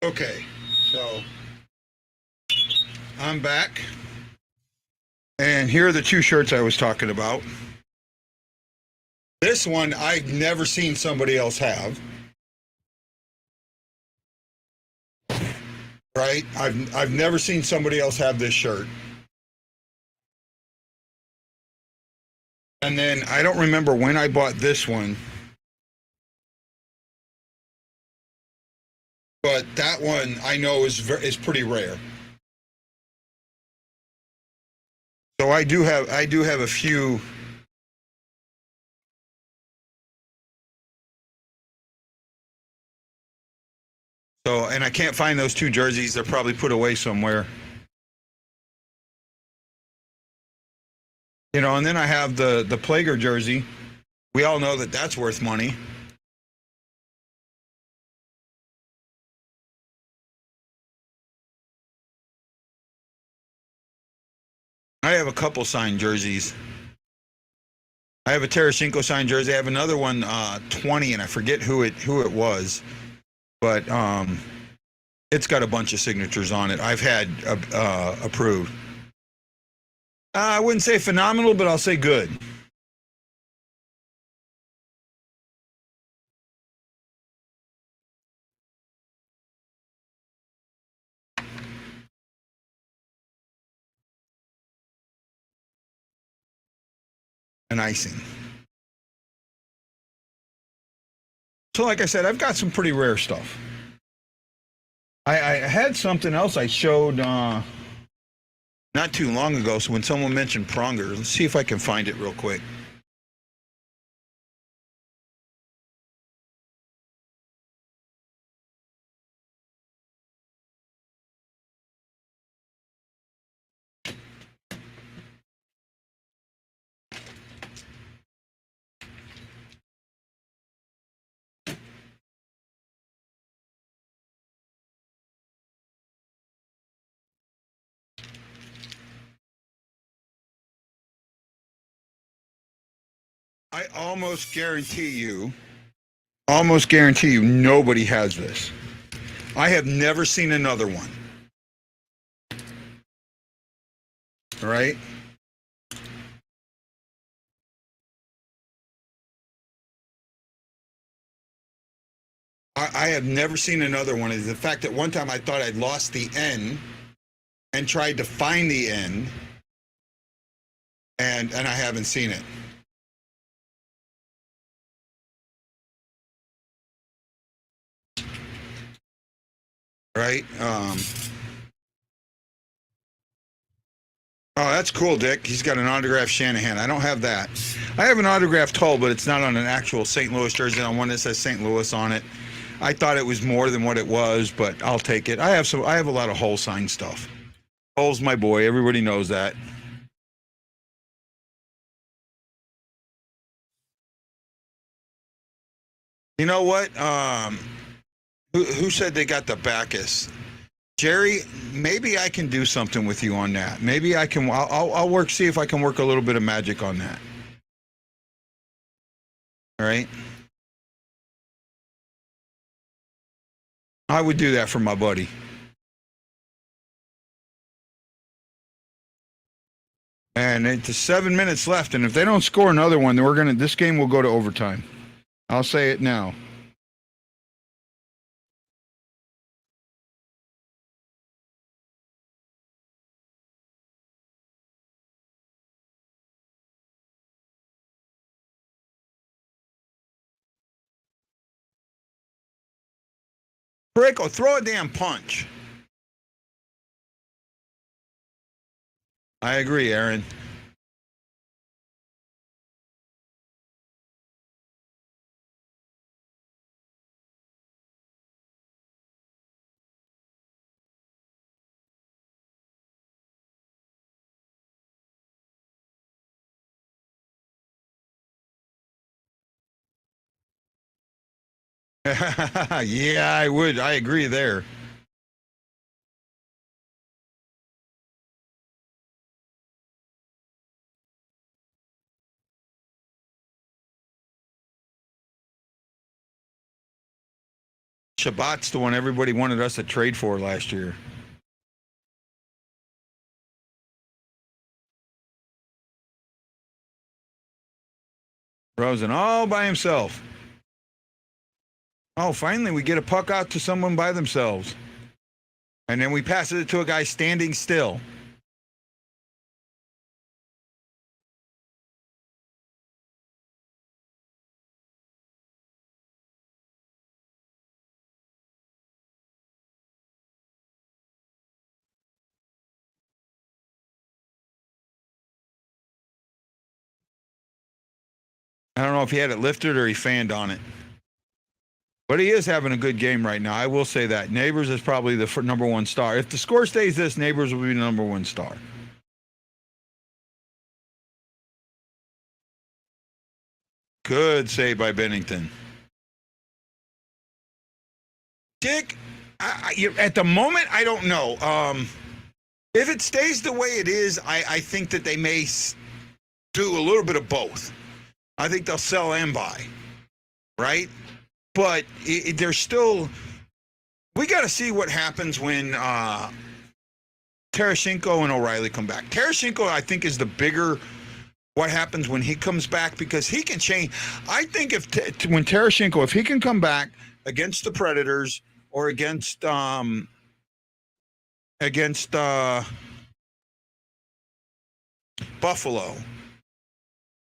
Okay, so I'm back. And here are the two shirts I was talking about. This one I've never seen somebody else have. Right? I've never seen somebody else have this shirt. And then I don't remember when I bought this one. But that one I know is pretty rare. So I do have a few. So, and I can't find those two jerseys. They're probably put away somewhere. You know, and then I have the Plager jersey. We all know that that's worth money. I have a couple signed jerseys. I have a Tarasenko signed jersey. I have another one, 20, and I forget who it was, but it's got a bunch of signatures on it. I've had approved. I wouldn't say phenomenal, but I'll say good. And icing. So, like I said, I've got some pretty rare stuff. I had something else I showed not too long ago. So when someone mentioned Pronger, let's see if I can find it real quick. I almost guarantee you, nobody has this. I have never seen another one. All right. I have never seen another one. Is the fact that one time I thought I'd lost the N and tried to find the N, and I haven't seen it. Right? Oh, that's cool, Dick. He's got an autographed Shanahan. I don't have that. I have an autographed Hull, but it's not on an actual St. Louis jersey. On one that says St. Louis on it. I thought it was more than what it was, but I'll take it. I have a lot of Hull signed stuff. Hull's my boy. Everybody knows that. You know what? Who said they got the Bacchus? Jerry, maybe I can do something with you on that. Maybe I can. I'll work. See if I can work a little bit of magic on that. All right. I would do that for my buddy. And it's 7 minutes left, and if they don't score another one, then this game will go to overtime. I'll say it now. Rico, throw a damn punch. I agree, Aaron. Yeah, I would. I agree there. Shabbat's the one everybody wanted us to trade for last year. Rosen all by himself. Oh, finally we get a puck out to someone by themselves. And then we pass it to a guy standing still. I don't know if he had it lifted or he fanned on it. But he is having a good game right now. I will say that. Neighbors is probably the number one star. If the score stays this, Neighbors will be the number one star. Good save by Bennington. Dick, at the moment, I don't know. If it stays the way it is, I think that they may do a little bit of both. I think they'll sell and buy, right? But there's still, we got to see what happens when Tereshchenko and O'Reilly come back. Tereshchenko, I think, is the bigger what happens when he comes back, because he can change. I think when Tereshchenko, if he can come back against the Predators or against Buffalo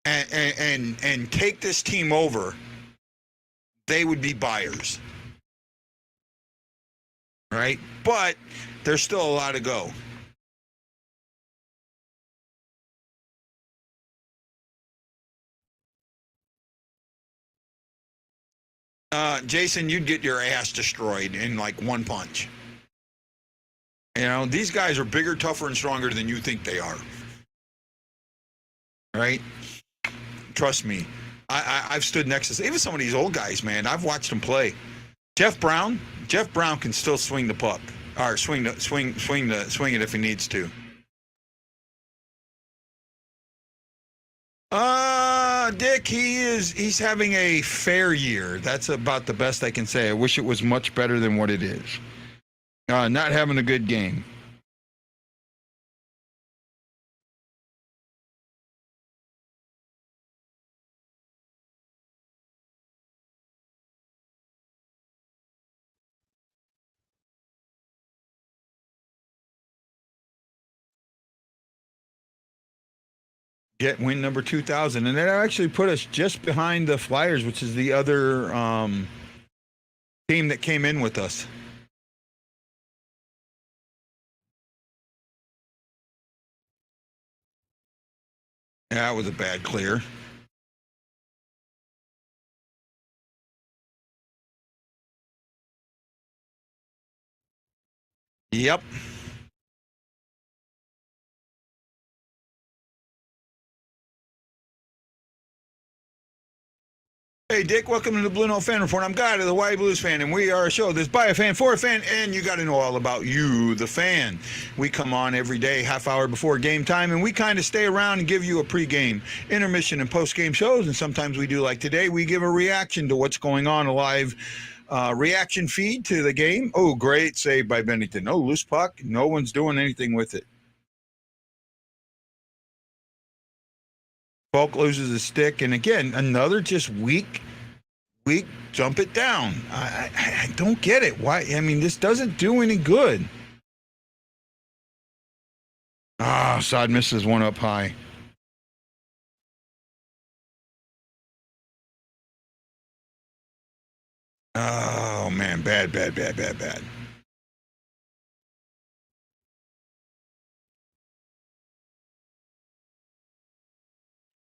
and take this team over, they would be buyers, right? But there's still a lot to go. Jason, you'd get your ass destroyed in like one punch. You know, these guys are bigger, tougher, and stronger than you think they are. Right? Trust me. I've stood next to even some of these old guys, man. I've watched them play. Jeff Brown can still swing the puck, or swing it if he needs to. Dick, he's having a fair year. That's about the best I can say. I wish it was much better than what it is. Not having a good game. Get win number 2,000, and that actually put us just behind the Flyers, which is the other team that came in with us. Yeah, that was a bad clear. Yep. Hey, Dick, welcome to the BlueNote Fan Report. I'm Guy, the Hawaii Blues fan, and we are a show that's by a fan, for a fan, and you got to know all about you, the fan. We come on every day, half hour before game time, and we kind of stay around and give you a pregame, intermission, and postgame shows, and sometimes we do like today, we give a reaction to what's going on, a live reaction feed to the game. Oh, great save by Bennington. No loose puck. No one's doing anything with it. Falk loses his stick, and again, another just weak, jump it down. I don't get it. Why? I mean, this doesn't do any good. Saad misses one up high. Oh, man, bad.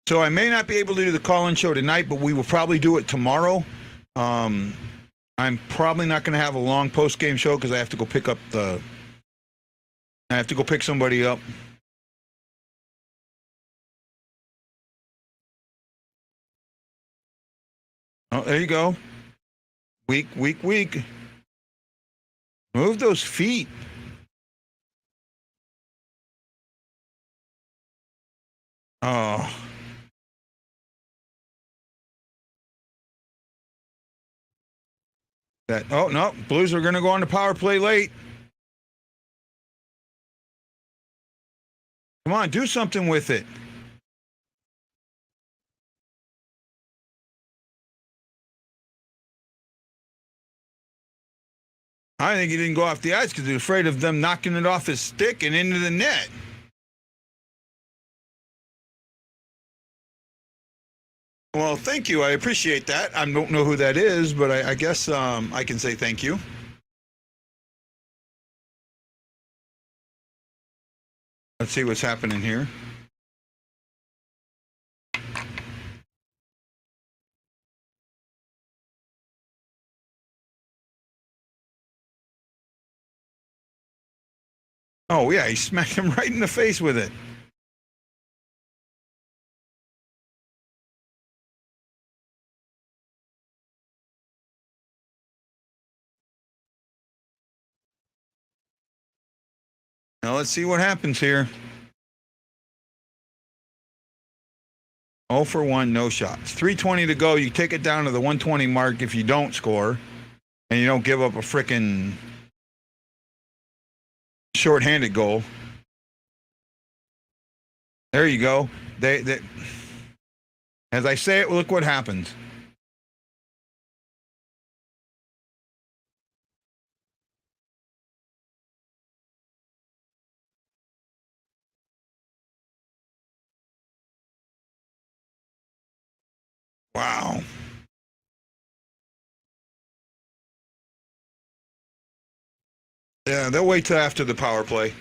So I may not be able to do the call-in show tonight, but we will probably do it tomorrow. I'm probably not going to have a long post-game show because I have to go pick somebody up. Oh, there you go. Weak. Move those feet. Oh. Oh no, Blues are going to go on the power play late. Come on, do something with it. I think he didn't go off the ice because he was afraid of them knocking it off his stick and into the net. Well, thank you. I appreciate that. I don't know who that is, but I guess I can say thank you. Let's see what's happening here. Oh, yeah, he smacked him right in the face with it. Now let's see what happens here. 0 for 1, no shots. 3:20 to go. You take it down to the 120 mark if you don't score and you don't give up a frickin' shorthanded goal. There you go. They as I say it, look what happens. Wow. Yeah, they'll wait till after the power play.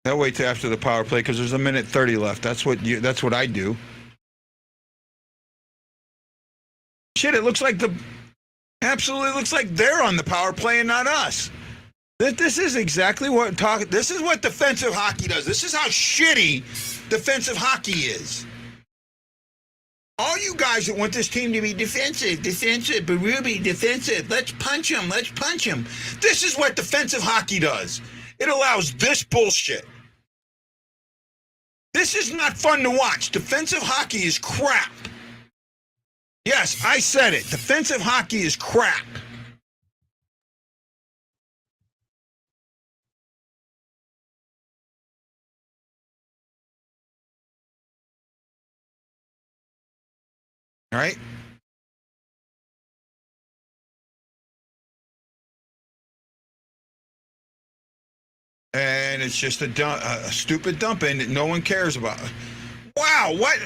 They'll wait till after the power play because there's a minute 30 left. That's what I do. Shit, it looks like absolutely looks like they're on the power play and not us. This is exactly what this is what defensive hockey does. This is how shitty defensive hockey is. All you guys that want this team to be defensive, but we'll be defensive. Let's punch them. This is what defensive hockey does. It allows this bullshit. This is not fun to watch. Defensive hockey is crap. Yes, I said it. Defensive hockey is crap. All right? And it's just a stupid dumping that no one cares about. Wow, what?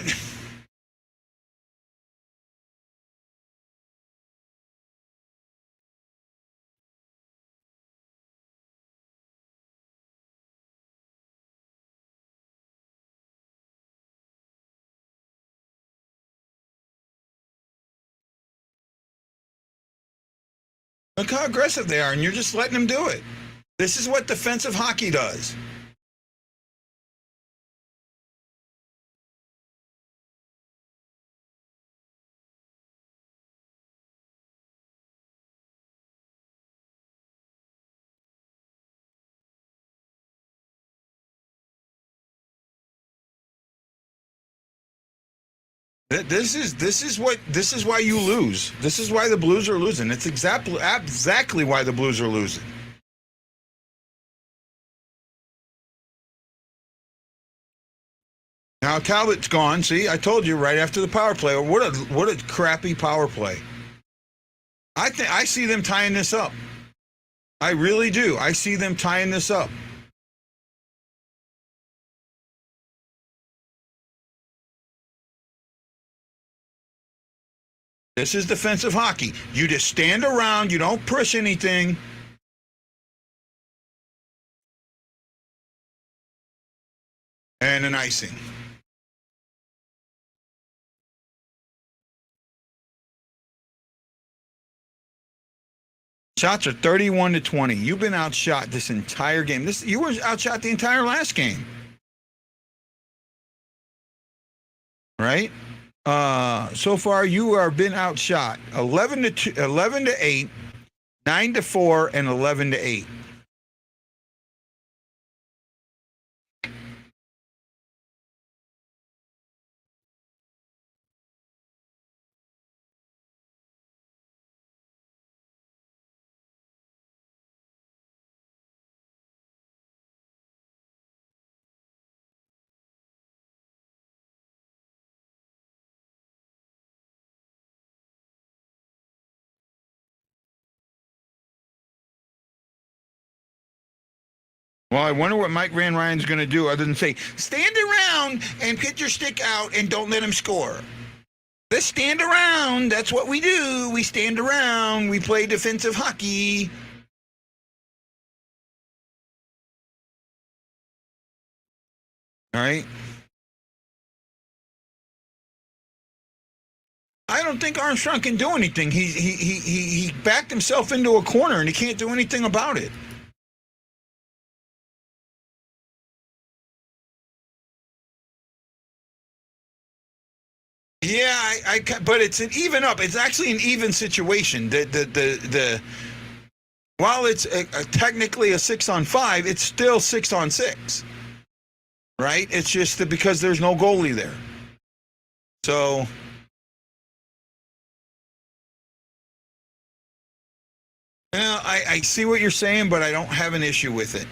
Look how aggressive they are, and you're just letting them do it. This is what defensive hockey does. This is why you lose. This is why the Blues are losing. It's exactly why the Blues are losing. Now Talbot's gone. See, I told you right after the power play. What a crappy power play. I see them tying this up. I really do. I see them tying this up. This is defensive hockey. You just stand around. You don't push anything. And an icing. Shots are 31-20. You've been outshot this entire game. You were outshot the entire last game. Right? So far you are been outshot 11-8, 9-4, and 11-8. Well, I wonder what Mike Van Ryan's going to do other than say, stand around and put your stick out and don't let him score. Let's stand around. That's what we do. We stand around. We play defensive hockey. All right. I don't think Armstrong can do anything. He backed himself into a corner and he can't do anything about it. Yeah, but it's an even up. It's actually an even situation. While it's technically a 6-on-5, it's still 6-on-6, right? It's just that because there's no goalie there. So, yeah, I see what you're saying, but I don't have an issue with it.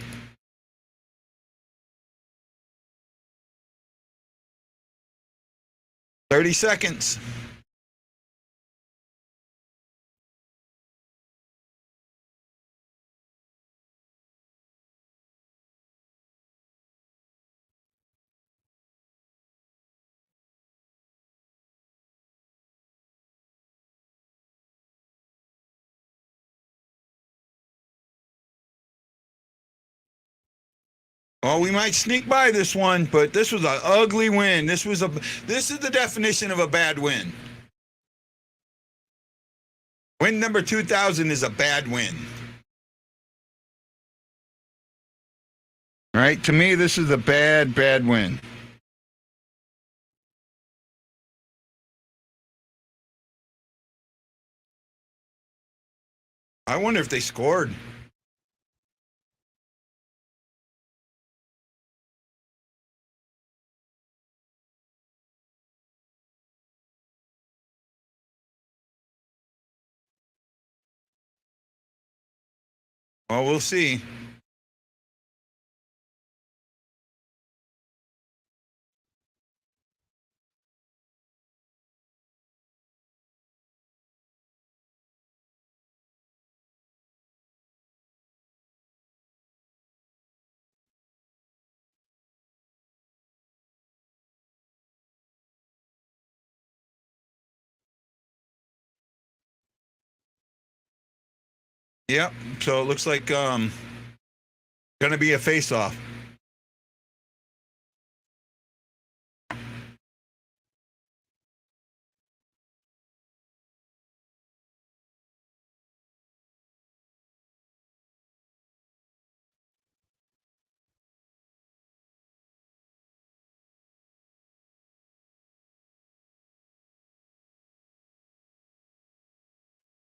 "30 seconds. Well, we might sneak by this one, but this was an ugly win. This is the definition of a bad win. Win number 2,000 is a bad win. All right, to me, this is a bad win. I wonder if they scored. Well, we'll see. Yep. So it looks like going to be a face-off.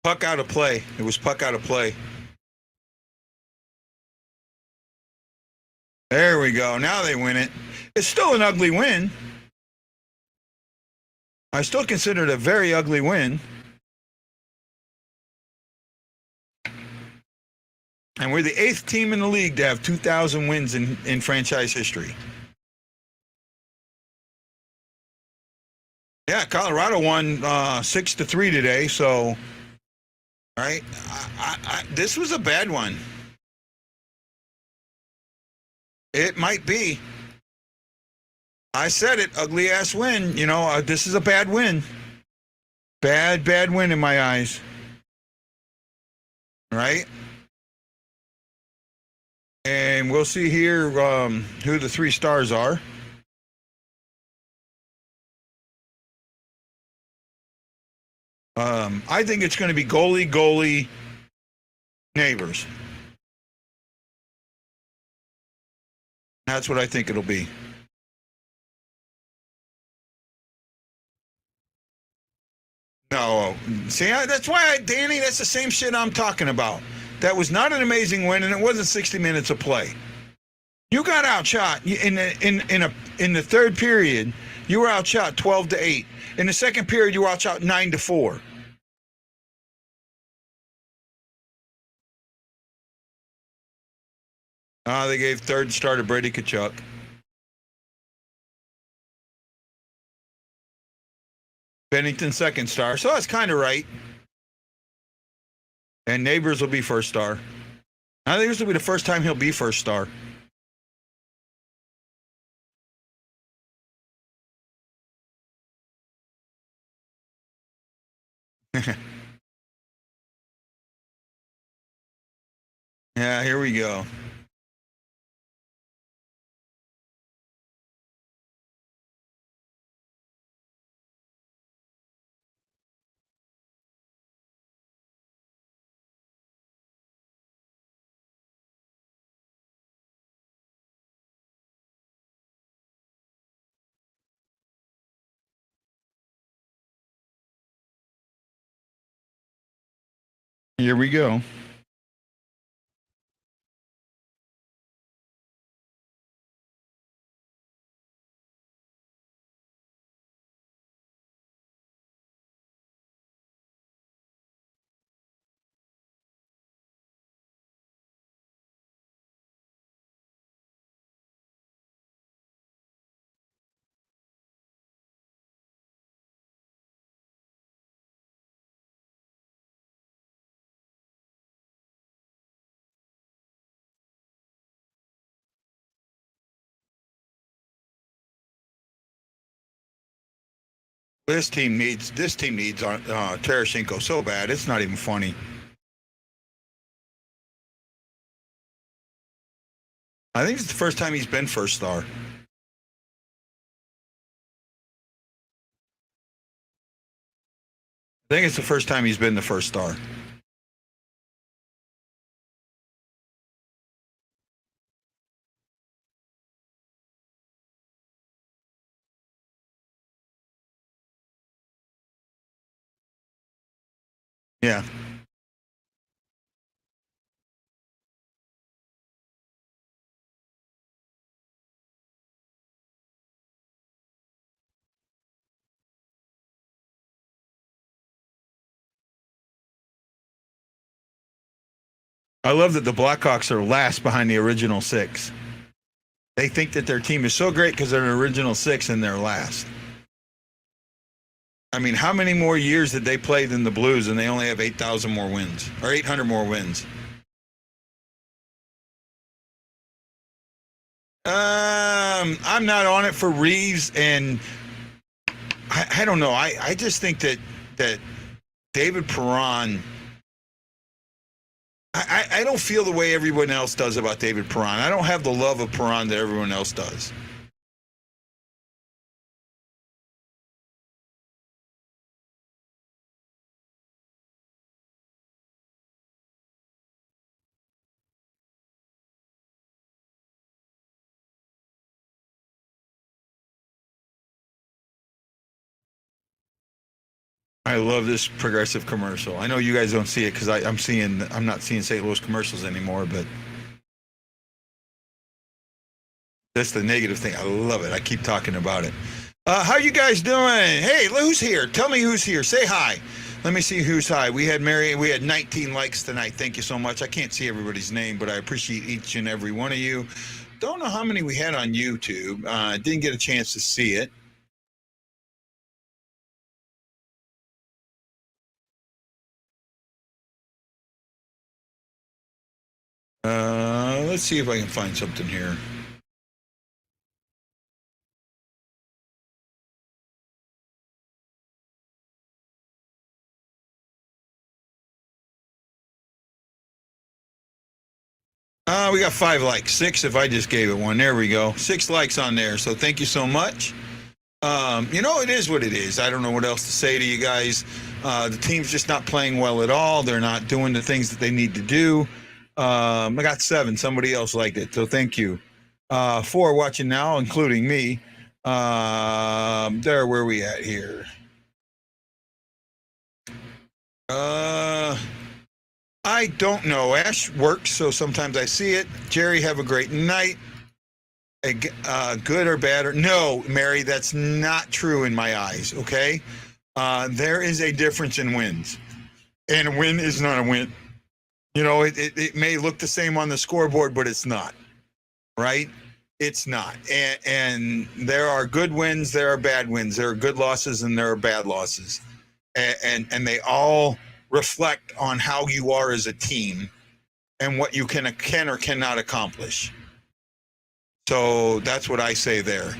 Puck out of play. It was puck out of play. There we go. Now they win it. It's still an ugly win. I still consider it a very ugly win. And we're the 8th team in the league to have 2,000 wins in franchise history. Yeah, Colorado won 6-3 today. So, all right, this was a bad one. It might be. I said it, ugly ass win. You know, this is a bad win. Bad win in my eyes. Right? And we'll see here who the 3 stars are. I think it's going to be goalie, Neighbors. That's what I think it'll be. No. See, that's why, Danny, that's the same shit I'm talking about. That was not an amazing win, and it wasn't 60 minutes of play. You got outshot in the third period. You were outshot 12-8. In the second period, you were outshot 9-4. They gave third star to Brady Tkachuk. Bennington second star, so that's kind of right. And Neighbors will be first star. I think this will be the first time he'll be first star. Yeah, here we go. Here we go. This team needs Tarasenko so bad. It's not even funny. I think it's the first time he's been first star. I think it's the first time he's been the first star. Yeah. I love that the Blackhawks are last behind the original six. They think that their team is so great because they're an original six and they're last. I mean, how many more years did they play than the Blues and they only have 8,000 more wins or 800 more wins? I'm not on it for Reeves, and I don't know. I just think that David Perron. I don't feel the way everyone else does about David Perron. I don't have the love of Perron that everyone else does. I love this progressive commercial. I know you guys don't see it because I'm not seeing St. Louis commercials anymore, but that's the negative thing. I love it. I keep talking about it. How you guys doing? Hey, who's here? Tell me who's here. Say hi. Let me see who's hi. We had 19 likes tonight. Thank you so much. I can't see everybody's name, but I appreciate each and every one of you. Don't know how many we had on YouTube. Didn't get a chance to see it. Let's see if I can find something here. We got 5 likes. 6 if I just gave it one. There we go. 6 likes on there. So thank you so much. It is what it is. I don't know what else to say to you guys. The team's just not playing well at all. They're not doing the things that they need to do. I got 7. Somebody else liked it. So thank you. 4 watching now, including me. Where are we at here? I don't know. Ash works, so sometimes I see it. Jerry, have a great night. Good or bad? No, Mary, that's not true in my eyes, okay? There is a difference in wins. And a win is not a win. It may look the same on the scoreboard, but it's not, right? It's not. And there are good wins, there are bad wins. There are good losses, and there are bad losses. And they all reflect on how you are as a team and what you can or cannot accomplish. So that's what I say there.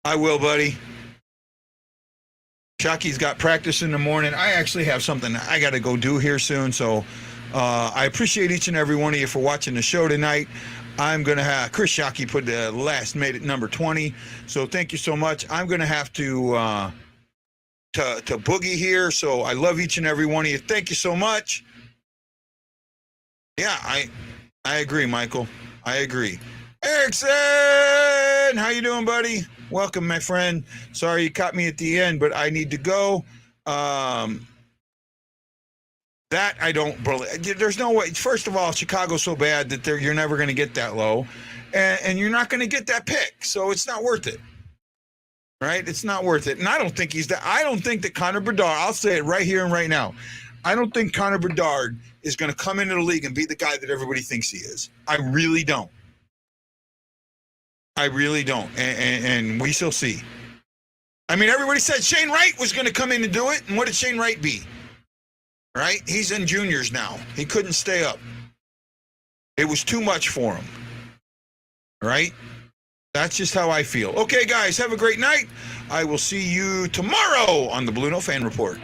I will, buddy. Chucky's got practice in the morning. I actually have something I got to go do here soon, so I appreciate each and every one of you for watching the show tonight. I'm going to have Chris Shockey put the last made it number 20. So thank you so much. I'm going to have to boogie here. So I love each and every one of you. Thank you so much. Yeah, I agree, Michael. I agree. Erickson, how you doing, buddy? Welcome, my friend. Sorry you caught me at the end, but I need to go. That I don't believe. There's no way. First of all, Chicago's so bad that you're never going to get that low, and you're not going to get that pick. So it's not worth it, right? It's not worth it. And I don't think I don't think that Connor Bedard. I'll say it right here and right now. I don't think Connor Bedard is going to come into the league and be the guy that everybody thinks he is. I really don't. I really don't, and we shall see. I mean, everybody said Shane Wright was going to come in and do it, and what did Shane Wright be? Right? He's in juniors now. He couldn't stay up. It was too much for him. Right? That's just how I feel. Okay, guys, have a great night. I will see you tomorrow on the Blue Note Fan Report.